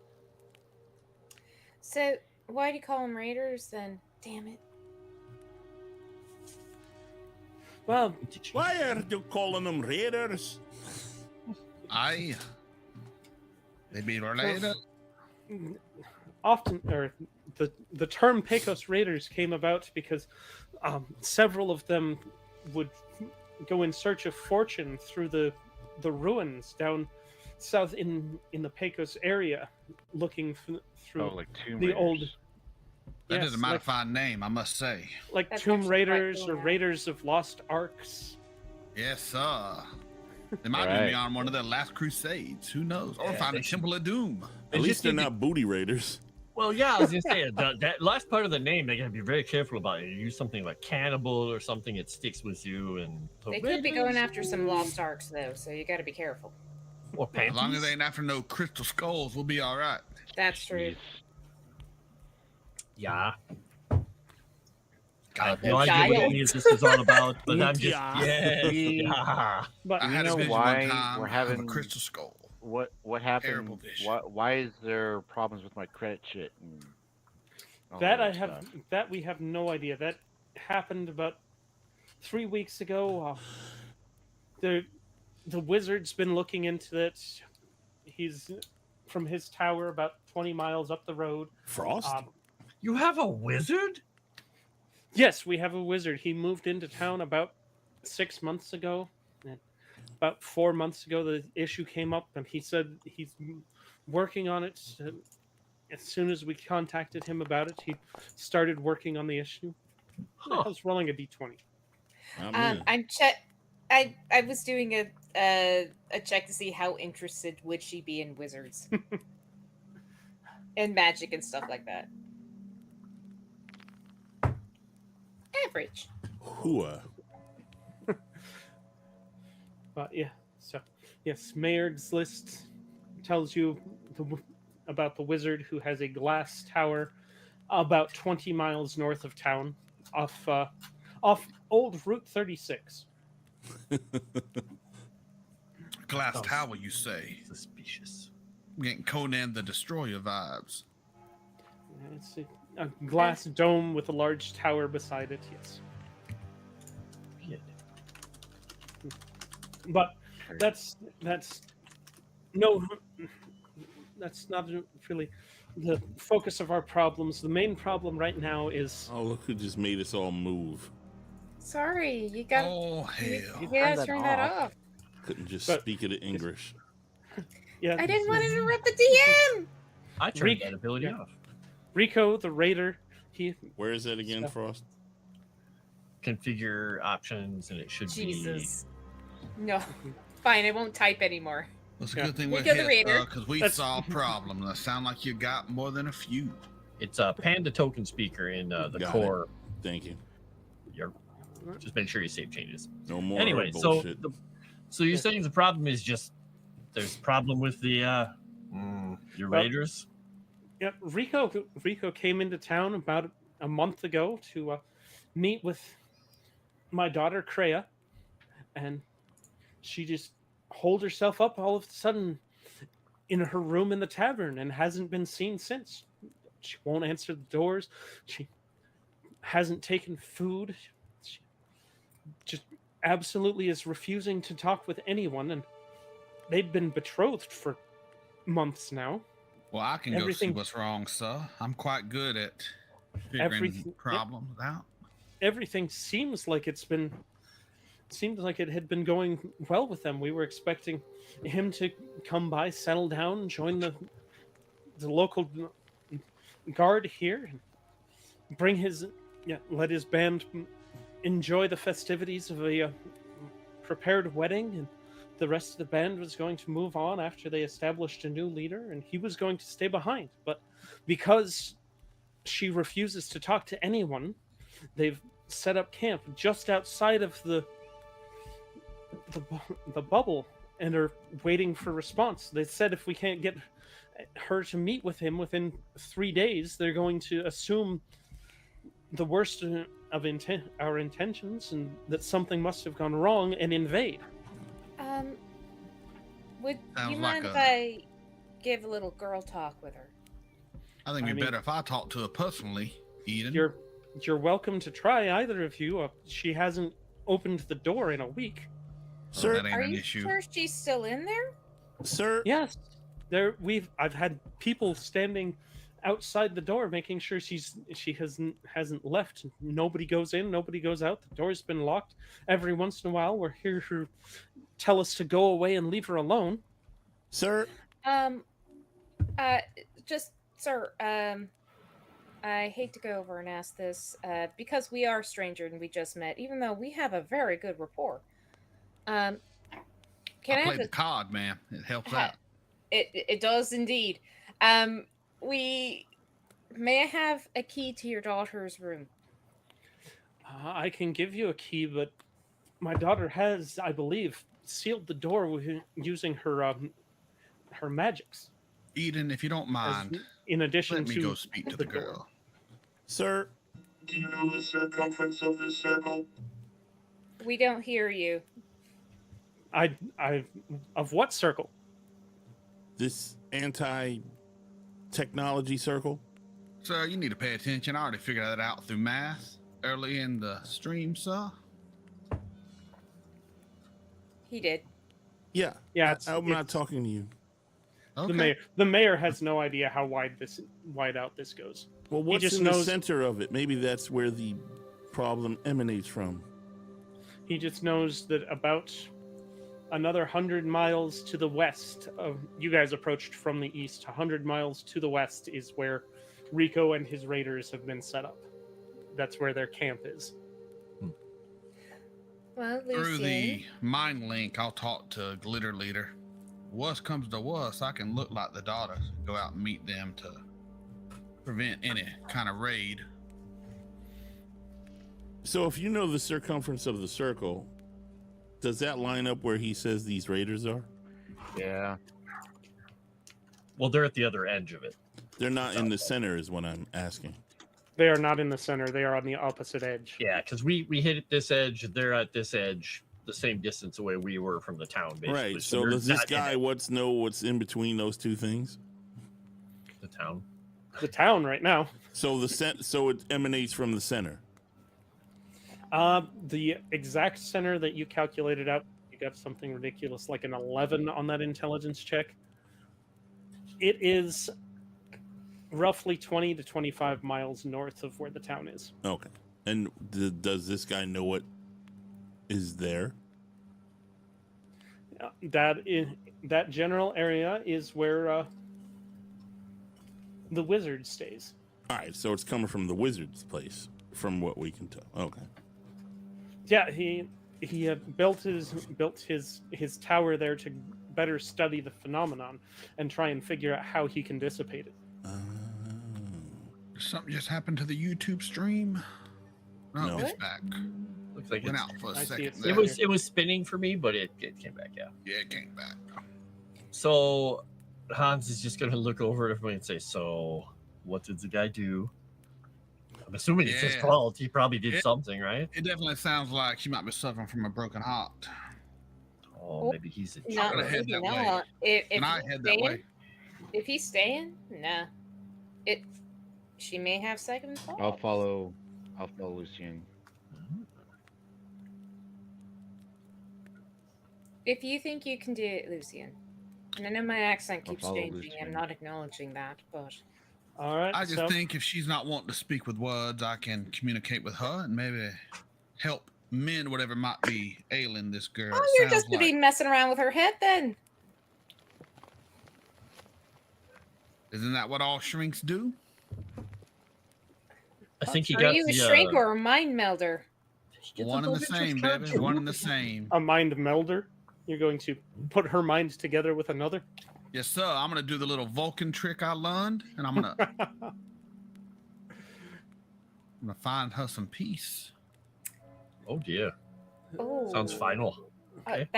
So why do you call them raiders then? Damn it. Well, Why are you calling them raiders? Aye. They be related. often, or the term Pecos Raiders came about because several of them would go in search of fortune through the ruins down south in the Pecos area, looking through Oh, like Tomb the old. Raiders. That Yes, is a modified name, I must say. like That's Tomb actually quite Raiders cool, or yeah. Raiders of Lost Arks. Yes, sir. They might Right. be on one of their last crusades. Who knows? Or Yeah, find they a should- Temple of Doom. At They least just they're need to- not booty raiders. Well, yeah, I was gonna say that last part of the name they gotta be very careful about. You use something like cannibal or something, it sticks with you, and They could be going after some lost arks though, so you got to be careful. or As long as panties. they ain't after no crystal skulls, we'll be all right. That's true. Jeez. Yeah. I have The no idea what giant. any of this is all about, but I'm just Yeah. yeah. We- yeah. But I You had a know vision why one time we're of having- a crystal skull. What Terrible happened? vision. Why is there problems with my credit shit? And all that I that have stuff? that we have no idea. That happened about 3 weeks ago. The wizard's been looking into it. He's from his tower about 20 miles up the road. Frost? You have a wizard? Yes, we have a wizard. He moved into town about 6 months ago. And about 4 months ago, the issue came up, and he said he's working on it. As soon as we contacted him about it, he started working on the issue. Huh. I was rolling a d20. I'm in. I'm I was doing a check to see how interested would she be in wizards and magic and stuff like that. Average. Hua. But yeah, so yes, Mayor's list tells you about the wizard who has a glass tower about 20 miles north of town, off Old Route 36. Glass Oh. tower, you say? Suspicious. Getting Conan the Destroyer vibes. It's a glass dome with a large tower beside it. Yes. But that's no, that's not really the focus of our problems. The main problem right now is Oh, look who just made us all move. Sorry, you got. Oh hell! You gotta turn that off. Couldn't just But- speak it in English. yeah. I didn't want to interrupt the DM. I turned Reek- that ability yeah. off. Rico, the raider, he Where is that again, So- Frost? Configure options, and it should Jesus. No. Fine, I won't type anymore. That's a Yeah. good thing We we're go the here raider. because we That's- saw problems. That sound like you got more than a few. be. It's a Panda token speaker in the Got core. Thank you. Just make sure you save changes. No more Anyway, bullshit. so you're saying the problem is just there's a problem with the your Well- raiders? Yeah, Rico came into town about a month ago to meet with my daughter Kreia, and she just holed herself up all of a sudden in her room in the tavern and hasn't been seen since. She won't answer the doors. She hasn't taken food. She just absolutely is refusing to talk with anyone, and they'd been betrothed for months now. Well, I can Everything- go see what's wrong, sir. I'm quite good at figuring Everything- yep. problems out. Everything seems like it had been going well with them. We were expecting him to come by, settle down, join the local guard here, and let his band enjoy the festivities of a prepared wedding, and the rest of the band was going to move on after they established a new leader, and he was going to stay behind. But because she refuses to talk to anyone, they've set up camp just outside of the bubble and are waiting for response. They said if we can't get her to meet with him within 3 days, they're going to assume the worst of our intentions and that something must have gone wrong and invade. Would Sounds you like mind if a- I give a little girl talk with her? I think I it'd be mean- better if I talk to her personally, Eden. You're welcome to try, either of you. She hasn't opened the door in a week. So Sir, that ain't Are an you issue. sure she's still in there? Sir, Yes, I've had people standing outside the door making sure she hasn't left. Nobody goes in, nobody goes out. The door's been locked. Every once in a while, we're here to tell us to go away and leave her alone. sir, Just, sir, I hate to go over and ask this, because we are strangers and we just met, even though we have a very good rapport. Can I I played have the card, man. It helps Ha- out. It does indeed. May I have a key to your daughter's room? I can give you a key, but my daughter has, I believe, sealed the door using her magics. Eden, if you don't as- mind, in addition let me to go speak to the door. girl. sir. Do you know the circumference of this circle? We don't hear you. I of what circle? This anti-technology circle. Sir, you need to pay attention. I already figured that out through math early in the stream, sir. He did. Yeah, Yeah, I'm not it's- talking to you. Okay. The mayor has no idea how wide out this goes. Well, what's just in the knows- center of it? Maybe that's where the problem emanates from. He just knows that about another 100 miles to the west of you guys approached from the east. 100 miles to the west is where Rico and his raiders have been set up. That's where their camp is. Well, Through Lucien, the mind link, I'll talk to Glitter Leader. Worst comes to worst, I can look like the daughters and go out and meet them to prevent any kind of raid. So, if you know the circumference of the circle, does that line up where he says these raiders are? Yeah. Well, they're at the other edge of it. They're not in the center, is what I'm asking. They are not in the center. They are on the opposite edge. Yeah, because we hit at this edge, they're at this edge. the same distance away we were from the town, basically. Right. So we're does this not in guy it, know what's in between those two things? the town? The town right now. So so it emanates from the center. The exact center that you calculated out, you got something ridiculous like an 11 on that intelligence check. It is roughly 20 to 25 miles north of where the town is. Okay. And does this guy know what is there? That general area is where the wizard stays. All right. So it's coming from the wizard's place, from what we can tell. Okay. Yeah, he built his tower there to better study the phenomenon and try and figure out how he can dissipate it. Something just happened to the YouTube stream. Oh, No. it's back. Looks like Went it's, out for a I see second. it's- there. it was spinning for me, but it came back. Yeah. Yeah, it came back. So Hans is just gonna look over at everybody and say, "So, what did the guy do?" I'm assuming it's his Yeah. fault. He probably did something, right? It definitely sounds like she might be suffering from a broken heart. Oh, maybe he's a No, gonna head maybe that way. not. If And I he's head that staying, way. if he's staying, nah. She may have second thoughts. I'll follow Lucian. If you think you can do it, Lucian. And I know my accent I'll keeps follow changing. Lucian. I'm not acknowledging that, but All right. I just so, think if she's not wanting to speak with words, I can communicate with her and maybe help mend whatever might be ailing this girl. oh, It you're sounds just to be like- messing around with her head then. Isn't that what all shrinks do? I think he Are got you a the, shrink or a mind melder? he gets One a and the love interest same, card, baby. too. One and the same. a mind melder. You're going to put her mind together with another. Yes, sir. I'm gonna do the little Vulcan trick I learned, and I'm gonna find her some peace. Oh dear, Oh, sounds final. Okay.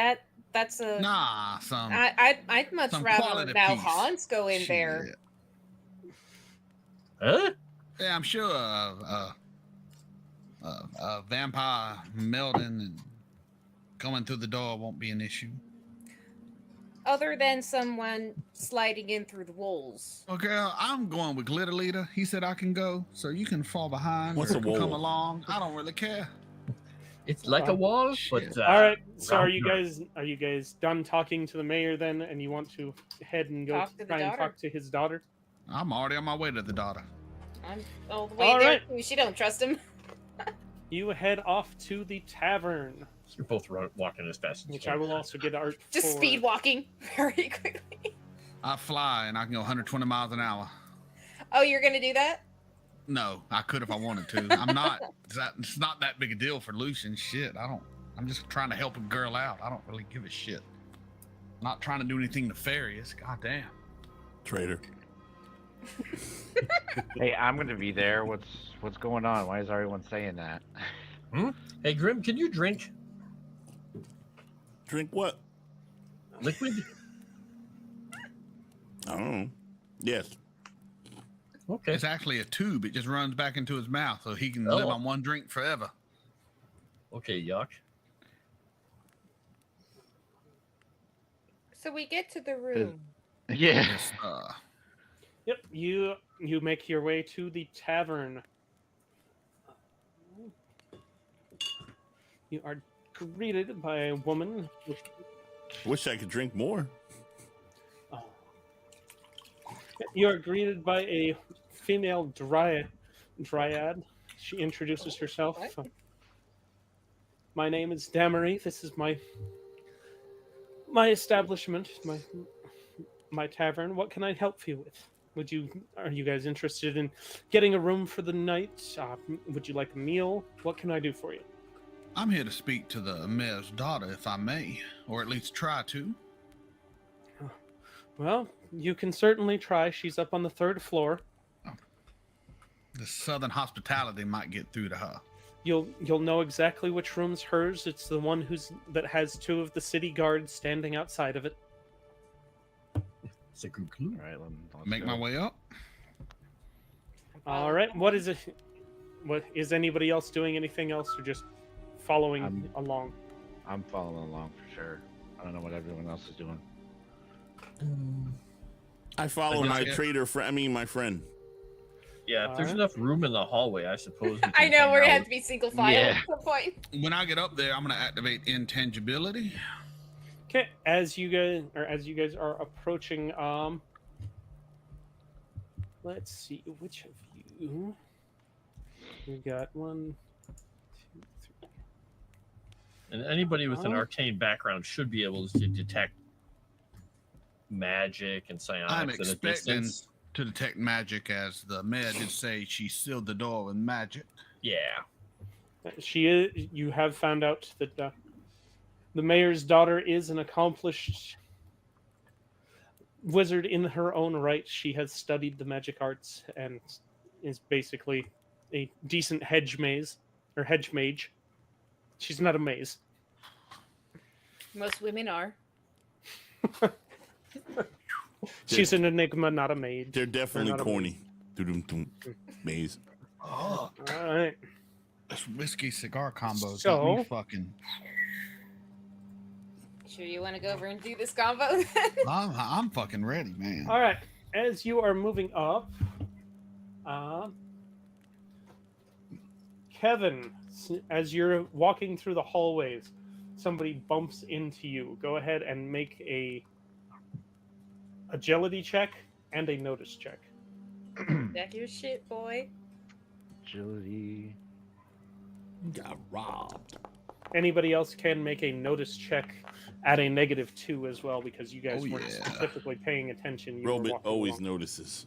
That's a. Nah, some. I'd much some rather quality now peace. Hans go in there. Shit. Huh? Yeah, I'm sure vampire melding and coming through the door won't be an issue. Other than someone sliding in through the walls. Well, girl, I'm going with Glitter Leader. He said I can go, so you can fall behind. What's or a can come wall? along. I don't really care. It's like a wall, Shit. but All right. So round are you guys done talking to the mayor then, and you want to head and go Talk to the try and daughter. talk to his daughter? I'm already on my way to the daughter. I'm all the way All there. right. Too. She don't trust him. You head off to the tavern, You're both walking as fast as you which can. I will also get art Just for. speed walking very quickly. I fly and I can go 120 miles an hour. Oh, you're gonna do that? No, I could if I wanted to. I'm not. It's not that big a deal for Lucian. Shit, I don't. I'm just trying to help a girl out. I don't really give a shit. I'm not trying to do anything nefarious. God damn. Traitor. Hey, I'm gonna be there. What's going on? Why is everyone saying that? Hey, Grim, can you drink Drink what? liquid? I don't know. Yes. Okay. It's actually a tube. It just runs back into his mouth, so he can live Oh. on one drink forever. Okay, yuck. So we get to the room. Yeah. Yes, Yep. You make your way to the tavern. You are greeted by a woman. Wish I could drink more. You are greeted by a female dryad. She introduces herself. What? My name is Damarie. This is my establishment, my tavern. What can I help you with? Are you guys interested in getting a room for the night? Would you like a meal? What can I do for you? I'm here to speak to the mayor's daughter, if I may, or at least try to. Well, you can certainly try. She's up on the 3rd floor. The southern hospitality might get through to her. You'll know exactly which room's hers. It's the one that has 2 of the city guards standing outside of it. It's a good clue. All right, let's Make go. my way up. All right. What is it? What is anybody else doing? Anything else, or just following along? I'm following along for sure. I don't know what everyone else is doing. I follow I my guess- trader friend. I mean, my friend. Yeah, if there's Alright. enough room in the hallway, I suppose. We I can know hang we're gonna out. have to be single file Yeah. at some point. When I get up there, I'm gonna activate intangibility. Okay, as you guys are approaching, let's see which of you. We got 1, 2, 3. And anybody with an Uh-huh. arcane background should be able to detect magic and psionics I'm at a expecting distance. to detect magic, as the mayor did say she sealed the door with magic. Yeah. She is. You have found out that the mayor's daughter is an accomplished wizard in her own right. She has studied the magic arts and is basically a decent hedge mage. She's not a maze. Most women are. She's an enigma, not a maid. They're definitely not a corny. Doo-dum-dum. Maze. Oh, All right. this whiskey cigar combo got So- me fucking. Sure, you want to go over and do this combo? I'm fucking ready, man. All right. As you are moving up, Kevin, as you're walking through the hallways, somebody bumps into you. Go ahead and make a agility check and a notice check. Back your shit, boy. Agility. Got robbed. Anybody else can make a notice check at a -2 as well, because you guys Oh, weren't yeah. specifically paying attention. You were Robot walking always along. notices.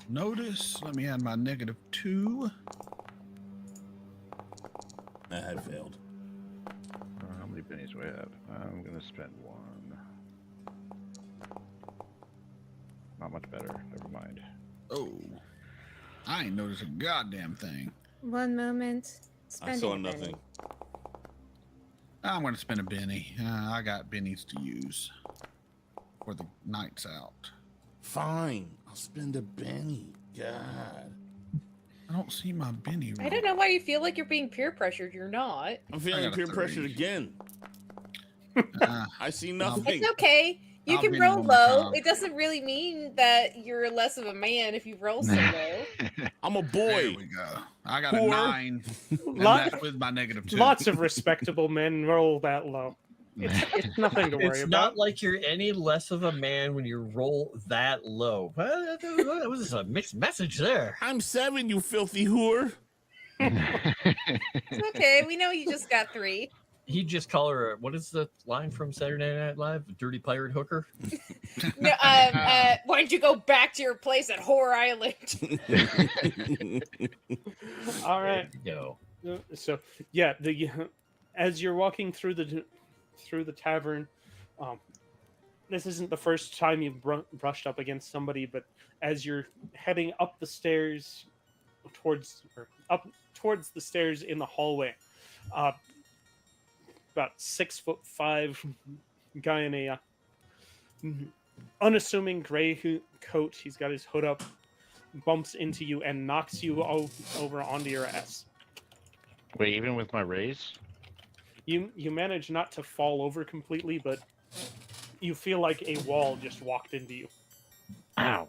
Notice. Let me add my -2. I had failed. How many bennies do I have? I'm gonna spend 1. Not much better. Never mind. Oh, I ain't noticed a goddamn thing. One moment. I saw nothing. I'm gonna spend a Benny. I got bennies to use for the nights out. Fine. I'll spend a Benny. God. I don't see my Benny. I don't know why you feel like you're being peer pressured. You're not. I'm feeling got a peer 3. pressured again. I see nothing. It's okay. You I'll can bend roll one more low. time. It doesn't really mean that you're less of a man if you roll so low. I'm a There boy. we go. I got a Poor. 9, and Lot- that's with my -2. Lots of respectable men roll that low. It's nothing to worry It's about. not like you're any less of a man when you roll that low. Well, that was a mixed message there. I'm 7, you filthy whore. It's okay. We know you just got 3. He'd just call her. What is the line from Saturday Night Live? Dirty pirate hooker. No, why don't you go back to your place at Whore Island? All right. Yo. So yeah, as you're walking through the tavern, this isn't the first time you've brushed up against somebody, but as you're heading up the stairs towards the stairs in the hallway, about 6'5" guy in a unassuming gray coat. He's got his hood up, bumps into you and knocks you over onto your ass. Wait, even with my raise? You manage not to fall over completely, but you feel like a wall just walked into you. Ow.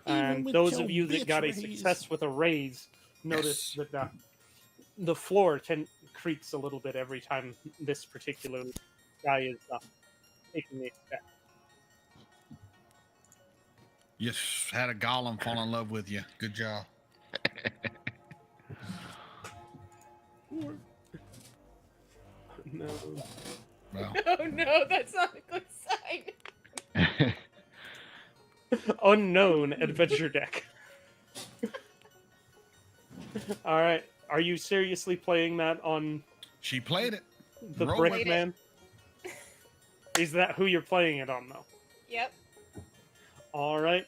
And with those your of you that bitch got a raise. success with a raise notice that the floor creaks a little bit every time this particular guy is taking the step. You had a golem fall in love with you. Good job. No. Well, Oh no, that's not a good sign. Unknown adventure deck. All right. Are you seriously playing that on she played it. the Roll Brick with it. Man? Is that who you're playing it on, though? Yep. All right.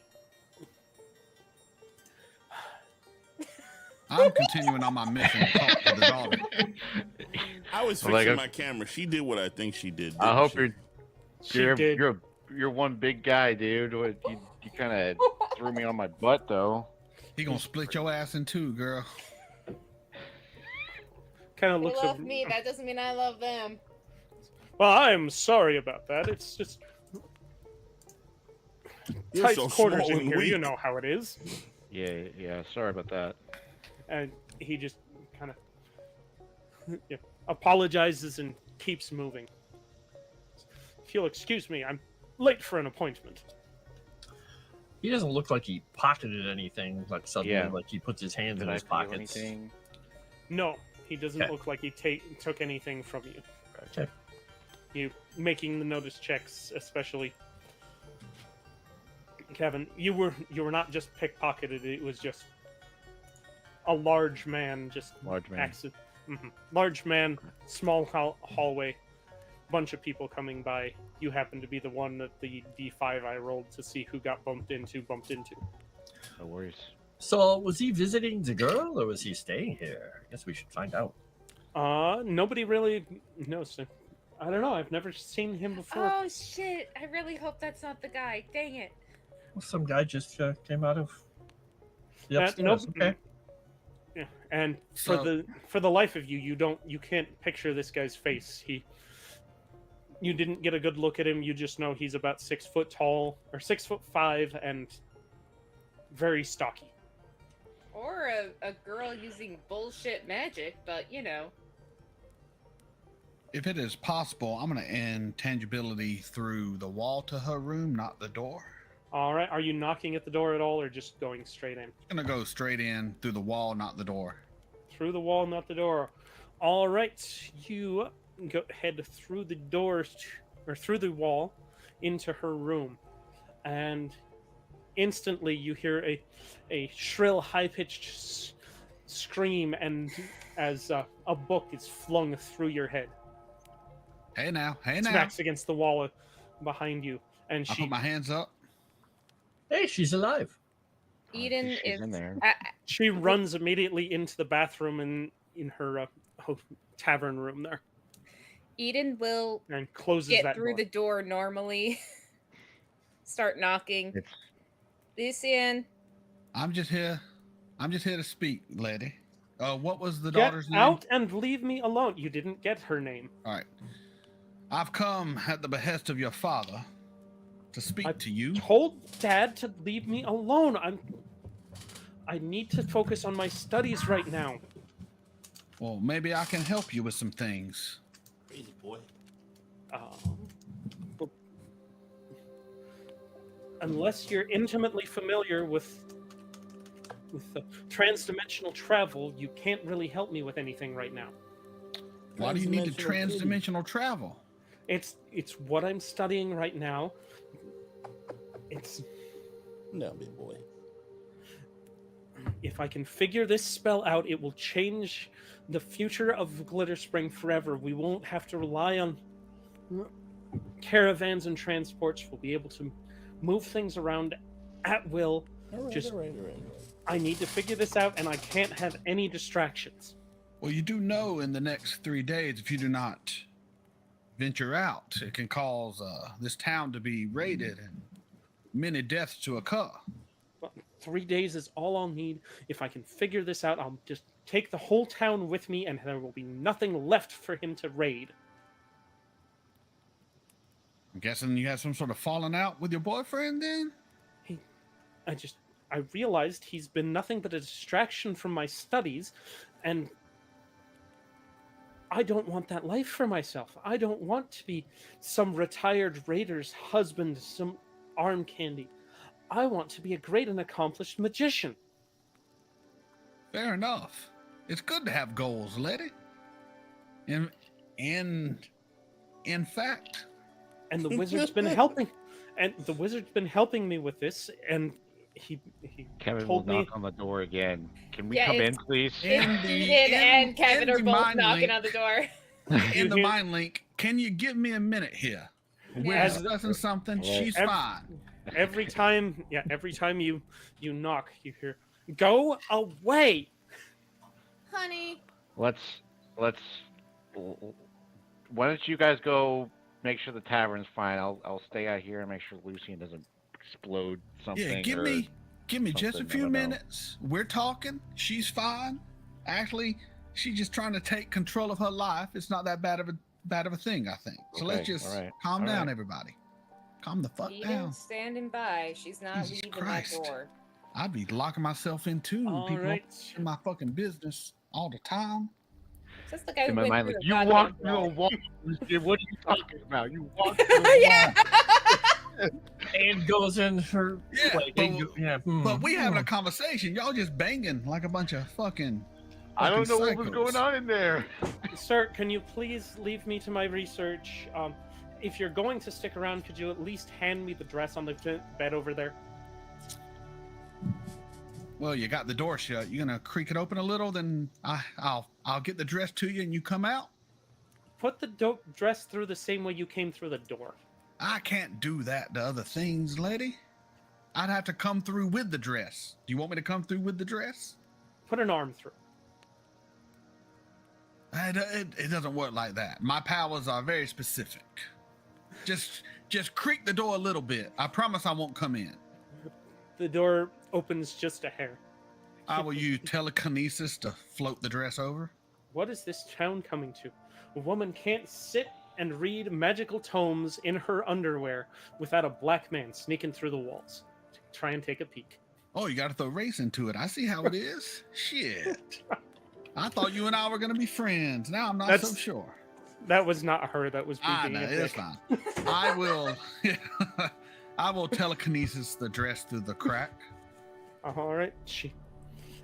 I'm continuing on my mission to talk to the daughter. I was Well, fixing like my camera. She did what I think she did. I didn't hope she? She did. you're one big guy, dude. You kind of threw me on my butt though. He gonna split your ass in two, girl. kind of They looks love over. me. That doesn't mean I love them. Well, I'm sorry about that. It's just You're tight so quarters small in and here. You weak. know how it is. Yeah. Sorry about that. And he just kind of apologizes and keeps moving. If you'll excuse me, I'm late for an appointment. He doesn't look like he pocketed anything. Like suddenly, Yeah. like he puts his hands Did in I his feel pockets. anything? No, he doesn't Okay. look like he took anything from you. Okay. You making the notice checks, especially Kevin. You were not just pickpocketed. It was just a large man, just Large man. large man, small hallway, bunch of people coming by. You happen to be the one that the D5 I rolled to see who got bumped into. No worries. So, was he visiting the girl, or was he staying here? I guess we should find out. Nobody really knows. I don't know. I've never seen him before. Oh shit! I really hope that's not the guy. Dang it. Well, some guy just came out of the Nope. upstairs. Okay. Yeah, and So- for the life of you, you can't picture this guy's face. You didn't get a good look at him. You just know he's about 6 foot tall or 6'5" and very stocky. Or a girl using bullshit magic, but you know. If it is possible, I'm going to end tangibility through the wall to her room, not the door. All right, are you knocking at the door at all, or just going straight in? I'm going to go straight in through the wall, not the door. Through the wall, not the door. All right, you head through the doors or through the wall into her room, and instantly you hear a shrill, high-pitched scream, and as a book is flung through your head, Hey now. smacks against the wall behind you, and I she put my hands up. Hey, she's alive. Eden she's is in there. she runs immediately into the bathroom and in her tavern room there, Eden will and closes get that through door. the door normally. Start knocking. It's- Lucian, I'm just here to speak, lady. What was the Get daughter's name? out and leave me alone. You didn't get her name. All right. I've come at the behest of your father to speak to you. Told Dad to leave me alone. I need to focus on my studies right now. Well, maybe I can help you with some things. Crazy boy. But unless you're intimately familiar with transdimensional travel, you can't really help me with anything right now. Why do you need to Transdimensional transdimensional travel? It's what I'm studying right now. It's No, big boy. if I can figure this spell out, it will change the future of Glitter Spring forever. We won't have to rely on caravans and transports. We'll be able to move things around at will. All right. I need to figure this out, and I can't have any distractions. Well, you do know in the next 3 days, if you do not venture out, it can cause this town to be raided and many deaths to occur. Well, 3 days is all I'll need. If I can figure this out, I'll just take the whole town with me, and there will be nothing left for him to raid. I'm guessing you had some sort of falling out with your boyfriend then? I realized he's been nothing but a distraction from my studies, and I don't want that life for myself. I don't want to be some retired raider's husband, some arm candy. I want to be a great and accomplished magician. Fair enough. It's good to have goals, lady. In fact, And the wizard's been helping. And the wizard's been helping me with this, and he Kevin will told me knock on the door again. Can we Yeah, come in, it's- please? Eden and Kevin are the both mind knocking link- on the door. in the hear- mind link, can you give me a minute here? We're Yeah. discussing something. Well, She's ev- fine. every time you knock, you hear, "Go away." Honey, Let's. Why don't you guys go make sure the tavern's fine? I'll stay out here and make sure Lucian doesn't explode something. Yeah, give or- me just a something, I few don't know. minutes. We're talking. She's fine. Actually, She's just trying to take control of her life. It's not that bad of a thing, I think. So let's Okay, just all right, calm all down, right. everybody. Calm the fuck Peter's down. standing by. She's not Jesus leaving Christ. that door. I'd be locking myself in too. All People right. in my fucking business all the time. Just the guy who In my went mind, through like, the you goddamn walked through a wall. wall. What are you talking about? You walked through a wall. Yeah. And goes in her. Yeah, like, but, but we having a conversation. Y'all just banging like a bunch of fucking. I don't know what was psychos. going on in there. Sir, can you please leave me to my research? If you're going to stick around, could you at least hand me the dress on the bed over there? Well, you got the door shut. You gonna creak it open a little, then I'll get the dress to you, and you come out. Put the dress through the same way you came through the door. I can't do that to other things, lady. I'd have to come through with the dress. Do you want me to come through with the dress? Put an arm through. It doesn't work like that. My powers are very specific. Just creak the door a little bit. I promise I won't come in. The door opens just a hair. I will use telekinesis to float the dress over. What is this town coming to? A woman can't sit and read magical tomes in her underwear without a black man sneaking through the walls to try and take a peek. Oh, you got to throw race into it. I see how it is. Shit. I thought you and I were going to be friends. Now I'm not so sure. That was not her. That was me I being know, a it's dick. fine. I will telekinesis the dress through the crack. All right.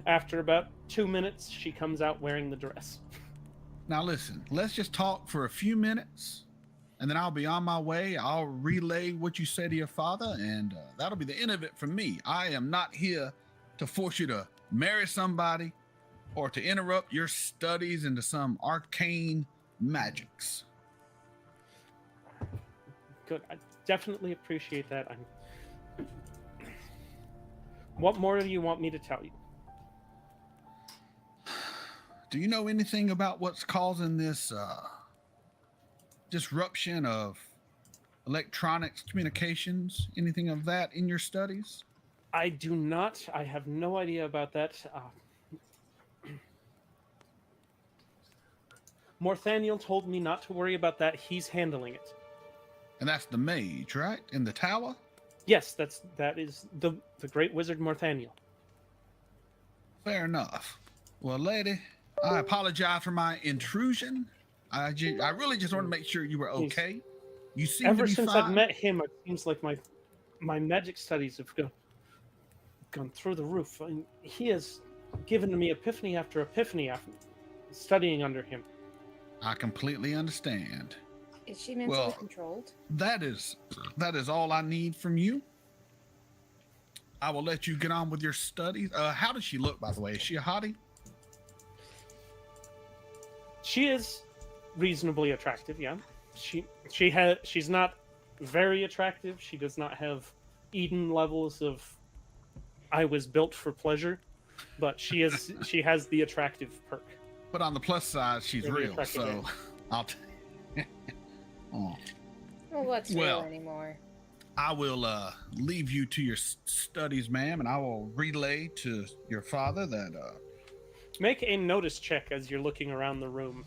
After about 2 minutes, she comes out wearing the dress. Now listen, let's just talk for a few minutes, and then I'll be on my way. I'll relay what you say to your father, and that'll be the end of it for me. I am not here to force you to marry somebody or to interrupt your studies into some arcane magics. Good. I definitely appreciate that. What more do you want me to tell you? Do you know anything about what's causing this disruption of electronics communications? Anything of that in your studies? I do not. I have no idea about that. Morthaniel told me not to worry about that. He's handling it. And that's the mage, right? In the tower? Yes, that is the great wizard Morthaniel. Fair enough. Well, lady, I apologize for my intrusion. I really just want to make sure you were okay. You seem Ever to be since fine. I've met him, it seems like my magic studies have gone through the roof. He has given me epiphany after epiphany after studying under him. I completely understand. Is she mentally controlled? That is all I need from you. I will let you get on with your studies. How does she look, by the way? Is she a hottie? She is reasonably attractive, yeah. She's not very attractive. She does not have Eden levels of I was built for pleasure, but she has the attractive perk. But on the plus side, she's Very real. attractive, So I'll. Oh. Well, what's real anymore? I will leave you to your studies, ma'am, and I will relay to your father that. Make a notice check as you're looking around the room,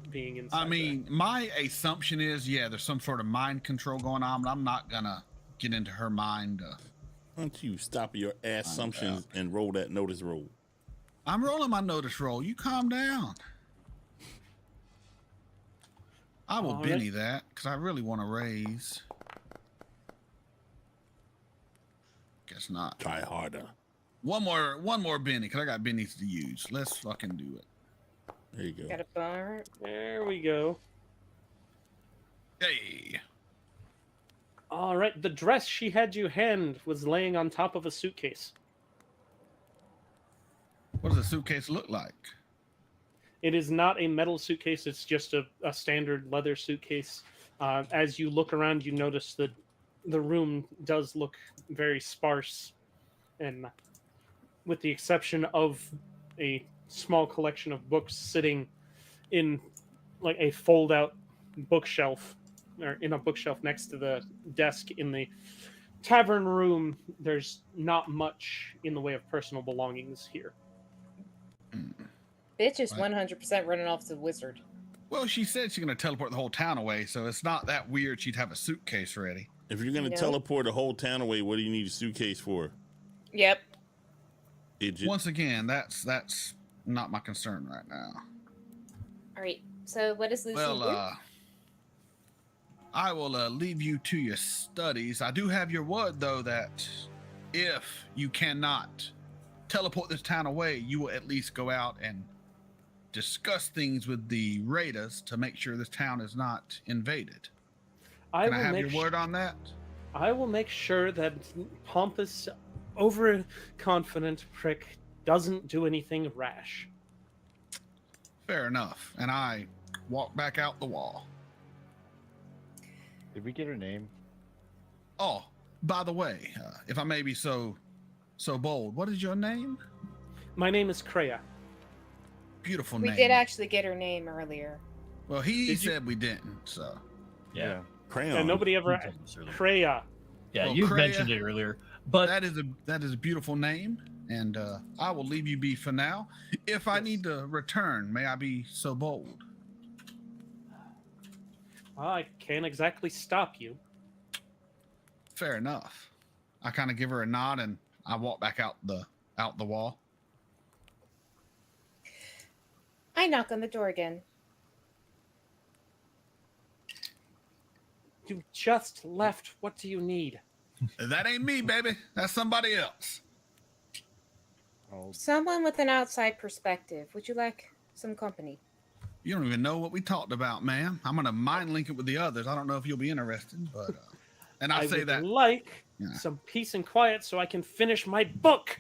being inside. I mean, my assumption is, there's some sort of mind control going on, but I'm not gonna get into her mind. Why don't you stop your assumptions and roll that notice roll? I'm rolling my notice roll. You calm down. I will benny that because I really want to raise. Guess not. Try harder. One more benny because I got bennies to use. Let's fucking do it. There you go. Got a bar. There we go. Hey. All right, the dress she had you hand was laying on top of a suitcase. What does a suitcase look like? It is not a metal suitcase. It's just a standard leather suitcase. As you look around, you notice that the room does look very sparse, and with the exception of a small collection of books sitting in like a fold-out bookshelf, or in a bookshelf next to the desk in the tavern room, there's not much in the way of personal belongings here. Bitch is Right. 100% running off the wizard. Well, she said she's going to teleport the whole town away, so it's not that weird she'd have a suitcase ready. If you're gonna No. teleport the whole town away, what do you need a suitcase for? Yep. Once again, that's not my concern right now. All right. So what is Lucy Well, do? I will leave you to your studies. I do have your word, though, that if you cannot teleport this town away, you will at least go out and discuss things with the raiders to make sure this town is not invaded. Can I have your word on that? I will make sure that pompous, overconfident prick doesn't do anything rash. Fair enough. And I walk back out the wall. Did we get her name? Oh, by the way, if I may be so bold, what is your name? My name is Kreia. Beautiful We name. did actually get her name earlier. Well, he Did you- said we didn't, so. Yeah. Crayon. And nobody ever. You told us earlier. Kreia. Yeah, Well, you Kreia- mentioned it earlier, but That is a beautiful name, and I will leave you be for now. If I Yes. need to return, may I be so bold? Well, I can't exactly stop you. Fair enough. I kind of give her a nod, and I walk back out the wall. I knock on the door again. You just left. What do you need? That ain't me, baby. That's somebody else. Oh, Someone with an outside perspective. Would you like some company? You don't even know what we talked about, ma'am. I'm gonna mind link it with the others. I don't know if you'll be interested, but and I say would that like Yeah. some peace and quiet so I can finish my book.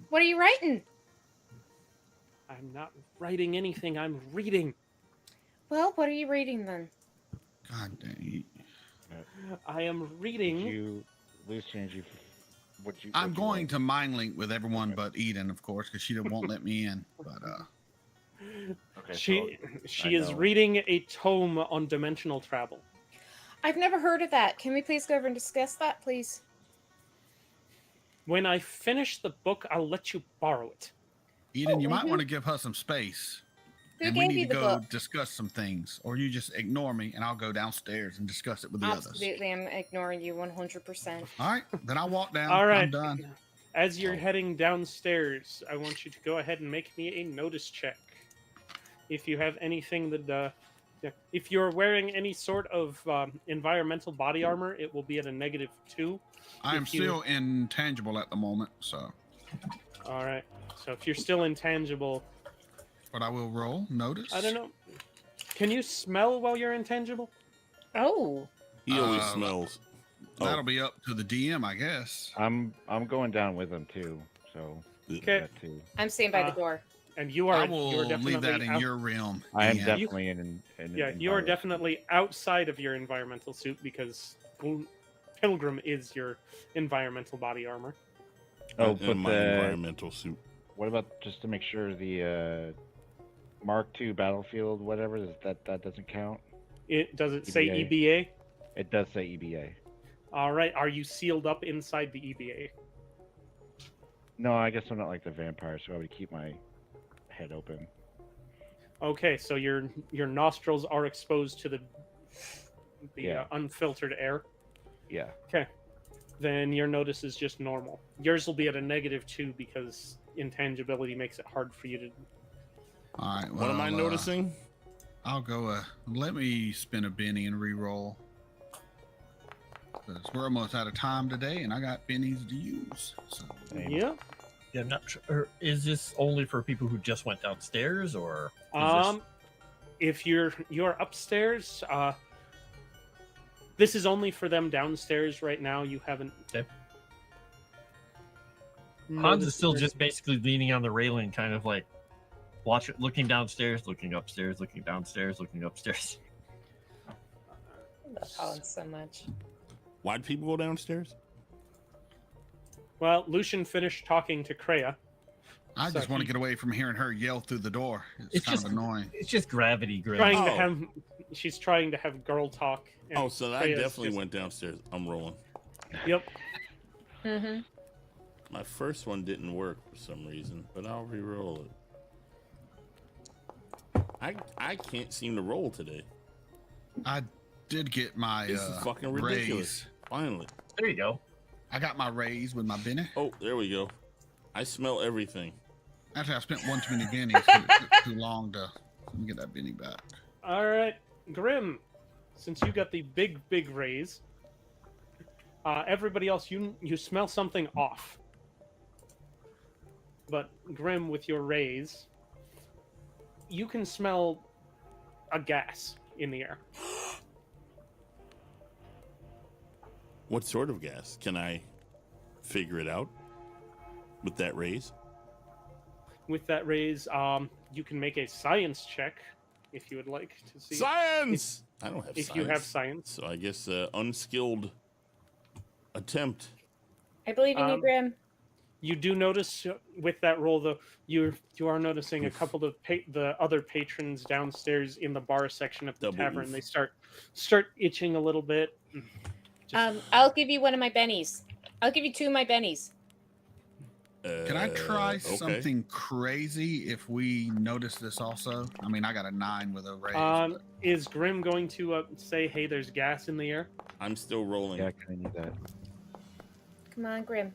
What are you writing? I'm not writing anything. I'm reading. Well, what are you reading then? God dang. I am did reading. you, Lucian, what you? I'm going to mind link with everyone but Eden, of course, because she won't let me in. But Okay, She I is know. reading a tome on dimensional travel. I've never heard of that. Can we please go over and discuss that, please? When I finish the book, I'll let you borrow it. Eden, you Oh, might mhm. want to give her some space. Who And we gave need you to the go book? discuss some things, or you just ignore me, and I'll go downstairs and discuss it with the others. Absolutely, I'm ignoring you 100%. All right, then I'll walk down. All right. I'm done. As you're Oh. heading downstairs, I want you to go ahead and make me a notice check. If you have anything that, if you're wearing any sort of environmental body armor, it will be at a -2. I'm if you- still intangible at the moment, so. All right. So if you're still intangible, But I will roll. Notice. I don't know. Can you smell while you're intangible? Oh, He always Uh, smells. Oh. That'll be up to the DM, I guess. I'm going down with them too. So Okay. that too. I'm staying by the Uh, door. And you are. I will you're leave that in out- your realm. I am DM. definitely in. Yeah, you are definitely outside of your environmental suit because Pilgrim is your environmental body armor. Oh, in but my the, environmental suit. what about just to make sure the Mark II battlefield, whatever that doesn't count? Does it say EBA. EBA? It does say EBA. All right. Are you sealed up inside the EBA? No, I guess I'm not like the vampire, so I would keep my head open. Okay, so your nostrils are exposed to the Yeah. unfiltered air. Yeah. Okay, then your notice is just normal. Yours will be at a -2 because intangibility makes it hard for you to. All right. What am I well, noticing? I'll go. Let me spin a Benny and re-roll. 'Cause we're almost out of time today, and I got bennies to use. So Same. Yeah. Yeah, I'm not sure. Is this only for people who just went downstairs, or is If you're upstairs, this is only for them downstairs right now. You haven't. Okay. Hans is noticed still there's- just basically leaning on the railing, kind of like watch it, looking downstairs, looking upstairs, looking downstairs, looking upstairs. I love Hans so much. Why'd people go downstairs? Well, Lucian finished talking to Kreia. I So just want to he- get away from hearing her yell through the door. It's It's kind just of annoying. It's just gravity grid. Trying to Oh. have. She's trying to have girl talk. and Oh, so I Kreia's definitely just- went downstairs. I'm rolling. Yep. Mm-hmm. My first one didn't work for some reason, but I'll re-roll it. I can't seem to roll today. I did get my This is fucking ridiculous. raise. Finally. There you go. I got my raise with my benny. Oh, there we go. I smell everything. Actually, I spent one too many bennies. 'Cause it took too long to let me get that benny back. All right, Grim. Since you got the big raise, everybody else, you smell something off. But Grim, with your raise, you can smell a gas in the air. What sort of gas? Can I figure it out with that raise? With that raise, you can make a science check if you would like to see. Science! I don't have If science. you have science. So I guess unskilled attempt. I believe in you, Um, Grim. You do notice with that roll, though, you are noticing a couple of the other patrons downstairs in the bar section of the Double tavern. oof. They start itching a little bit. I'll give you one of my bennies. I'll give you 2 of my bennies. Can I try Okay. something crazy if we notice this also? I mean, I got a 9 with a raise. but- Is Grim going to say, "Hey, there's gas in the air"? I'm still rolling. Yeah, I kind of need that. Come on, Grim.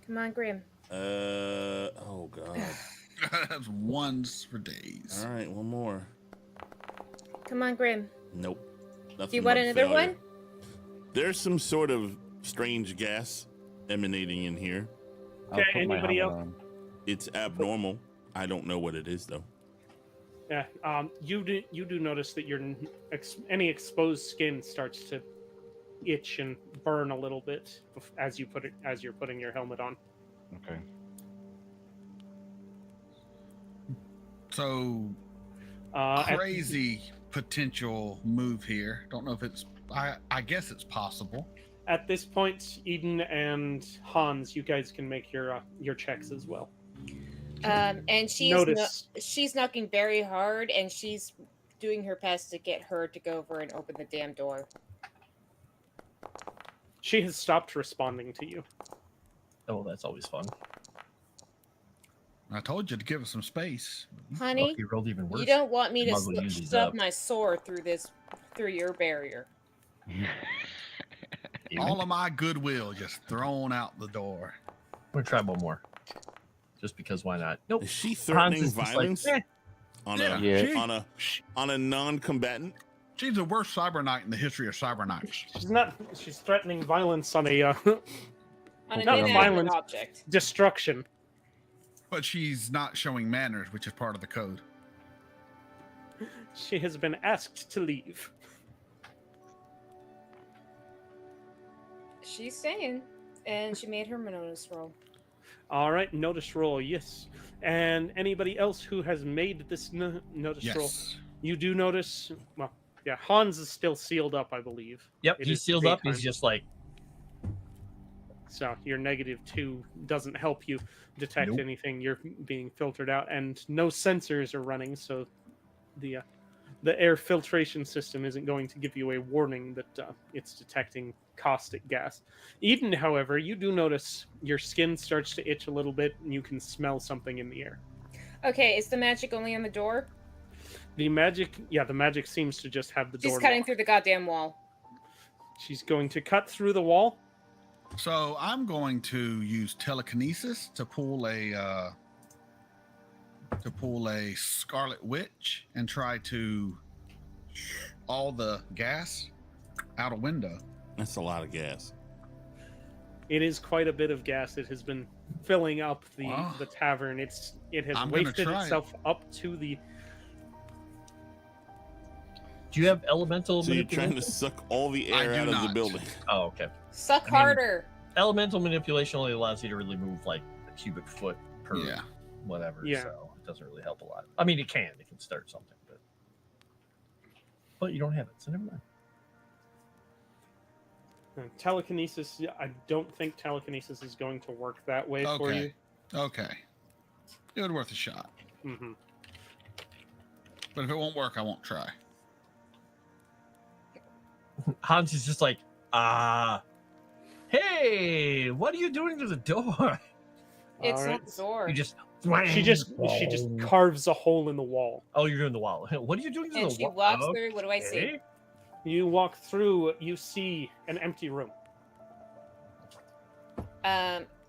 Come on, Grim. Oh god. That's ones for days. All right, one more. Come on, Grim. Nope. Do you want but another failure. one? There's some sort of strange gas emanating in here. Okay, I'll put my anybody helmet else? on. It's abnormal. I don't know what it is though. Yeah. You do notice that any exposed skin starts to itch and burn a little bit as you're putting your helmet on. Okay. So At- crazy potential move here. Don't know if it's. I guess it's possible. At this point, Eden and Hans, you guys can make your checks as well. And Notice. she's knocking very hard, and she's doing her best to get her to go over and open the damn door. She has stopped responding to you. Oh, that's always fun. I told you to give us some space. Honey, You rolled even worse. you don't want me to Might as well use these shove up. my sword through your barrier. Even? All of my goodwill just thrown out the door. I'm gonna try one more. Just because why not? Nope. Is she Hans threatening is just like, violence "Eh." on Yeah. a Yeah. on a non-combatant? She's the worst cyber knight in the history of cyber knights. She's threatening violence on a On an Not inanimate violent. object. destruction. But she's not showing manners, which is part of the code. She has been asked to leave. She's staying, and she made her notice roll. All right, notice roll, yes. And anybody else who has made this notice roll, Yes. you do notice. Well, yeah, Hans is still sealed up, I believe. Yep, It he's is sealed up. He's daytime. just like, So your -2 doesn't help you detect Nope. anything. You're being filtered out, and no sensors are running, so the air filtration system isn't going to give you a warning that it's detecting caustic gas. Eden, however, you do notice your skin starts to itch a little bit, and you can smell something in the air. Okay, is the magic only on the door? The magic seems to just have the She's door cutting locked. through the goddamn wall. She's going to cut through the wall. So I'm going to use telekinesis to pull a Scarlet Witch and try to all the gas out a window. That's a lot of gas. It is quite a bit of gas. It has been filling up Wow. the tavern. It has I'm gonna wasted try it. itself up to the. do you have elemental So you're trying to manipulation? suck all the I air do out of the not. building. Oh, okay. Suck I mean- harder. Elemental manipulation only allows you to really move like a cubic foot per Yeah. whatever. Yeah. So it doesn't really help a lot. I mean, it can start something, but you don't have it, so never mind. Telekinesis, I don't think telekinesis is going to work that way for you. Okay. It would worth a shot. Hmm. But if it won't work, I won't try. Hans is just like, hey, what are you doing to the door? It's All right. not the door. You just She just carves a hole in the wall. Oh, you're doing the wall. What are you doing to And the she wall? walks through. What do I see? Okay. You walk through, you see an empty room.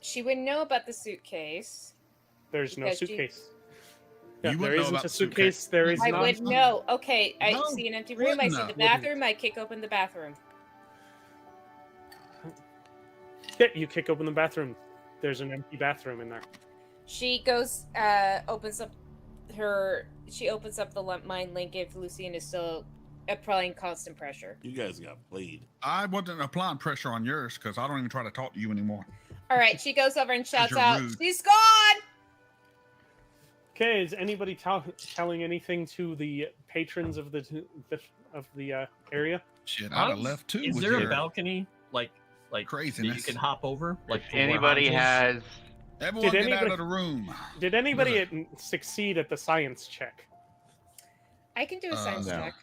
She wouldn't know about the suitcase. There's no Because she- suitcase. You Yeah, wouldn't there know isn't about a the suitcase. suitcase. There is I not. would know. Okay, I No, see an empty room. I see wouldn't the know. bathroom. I kick open the bathroom. Yeah, you kick open the bathroom. There's an empty bathroom in there. She goes, opens up the mind link if Lucien is still applying constant pressure. You guys got played. I wasn't applying pressure on yours because I don't even try to talk to you anymore. All right, she goes over and shouts you're out, rude. "She's gone!" Okay, is anybody telling anything to the patrons of the area? Shit, I'd have left too. Is with there a your balcony like that you craziness? can hop over? Like If anybody has, Everyone Did get out anybody- of the room. Did anybody succeed at the science check? I can do a science no. check.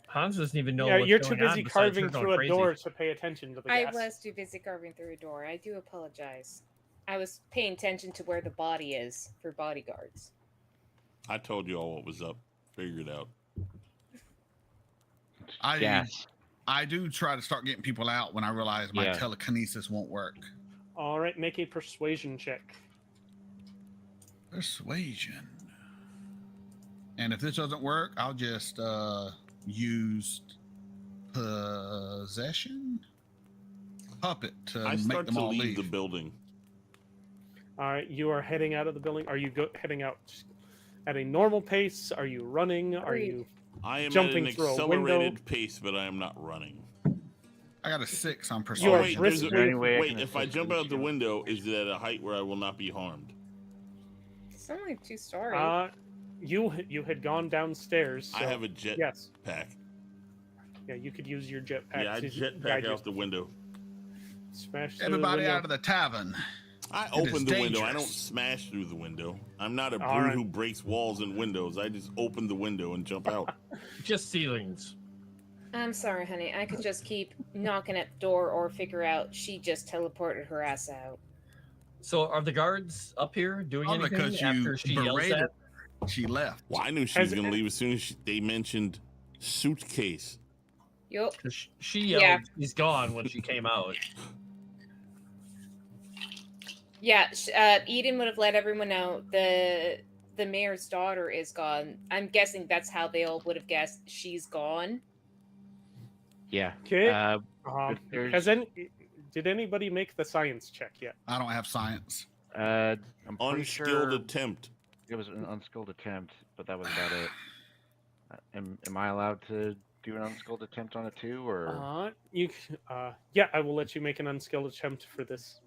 Hans doesn't even know. Yeah, what's you're too going on busy besides carving her going through a crazy. door to pay attention to the I gas. was too busy carving through a door. I do apologize. I was paying attention to where the body is for bodyguards. I told you all what was up. Figure it out. gas. I do try to start getting people out when I realize my Yeah. telekinesis won't work. All right, make a persuasion check. Persuasion. And if this doesn't work, I'll just use possession puppet to I make start them to all leave leave. the building. All right, you are heading out of the building. Are you heading out at a normal pace? Are you running? Are you? I am Jumping at an through a window. accelerated pace, but I am not running. I got a 6 on You are persuasion. wait, there's briskly- Any way I wait, can if I assist jump with out the you? window, is it at a height where I will not be harmed? It's only 2-story. You had gone downstairs. So I have a jet yes. pack. Yeah, you could use your jetpack. Yeah, I to jet guide pack you. out the window. Smash through Everybody the window. out of the tavern. I It is open the window. I don't dangerous. smash through the window. I'm not a All brute right. who breaks walls and windows. I just open the window and jump out. Just ceilings. I'm sorry, honey. I could just keep knocking at the door or figure out she just teleported her ass out. So are the guards up here doing All anything because after you she yells berated. at? She left. Well, I knew she was going to leave as soon as they mentioned suitcase. Yup. 'Cause she yelled, Yeah. "He's gone" when she came out. Yeah, Eden would have let everyone know the mayor's daughter is gone. I'm guessing that's how they all would have guessed she's gone. Yeah. Okay. If there's- Did anybody make the science check yet? I don't have science. I'm pretty Unskilled sure attempt. it was an unskilled attempt, but that was about it. Am I allowed to do an unskilled attempt on it too, or? Yeah, I will let you make an unskilled attempt for this.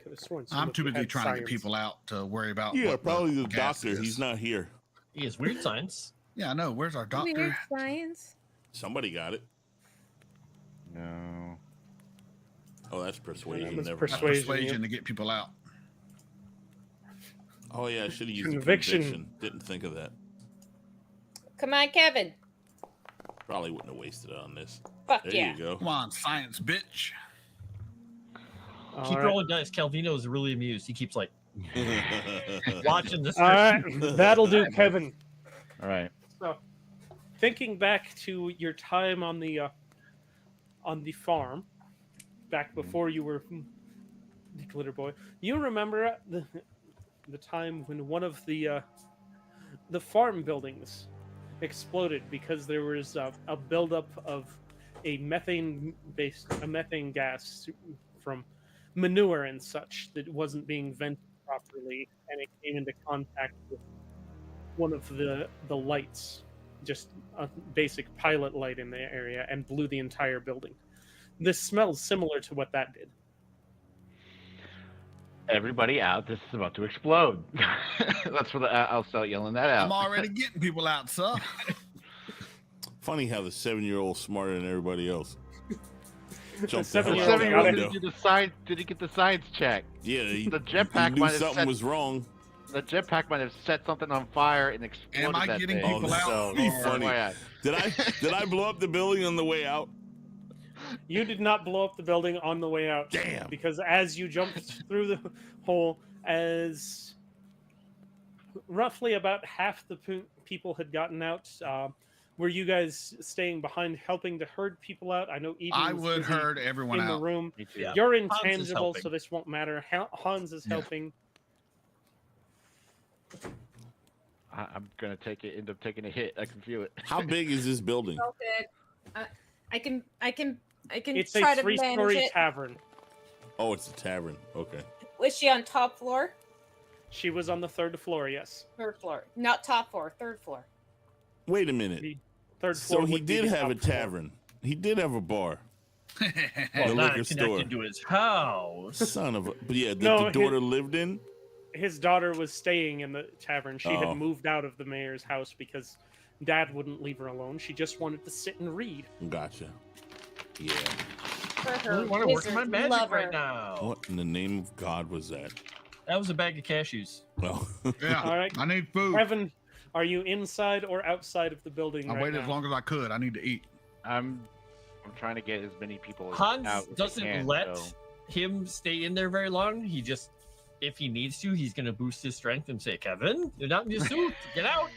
Could have sworn. some I'm of too you busy had trying to get science. people out to worry about. Yeah, what probably the gas doctor. is. He's not here. He has weird science. Yeah, I know. Where's our doctor? Weird science. Somebody got it. No. Oh, that's persuasion. was Never mind. persuasion. Persuasion to get people out. Oh yeah, I should have used Conviction. conviction. Didn't think of that. Come on, Kevin. Probably wouldn't have wasted it on this. Fuck There yeah. you go. Come on, science, bitch. All Keep right. rolling dice. Calvino is really amused. He keeps like watching this. All right, that'll do, Kevin. All right. So, thinking back to your time on the farm, back before you were the glitter boy, you remember the time when one of the farm buildings exploded because there was a buildup of a methane gas from manure and such that wasn't being vented properly, and it came into contact with one of the lights, just a basic pilot light in the area, and blew the entire building. This smells similar to what that did. Everybody out! This is about to explode. That's what I'll start yelling that out. I'm already getting people out, sir. Funny how the 7-year-old's smarter than everybody else. Jumped The the hell seven-year-old out Seven the year old window. didn't do the science. Didn't get the science check. Yeah, he, The he jetpack knew might have something set. was wrong. The jetpack might have set something on fire and exploded Am I that getting thing. people out? So, Be oh, funny. FYI. Did I blow up the building on the way out? You did not blow up the building on the way out. Damn. Because as you jumped through the hole, as roughly about half the people had gotten out. Were you guys staying behind, helping to herd people out? I know Eden I was would busy herd everyone in the out. room. Me too. Yeah. You're Hans is intangible, so helping. this won't matter. Hans is Yeah. helping. I'm gonna end up taking a hit. I can feel it. How big is this building? All good. I can It's try a to manage three-story it. tavern. Oh, it's a tavern. Okay. Was she on top floor? She was on the third floor. Yes, Third floor. Not top floor, third floor. Wait a minute. the third floor. So he would be did the have a top floor. tavern. He did have a bar. Well, The not liquor connected store. to his house. Son of a. But yeah, that No, the daughter lived in. His daughter was staying in the tavern. She Oh. had moved out of the mayor's house because Dad wouldn't leave her alone. She just wanted to sit and read. Gotcha. Yeah. For I her really want to work on my wizard magic lover. right now. What in the name of God was that? That was a bag of cashews. Well, Yeah. All right. I need food. Evan, are you inside or outside of the building I right waited now? as long as I could. I need to eat. I'm trying to get as many people out Hans as I doesn't can, let so- him stay in there very long. He just, if he needs to, he's going to boost his strength and say, Kevin, you're not in your suit. Get out.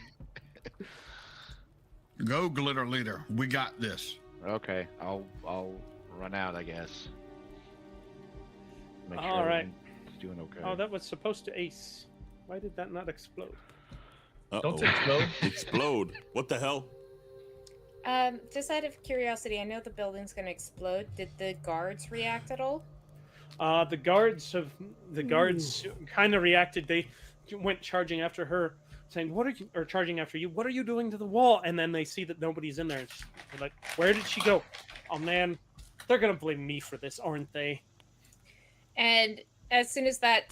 Go, glitter leader. We got this. Okay, I'll run out, I guess. Make All right. everyone's doing okay. Oh, that was supposed to ace. Why did that not explode? Don't explode. Explode. What the hell? Just out of curiosity, I know the building's gonna explode. Did the guards react at all? The guards kind of reacted. They went charging after her, saying, "What are you?" or charging after you. "What are you doing to the wall?" And then they see that nobody's in there. And they're like, "Where did she go?" Oh man, they're gonna blame me for this, aren't they? And as soon as that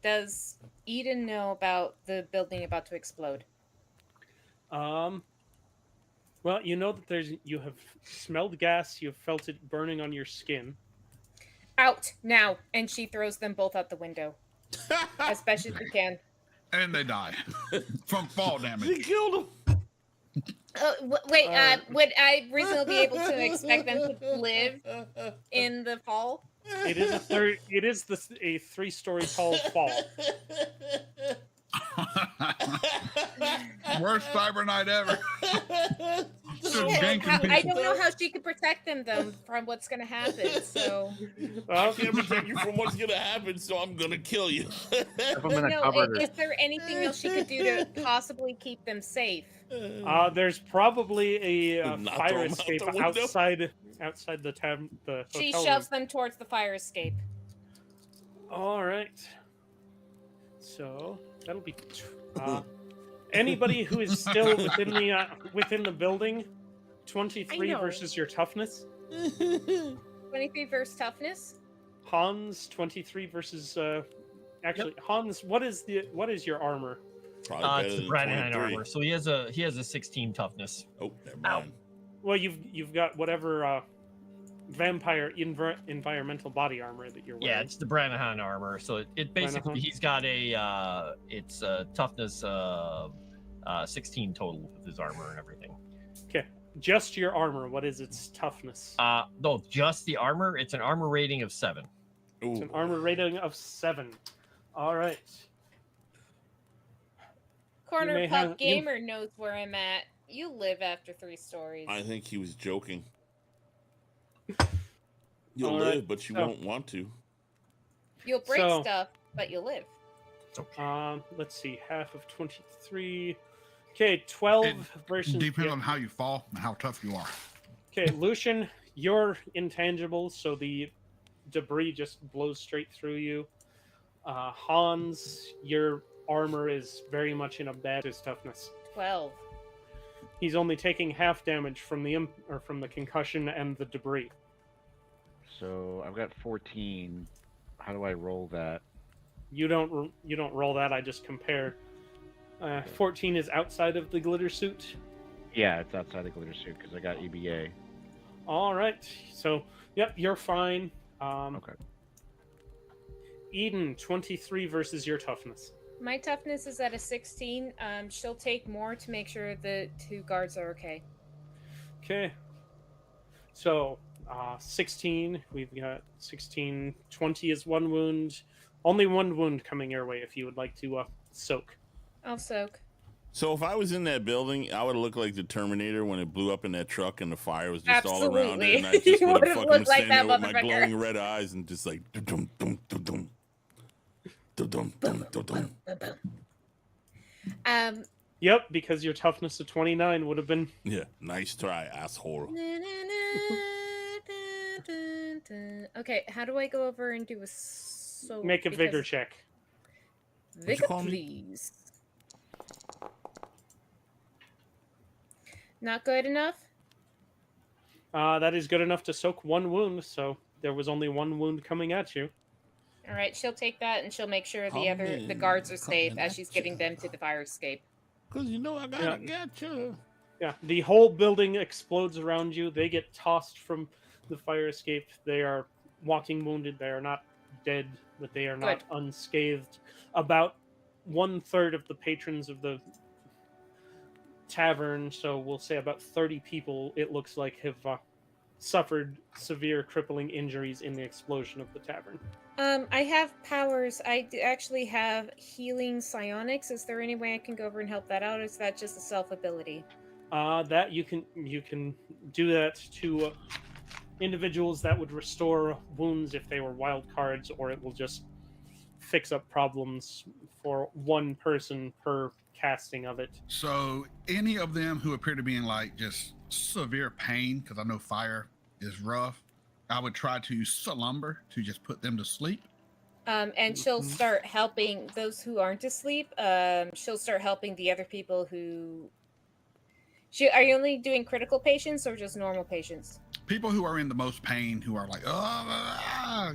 does Eden know about the building about to explode? Well, you know that you have smelled gas. You've felt it burning on your skin. Out now! And she throws them both out the window as best as she can. And they die from fall He damage. killed him. Wait, would I reasonably be able to expect them to live in the fall? It is a 3-story tall fall. Worst cyber night ever. Just ganking I people. don't know how she could protect them though from what's going to happen. So I can't protect you from what's gonna happen, so I'm gonna kill you. If I'm in a no, cupboard, is there anything else she could do to possibly keep them safe? There's probably a Not fire throw 'em out escape the window. outside the the She hotel shoves room. them towards the fire escape. All right. So that'll be anybody who is still within the building. 23 I know. versus your toughness. 23 versus toughness. Hans 23 versus actually Hans. What is your armor? Probably better It's the than Brannahan 23. armor. So he has a 16 toughness. Oh, never mind. Well, you've got whatever vampire environmental body armor that you're wearing. Yeah, it's the Brannahan armor. So it basically Brannahan. he's got a it's a toughness 16 total with his armor and everything. Okay, just your armor. What is its toughness? No, just the armor. It's an armor rating of 7. It's Ooh. an armor rating of 7. All right. Corner may Pub have- you- Gamer knows where I'm at. You live after 3 stories. I think he was joking. You'll All live, right. but you So- won't want to. You'll break So- stuff, but you'll live. Let's see. Half of 23. Okay, 12 It versus. Depends yeah. on how you fall and how tough you are. Okay, Lucian, you're intangible, so the debris just blows straight through you. Hans, your armor is very much in a bad his toughness. 12. He's only taking half damage from the from the concussion and the debris. so I've got 14. How do I roll that? You don't roll that. I just compare. 14 is outside of the glitter suit. Yeah, it's outside the glitter suit because I got EBA. All right. So, yep, you're fine. Okay. Eden, 23 versus your toughness. My toughness is at a 16. She'll take more to make sure the 2 guards are okay. Okay. So, 16. We've got 16. 20 is 1 wound. Only 1 wound coming your way if you would like to soak. I'll soak. So if I was in that building, I would look like the Terminator when it blew up in that truck and the fire was just all around it, and I just You would have would've fucking looked like stand that there with my motherfucker. glowing red eyes and just like dum dum dum dum dum dum dum dum dum. Yep, because your toughness of 29 would have been. Yeah, nice try, asshole. Okay, how do I go over and do a soak? Make a vigor check. Vigor, call me? please. Not good enough? That is good enough to soak one wound, so there was only one wound coming at you. All right, she'll take that and she'll make sure Come the in, guards are come safe in, as she's getting them to the fire escape. Cause you know I gotta get you. Yeah, the whole building explodes around you. They get tossed from the fire escape. They are walking wounded. They are not dead, but they are not unscathed. About 1/3 of the patrons of the tavern, so we'll say about 30 people, it looks like, have suffered severe crippling injuries in the explosion of the tavern. I have powers. I actually have healing psionics. Is there any way I can go over and help that out, or is that just a self ability? That you can do that to individuals. That would restore wounds if they were wild cards, or it will just fix up problems for one person per casting of it. So any of them who appear to be in like just severe pain, because I know fire is rough, I would try to use slumber to just put them to sleep. And she'll start helping those who aren't asleep. She'll start helping the other people who. Are you only doing critical patients or just normal patients? People who are in the most pain, who are like,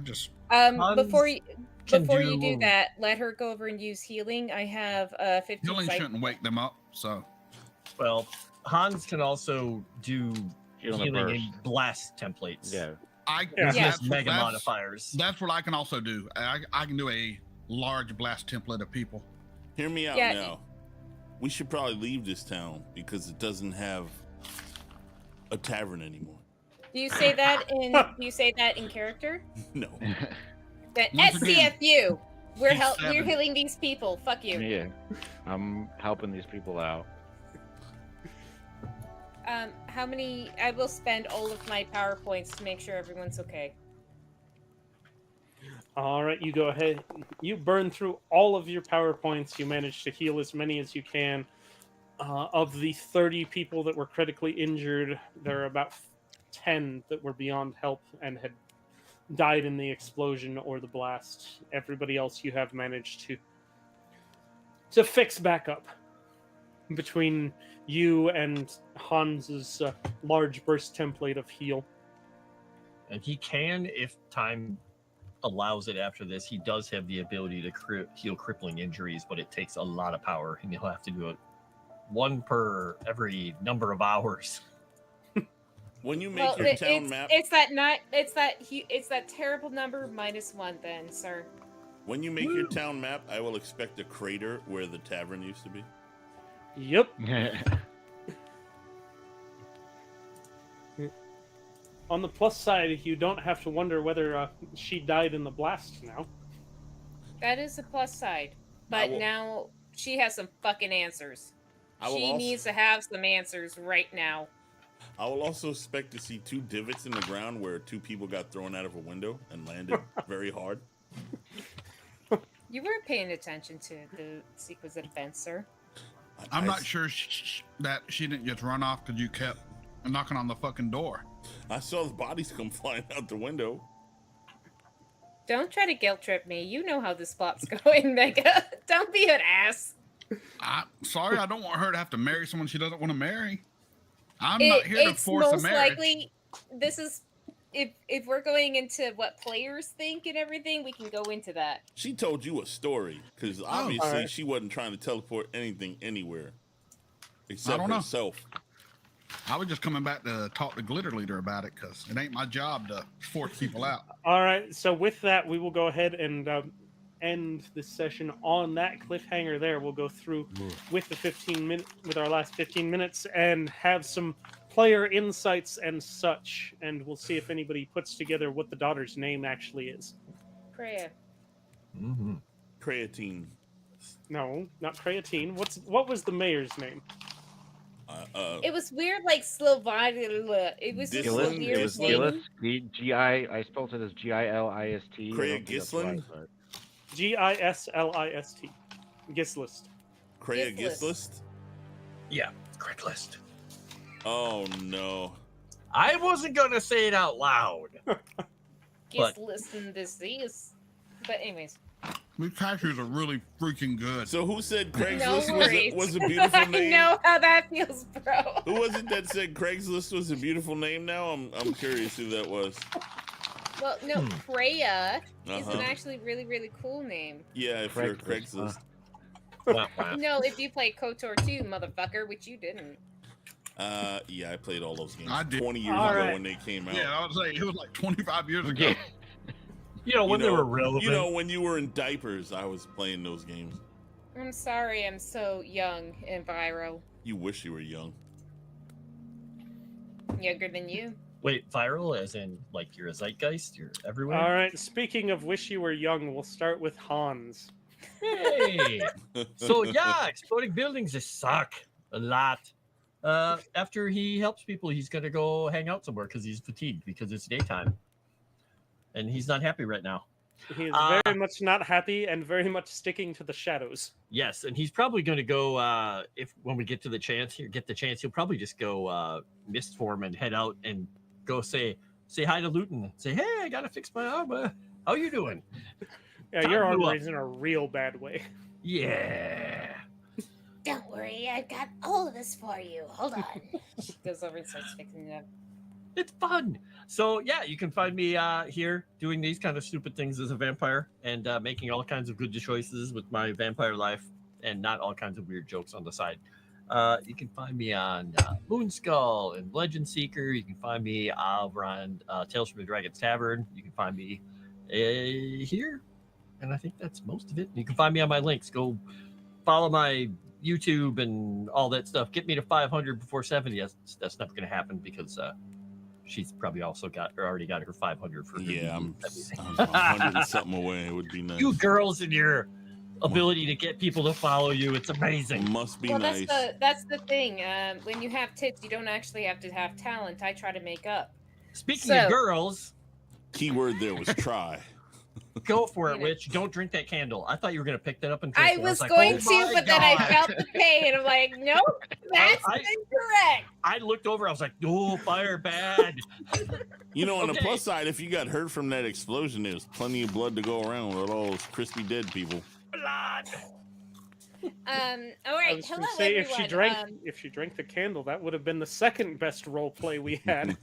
just. Before you do that, let her go over and use healing. I have 15. Healing shouldn't wake them up, so. Well, Hans can also do Healing healing burst. in blast templates. Yeah. Just mega modifiers. That's what I can also do. I can do a large blast template of people. Hear me out now. We should probably leave this town because it doesn't have a tavern anymore. Do you say that in character? No. That Once again, SCFU. We're he's we're 7. healing these people. Fuck you. Yeah. I'm helping these people out. How many? I will spend all of my PowerPoints to make sure everyone's okay. All right, you go ahead. You burn through all of your PowerPoints. You manage to heal as many as you can. Of the 30 people that were critically injured, there are about 10 that were beyond help and had died in the explosion or the blast. Everybody else you have managed to fix back up. Between you and Hans's large burst template of heal. And he can, if time allows it after this, he does have the ability to heal crippling injuries, but it takes a lot of power, and he'll have to do it one per every number of hours. When you make your town map, it's that terrible number -1 then, sir. when you make your town map, I will expect a crater where the tavern used to be. Yep. On the plus side, you don't have to wonder whether she died in the blast now. That is a plus side. But now she has some fucking answers. She needs to have some answers right now. I will also expect to see 2 divots in the ground where 2 people got thrown out of a window and landed very hard. You weren't paying attention to the sequence of events, sir. I'm not sure that she didn't just run off because you kept knocking on the fucking door. I saw the bodies come flying out the window. Don't try to guilt trip me. You know how this plot's going, Mega. Don't be an ass. I'm sorry, I don't want her to have to marry someone she doesn't want to marry. I'm not here to force a most marriage. likely, this is if we're going into what players think and everything, we can go into that. She told you a story because obviously she wasn't trying to teleport anything anywhere except herself. I was just coming back to talk to Glitter Leader about it because it ain't my job to force people out. All right, so with that, we will go ahead and end this session on that cliffhanger. There, we'll go through with with our last 15 minutes and have some player insights and such, and we'll see if anybody puts together what the daughter's name actually is. Freya. Creatine. No, not creatine. What was the mayor's name? It was weird, like Slovakia. It was just a Gislin? It weird was Gislin? Gillis. name. I spelled it as Gilist. I Crea don't think that's right, Gislin? but Gislist. Gislist. Crea Gislist. Gislist? Yeah, Craigslist. Oh no. I wasn't gonna say it out loud. Just listen disease. But anyways. These cashews are really freaking good. So who said No Craigslist worries. was a beautiful I name? know how that feels, bro. Who was it that said Craigslist was a beautiful name now? I'm curious who that was. Well, no, Freya is Uh-huh. an actually really, really cool name. Yeah, if you're Craigslist, Craigslist. No, if you play KOTOR 2, motherfucker, which you didn't. Yeah, I played all those games I did. 20 years All ago right. when they came out. Yeah, I was like, it was like 25 years ago. Yeah. You know, when You they know- were relevant. You know, when you were in diapers, I was playing those games. I'm sorry, I'm so young and viral. You wish you were young. Younger than you. Wait, viral as in like you're a zeitgeist? You're everywhere? All right. Speaking of wish you were young, we'll start with Hans. Hey! So yeah, exploding buildings just suck a lot. After he helps people, he's gonna go hang out somewhere because he's fatigued because it's daytime, and he's not happy right now. He is Ah. very much not happy and very much sticking to the shadows. Yes, and he's probably gonna go if when we get to the chance here, he'll probably just go mist form and head out and go say hi to Luton. Say, hey, I gotta fix my armor. How you doing? Yeah, Time your blew armor up. is in a real bad way. Yeah. Don't worry, I've got all of this for you. Hold on. Goes over and starts fixing it up. It's fun. So yeah, you can find me here doing these kind of stupid things as a vampire and making all kinds of good choices with my vampire life and not all kinds of weird jokes on the side. You can find me on Moonskull and Legend Seeker. You can find me over on Tales from the Dragon's Tavern. You can find me here, and I think that's most of it. You can find me on my links. Go follow my YouTube and all that stuff. Get me to 500 before 70. That's not going to happen because she's probably also already got her 500 for her Yeah, I'm YouTube. 100 and something away. It would be nice. You girls and your ability to get people to follow you, it's amazing. Must be Well, nice. that's the thing. When you have tits, you don't actually have to have talent. I try to make up. Speaking So- of girls, Keyword there was try. go for it, You know. Witch. Don't drink that candle. I thought you were going to pick that up and drink I it. was like, going "Oh to, my but then I God." felt the pain. I'm like, nope, that's I- incorrect. I looked over. I was like, "Oh, fire bad." You know, on the Okay. plus side, if you got hurt from that explosion, there's plenty of blood to go around with all those crispy dead people. Blood. All I right, was hello gonna say everyone. if she drank the candle, that would have been the second best role play we had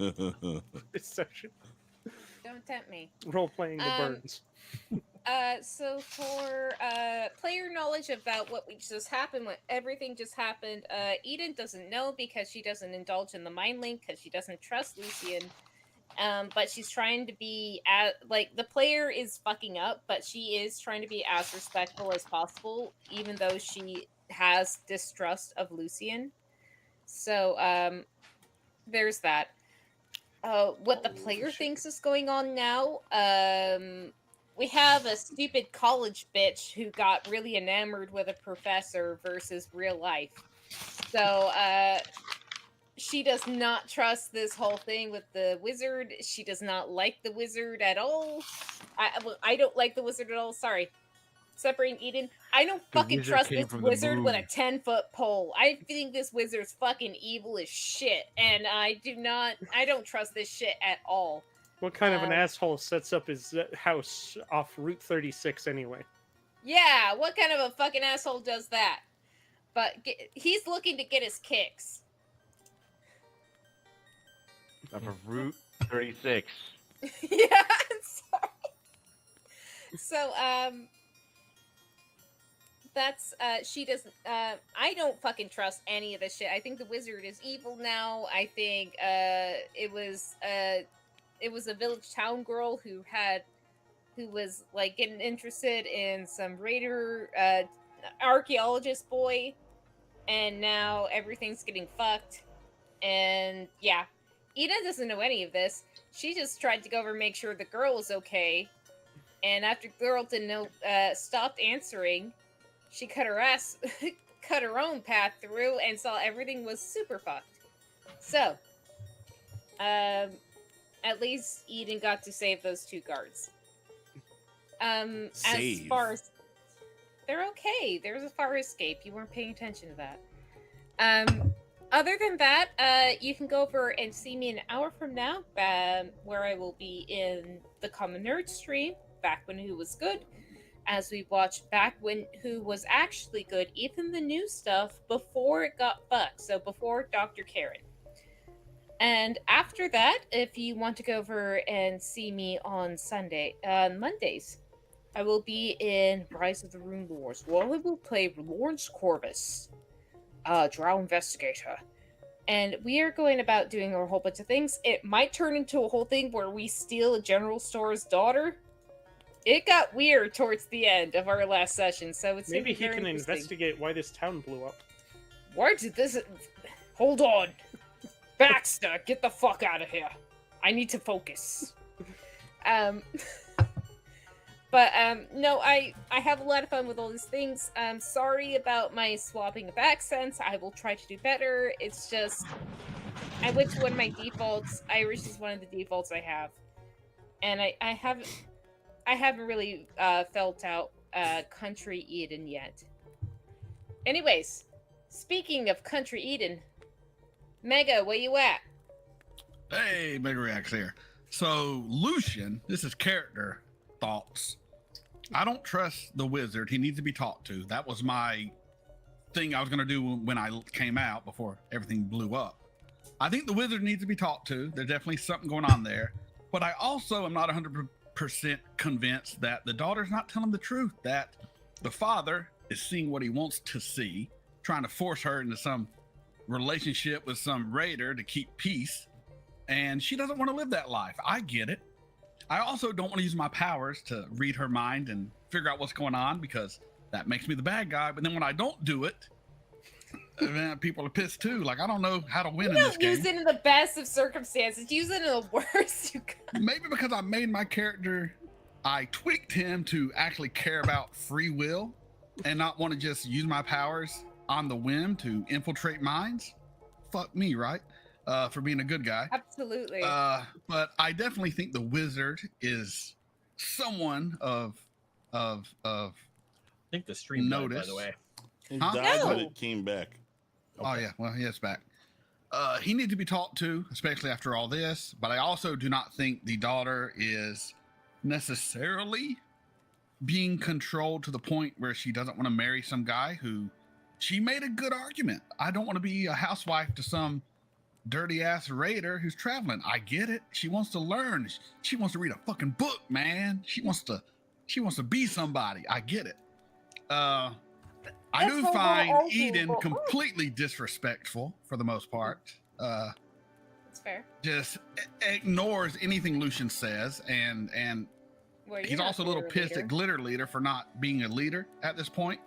this session. Don't tempt me. Role playing the Um, burns. So for player knowledge about what just happened, what everything just happened, Eden doesn't know because she doesn't indulge in the mind link because she doesn't trust Lucian. But she's trying to be like the player is fucking up, but she is trying to be as respectful as possible, even though she has distrust of Lucian. So there's that. What the player thinks is going on now, we have a stupid college bitch who got really enamored with a professor versus real life. So she does not trust this whole thing with the wizard. She does not like the wizard at all. I don't like the wizard at all. Sorry. Separating Eden. I don't The fucking wizard trust came this from the wizard with a moon. 10-foot pole. I think this wizard's fucking evil as shit. And I don't trust this shit at all. What kind of an um, asshole sets up his house off Route 36 anyway? Yeah, what kind of a fucking asshole does that? But he's looking to get his kicks. Off of Route 36. Yeah, I'm sorry. So, that's she doesn't I don't fucking trust any of this shit. I think the wizard is evil now. I think it was a village town girl who was like getting interested in some raider archaeologist boy, and now everything's getting fucked. And yeah, Ida doesn't know any of this. She just tried to go over and make sure the girl was okay. And after the girl didn't know, stopped answering, She cut her ass, cut her own path through, and saw everything was super fucked. So, at least Eden got to save those 2 guards. As Save. far as they're okay, there's a fire escape. You weren't paying attention to that. Other than that, you can go over and see me an hour from now, where I will be in the Common Nerd stream, back when Who Was Good, as we watch back when Who Was actually good, even the new stuff, before it got fucked, so before Dr. Karen. And after that, if you want to go over and see me on Mondays, I will be in Rise of the Rune Lords, where I will play Lawrence Corvus, Drow Investigator. And we are going about doing a whole bunch of things. It might turn into a whole thing where we steal a general store's daughter. It got weird towards the end of our last session, so it's Maybe he very can interesting. investigate why this town blew up. Where did this... Hold on. Baxter, get the fuck out of here. I need to focus. No, I have a lot of fun with all these things. I'm sorry about my swapping of accents. I will try to do better. It's just... I went to one of my defaults. Irish is one of the defaults I have. And I haven't really felt out Country Eden yet. Anyways, speaking of Country Eden, Mega, where you at? Hey, Mega Reacts here. So, Lucian, this is character thoughts. I don't trust the wizard. He needs to be talked to. That was my thing I was going to do when I came out before everything blew up. I think the wizard needs to be talked to. There's definitely something going on there. But I also am not 100% convinced that the daughter's not telling the truth, that the father is seeing what he wants to see, trying to force her into some relationship with some raider to keep peace. And she doesn't want to live that life. I get it. I also don't want to use my powers to read her mind and figure out what's going on, because that makes me the bad guy. But then when I don't do it, man, people are pissed too. Like, I don't know how to win in this game. Use it in the best of circumstances. Use it in the worst. Maybe because I made my character, I tweaked him to actually care about free will and not want to just use my powers on the whim to infiltrate minds. Fuck me, right? For being a good guy. Absolutely. But I definitely think the wizard is someone of I think the stream died, by the way. It Huh? died, but No. it came back. Oh yeah, well, he is back. He needs to be talked to, especially after all this. But I also do not think the daughter is necessarily being controlled to the point where she doesn't want to marry some guy who... She made a good argument. I don't want to be a housewife to some dirty ass raider who's traveling. I get it. She wants to learn. She wants to read a fucking book, man. She wants to be somebody. I get it. I do find Eden completely disrespectful for the most part. That's fair. Just ignores anything Lucian says, and Well, you're he's not also a little their pissed leader. at Glitter Leader for not being a leader at this point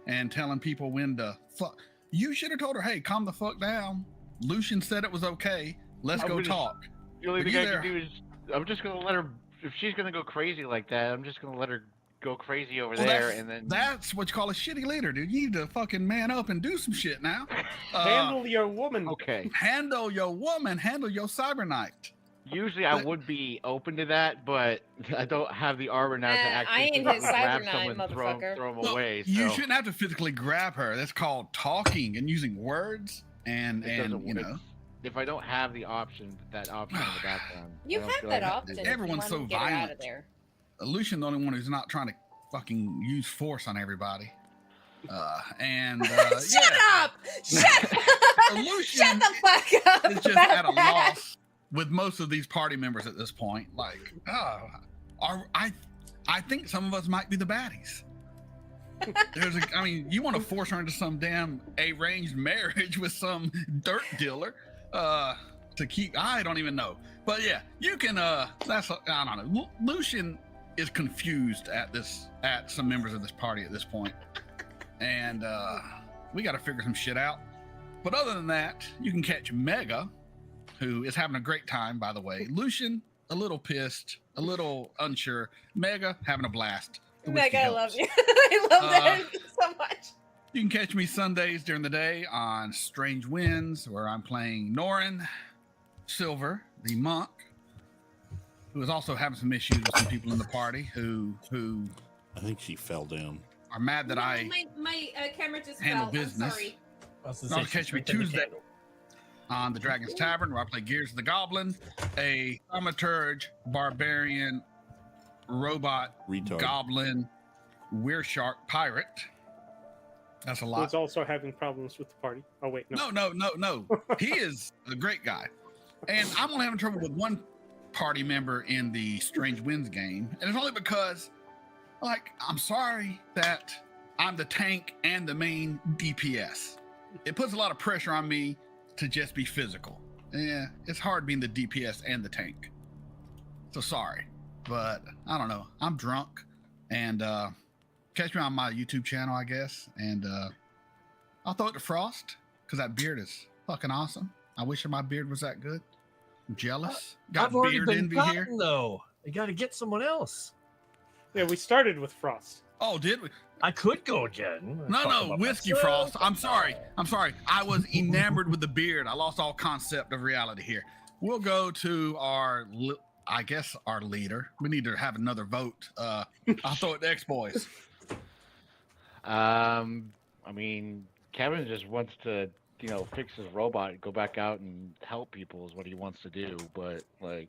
and telling people when to fuck. You should have told her, hey, calm the fuck down. Lucian said it was okay. Let's go talk. The only But thing you I there- can do is I'm just gonna let her. If she's gonna go crazy like that, I'm just gonna let her go crazy over Well, there, and then that's what you call a shitty leader, dude. You need to fucking man up and do some shit now. Handle your woman. okay. Handle your woman. Handle your cyber knight. Usually I would be open to that, but I don't have the armor now to I actually ain't physically his grab cyber knight, someone and motherfucker. throw them Well, away. You so shouldn't have to physically grab her. That's called talking and using words and it doesn't- you know. it's- If I don't have the option, that option in the background, You I don't have feel that like option. if you Everyone's want so to get her out violent. of there. Lucian the only one who's not trying to fucking use force on everybody. Shut Yeah. up! Shut Lucian Shut the fuck up! is just at a loss with most of these party members at this point. Like, I think some of us might be the baddies. I mean, you want to force her into some damn arranged marriage with some dirt dealer to keep. I don't even know, but yeah, you can. I don't know. Lucian is confused at some members of this party at this point, and we got to figure some shit out. But other than that, you can catch Mega, who is having a great time, by the way. Lucian, a little pissed, a little unsure. Mega, having a blast. The Meg, whiskey I helps. love you. I love that so much. You can catch me Sundays during the day on Strange Winds, where I'm playing Norin Silver, the monk, who is also having some issues with some people in the party who I think she fell down. are mad that I my camera just handle fell. business. I'm sorry. I'll catch me Tuesday on the Dragon's Tavern, where I play Gears of the Goblin, a thaumaturge, barbarian, robot, Retard. goblin, wereshark pirate. That's a lot. Who's also having problems with the party. Oh wait, no. No. He is a great guy. And I'm only having trouble with one party member in the Strange Winds game. And it's only because, like, I'm sorry that I'm the tank and the main DPS. It puts a lot of pressure on me to just be physical. Yeah, it's hard being the DPS and the tank. So sorry. But I don't know. I'm drunk. And catch me on my YouTube channel, I guess. And I'll throw it to Frost, because that beard is fucking awesome. I wish my beard was that good. I'm jealous. Got I've already beard been envy gotten, here. though. You got to get someone else. Yeah, we started with Frost. Oh, did we? I could go again. No, Whiskey Frost. I'm sorry. I was enamored with the beard. I lost all concept of reality here. We'll go to our leader. We need to have another vote. I'll throw it to X Boys. I mean, Kevin just wants to, fix his robot and go back out and help people is what he wants to do. But like,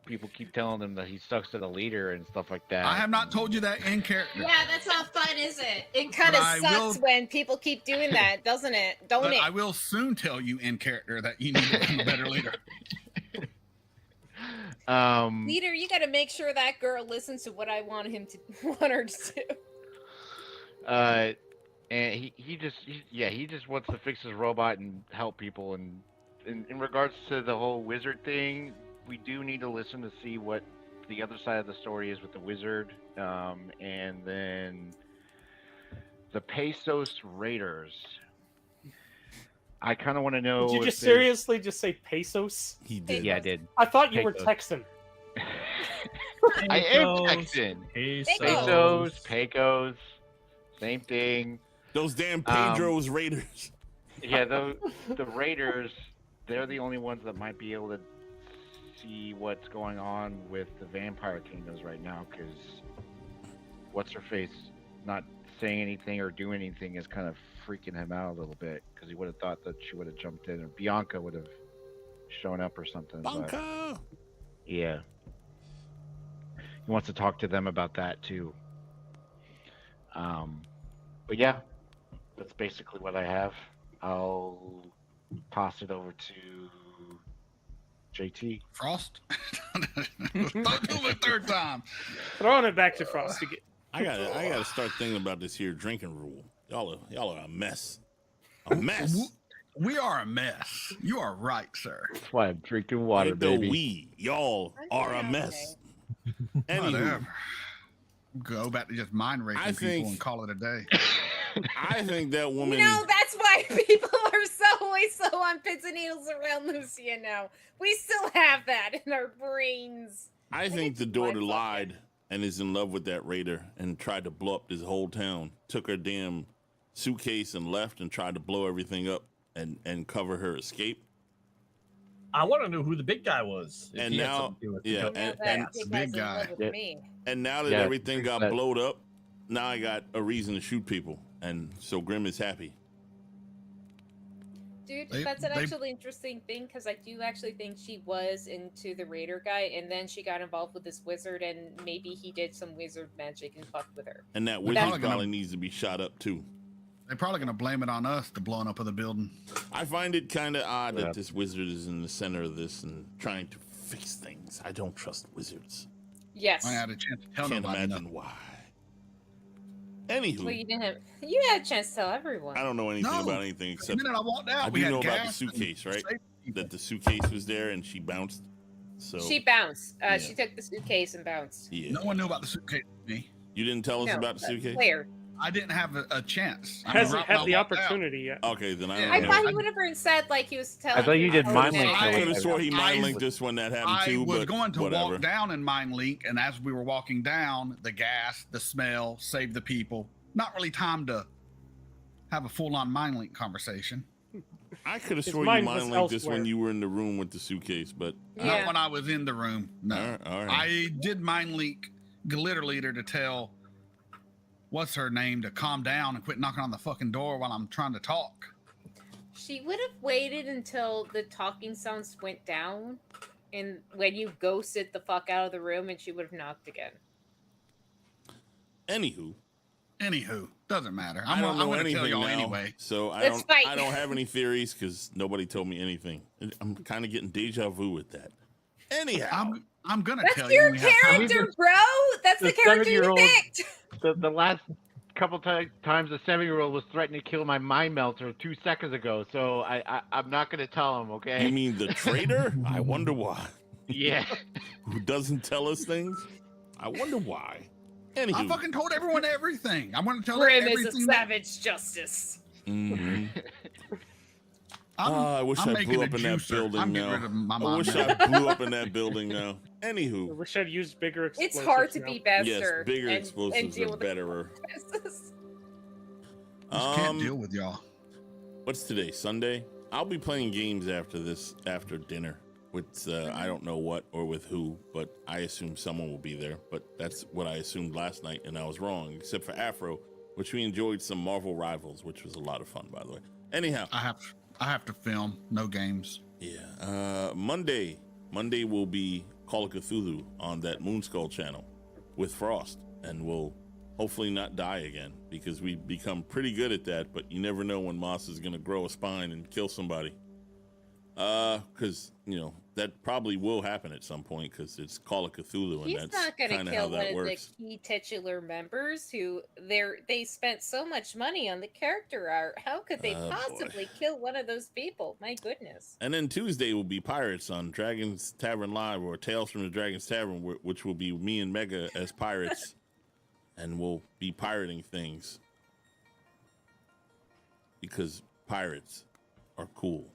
people keep telling him that he sucks to the leader and stuff like that. I have not told you that in character. Yeah, that's not fun, is it? It kind of But I sucks will- when people keep doing that, doesn't it? Don't But it? I will soon tell you in character that you need to become a better leader. Leader, you got to make sure that girl listens to what I want her to do. And he just wants to fix his robot and help people. And in regards to the whole wizard thing, we do need to listen to see what the other side of the story is with the wizard, and then the Pesos Raiders. I kind of want to know. Did you if just there's- seriously just say pesos? He did. Yeah, I did. I thought you were Pesos. Texan. I am Texan. Pesos, Pecos, same thing. Those damn Pedro's Raiders. Yeah, the Raiders, they're the only ones that might be able to see what's going on with the vampire kingdoms right now, because what's her face not saying anything or doing anything is kind of freaking him out a little bit, because he would have thought that she would have jumped in, or Bianca would have shown up or something. But, Banca. yeah, he wants to talk to them about that too. But yeah, that's basically what I have. I'll toss it over to JT. Frost? Don't do it a third time. Throwing it back to Frost again. I gotta start thinking about this here drinking rule. Y'all are a mess. A mess. We are a mess. You are right, sir. That's why I'm drinking water, Ain't no baby. y'all are a mess. Anywho, Whatever. Go back to just mind raping I people think- and call it a day. I think that woman. No, that's why people are so always so on pins and needles around Lucia now. We still have that in our brains. I think the it's daughter mind-fucking. lied and is in love with that raider and tried to blow up this whole town. Took her damn suitcase and left and tried to blow everything up and cover her escape. I want to know who the big guy was. if And he had now- something to do with it. yeah, Go- and- That the big big guy's in love guy. with Yeah. me. And now that Yeah, everything got that- blowed up, now I got a reason to shoot people. And so Grim is happy. Dude, They- that's an they- actually interesting thing because I do actually think she was into the raider guy, and then she got involved with this wizard, and maybe he did some wizard magic and fucked with her. And that We're wizard probably gonna- probably needs to be shot up too. They're probably going to blame it on us, the blowing up of the building. I find it kind of odd Yeah. that this wizard is in the center of this and trying to fix things. I don't trust wizards. Yes. I had a chance to tell Can't nobody imagine nothing. why. Anywho, Well, you didn't have. You had a chance to tell everyone. I don't know anything No. about anything The except minute I walked out, I we do had know about the gas and suitcase, right? saved people. that the suitcase was there and she bounced. So She bounced. Yeah. She took the suitcase and bounced. yeah, No one knew about the suitcase with me. you didn't tell us No, about the suitcase. Claire. I didn't have a chance. Hasn't had the I walked out. opportunity yet. Okay, then I Yeah. don't I know. thought he would have said like he was telling. I thought you did oh, mind shit. link I till could have swore he mind I- linked this when that happened I too, was but going to whatever. walk down in Mind Link, and as we were walking down, the gas, the smell, save the people. Not really time to have a full-on Mind Link conversation. I could have His swore you mind was mind linked this elsewhere. when you were in the room with the suitcase, but Not Yeah. when I was in the room. No. all right. I did Mind Link Glitter Leader to tell what's her name to calm down and quit knocking on the fucking door while I'm trying to talk. She would have waited until the talking sounds went down, and when you ghosted the fuck out of the room, and she would have knocked again. Anywho, Doesn't matter. I don't know gonna anything tell y'all now, anyway. so I Let's don't. fight. I don't have any theories because nobody told me anything. I'm kind of getting deja vu with that. Anyhow, I'm gonna That's tell you. your when we have time. character, bro. That's the the character you 7-year-old picked. The last couple times the 7-year-old was threatening to kill my mind melter 2 seconds ago, so I'm not gonna tell him, okay? you mean the traitor? I wonder why. Yeah. Who doesn't tell us things? I wonder why. I Anywho, fucking told everyone everything. I'm gonna tell Grim them is a everything. that- savage justice. mhm. I'm, I wish I'm I making blew a up in that juicer. building I'm getting now. rid of my I mom. wish now. I blew up in that building now. I Anywho, wish I'd used bigger explosives. It's hard to now. be better. yes, bigger and explosives deal are with the betterer. consequences. Just can't deal with y'all. What's today? Sunday? I'll be playing games after dinner with I don't know what or with who, but I assume someone will be there. But that's what I assumed last night, and I was wrong, except for Afro, which we enjoyed some Marvel Rivals, which was a lot of fun, by the way. Anyhow, I have to film. No games. yeah. Monday will be Call of Cthulhu on that Moonskull channel with Frost, and we'll hopefully not die again because we've become pretty good at that. But you never know when Moss is gonna grow a spine and kill somebody. Because that probably will happen at some point because it's Call of Cthulhu, and He's that's not going kind to of how kill one that of works. the key titular members who they spent so much money on the character art. How could they Oh, boy. possibly kill one of those people? My goodness. And then Tuesday will be Pirates on Dragon's Tavern Live or Tales from the Dragon's Tavern, which will be me and Mega as pirates, and we'll be pirating things because pirates are cool.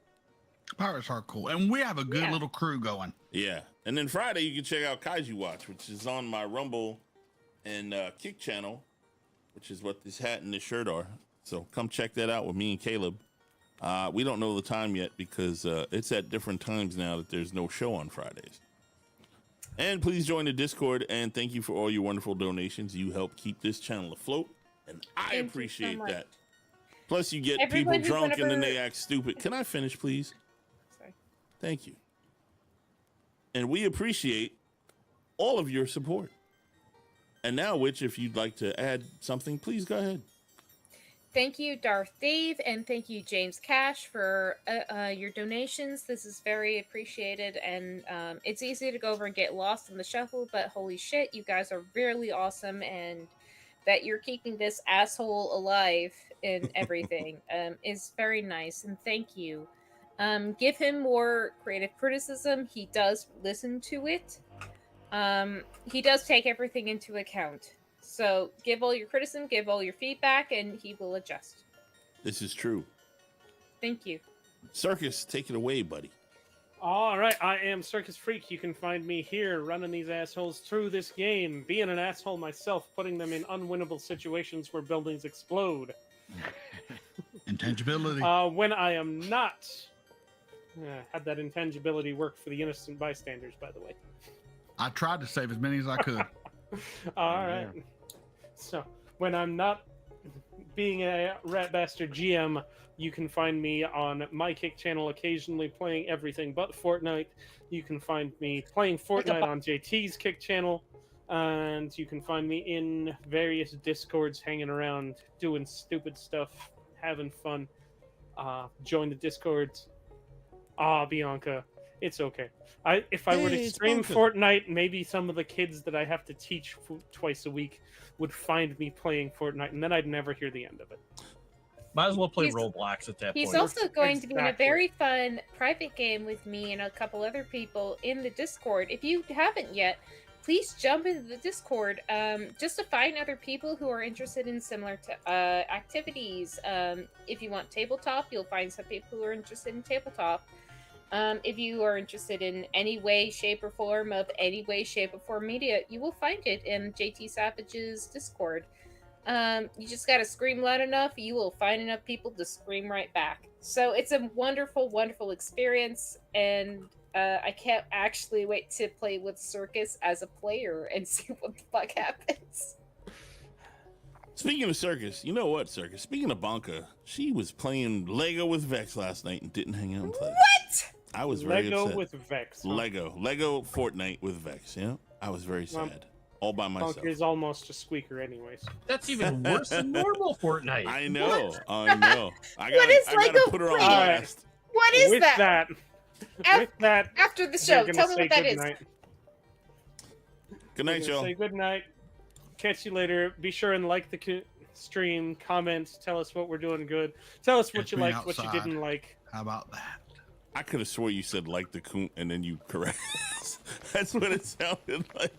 Pirates are cool, and we have a good Yeah. little crew going. Yeah. And then Friday, you can check out Kaiju Watch, which is on my Rumble and Kick channel, which is what this hat and this shirt are. So come check that out with me and Caleb. We don't know the time yet because it's at different times now that there's no show on Fridays. And please join the Discord, and thank you for all your wonderful donations. You help keep this channel afloat, and I Thank you so appreciate much. that. Plus, you get Everyone people who's drunk and then ever- they act stupid. Can I finish, please? Sorry. Thank you. And we appreciate all of your support. And now, Witch, if you'd like to add something, please go ahead. Thank you, Darth Dave, and thank you, James Cash, for your donations. This is very appreciated, and it's easy to go over and get lost in the shuffle, but holy shit, you guys are really awesome, and that you're keeping this asshole alive in everything is very nice, and thank you. Give him more creative criticism. He does listen to it. He does take everything into account. So give all your criticism, give all your feedback, and he will adjust. This is true. Thank you. Circus, take it away, buddy. All right, I am Circus Freak. You can find me here running these assholes through this game, being an asshole myself, putting them in unwinnable situations where buildings explode. Intangibility. When I am not, had that intangibility work for the innocent bystanders, by the way. I tried to save as many as I could. All right. So when I'm not being a rat bastard GM, you can find me on my Kick channel occasionally playing everything but Fortnite. You can find me playing Fortnite on JT's Kick channel, and you can find me in various Discords hanging around, doing stupid stuff, having fun. Join the Discords. Bianca, it's okay. If I were to Hey, it's stream Bianca. Fortnite, maybe some of the kids that I have to teach twice a week would find me playing Fortnite, and then I'd never hear the end of it. Might as well play He's- Roblox at that He's point. also going to be in a Exactly. very fun private game with me and a couple other people in the Discord. If you haven't yet, please jump into the Discord just to find other people who are interested in similar activities. If you want tabletop, you'll find some people who are interested in tabletop. If you are interested in any way, shape, or form of any way, shape, or form media, you will find it in JT Savage's Discord. You just gotta scream loud enough, you will find enough people to scream right back. So it's a wonderful, wonderful experience, and I can't actually wait to play with Circus as a player and see what the fuck happens. Speaking of Circus, you know what, Circus? Speaking of Bonka, she was playing Lego with Vex last night and didn't hang out and play. What? I was very Lego upset. with Vex. Huh? Lego Fortnite with Vex. Yeah, I was very sad, all by myself. Bonka is almost a squeaker, anyways. That's even worse than normal Fortnite. I know. I know. I What is gotta Lego put her on Fortnite? blast. What is with that? with that, After the we're show, gonna tell me say what that good is. night. Good We're night, gonna y'all. Say good night. Catch you later. Be sure and like the stream, comment, tell us what we're doing good. Tell us what Catch you me liked, what you outside. didn't like. How about that? I could have swore you said like the coon and then you correct. That's what it sounded like.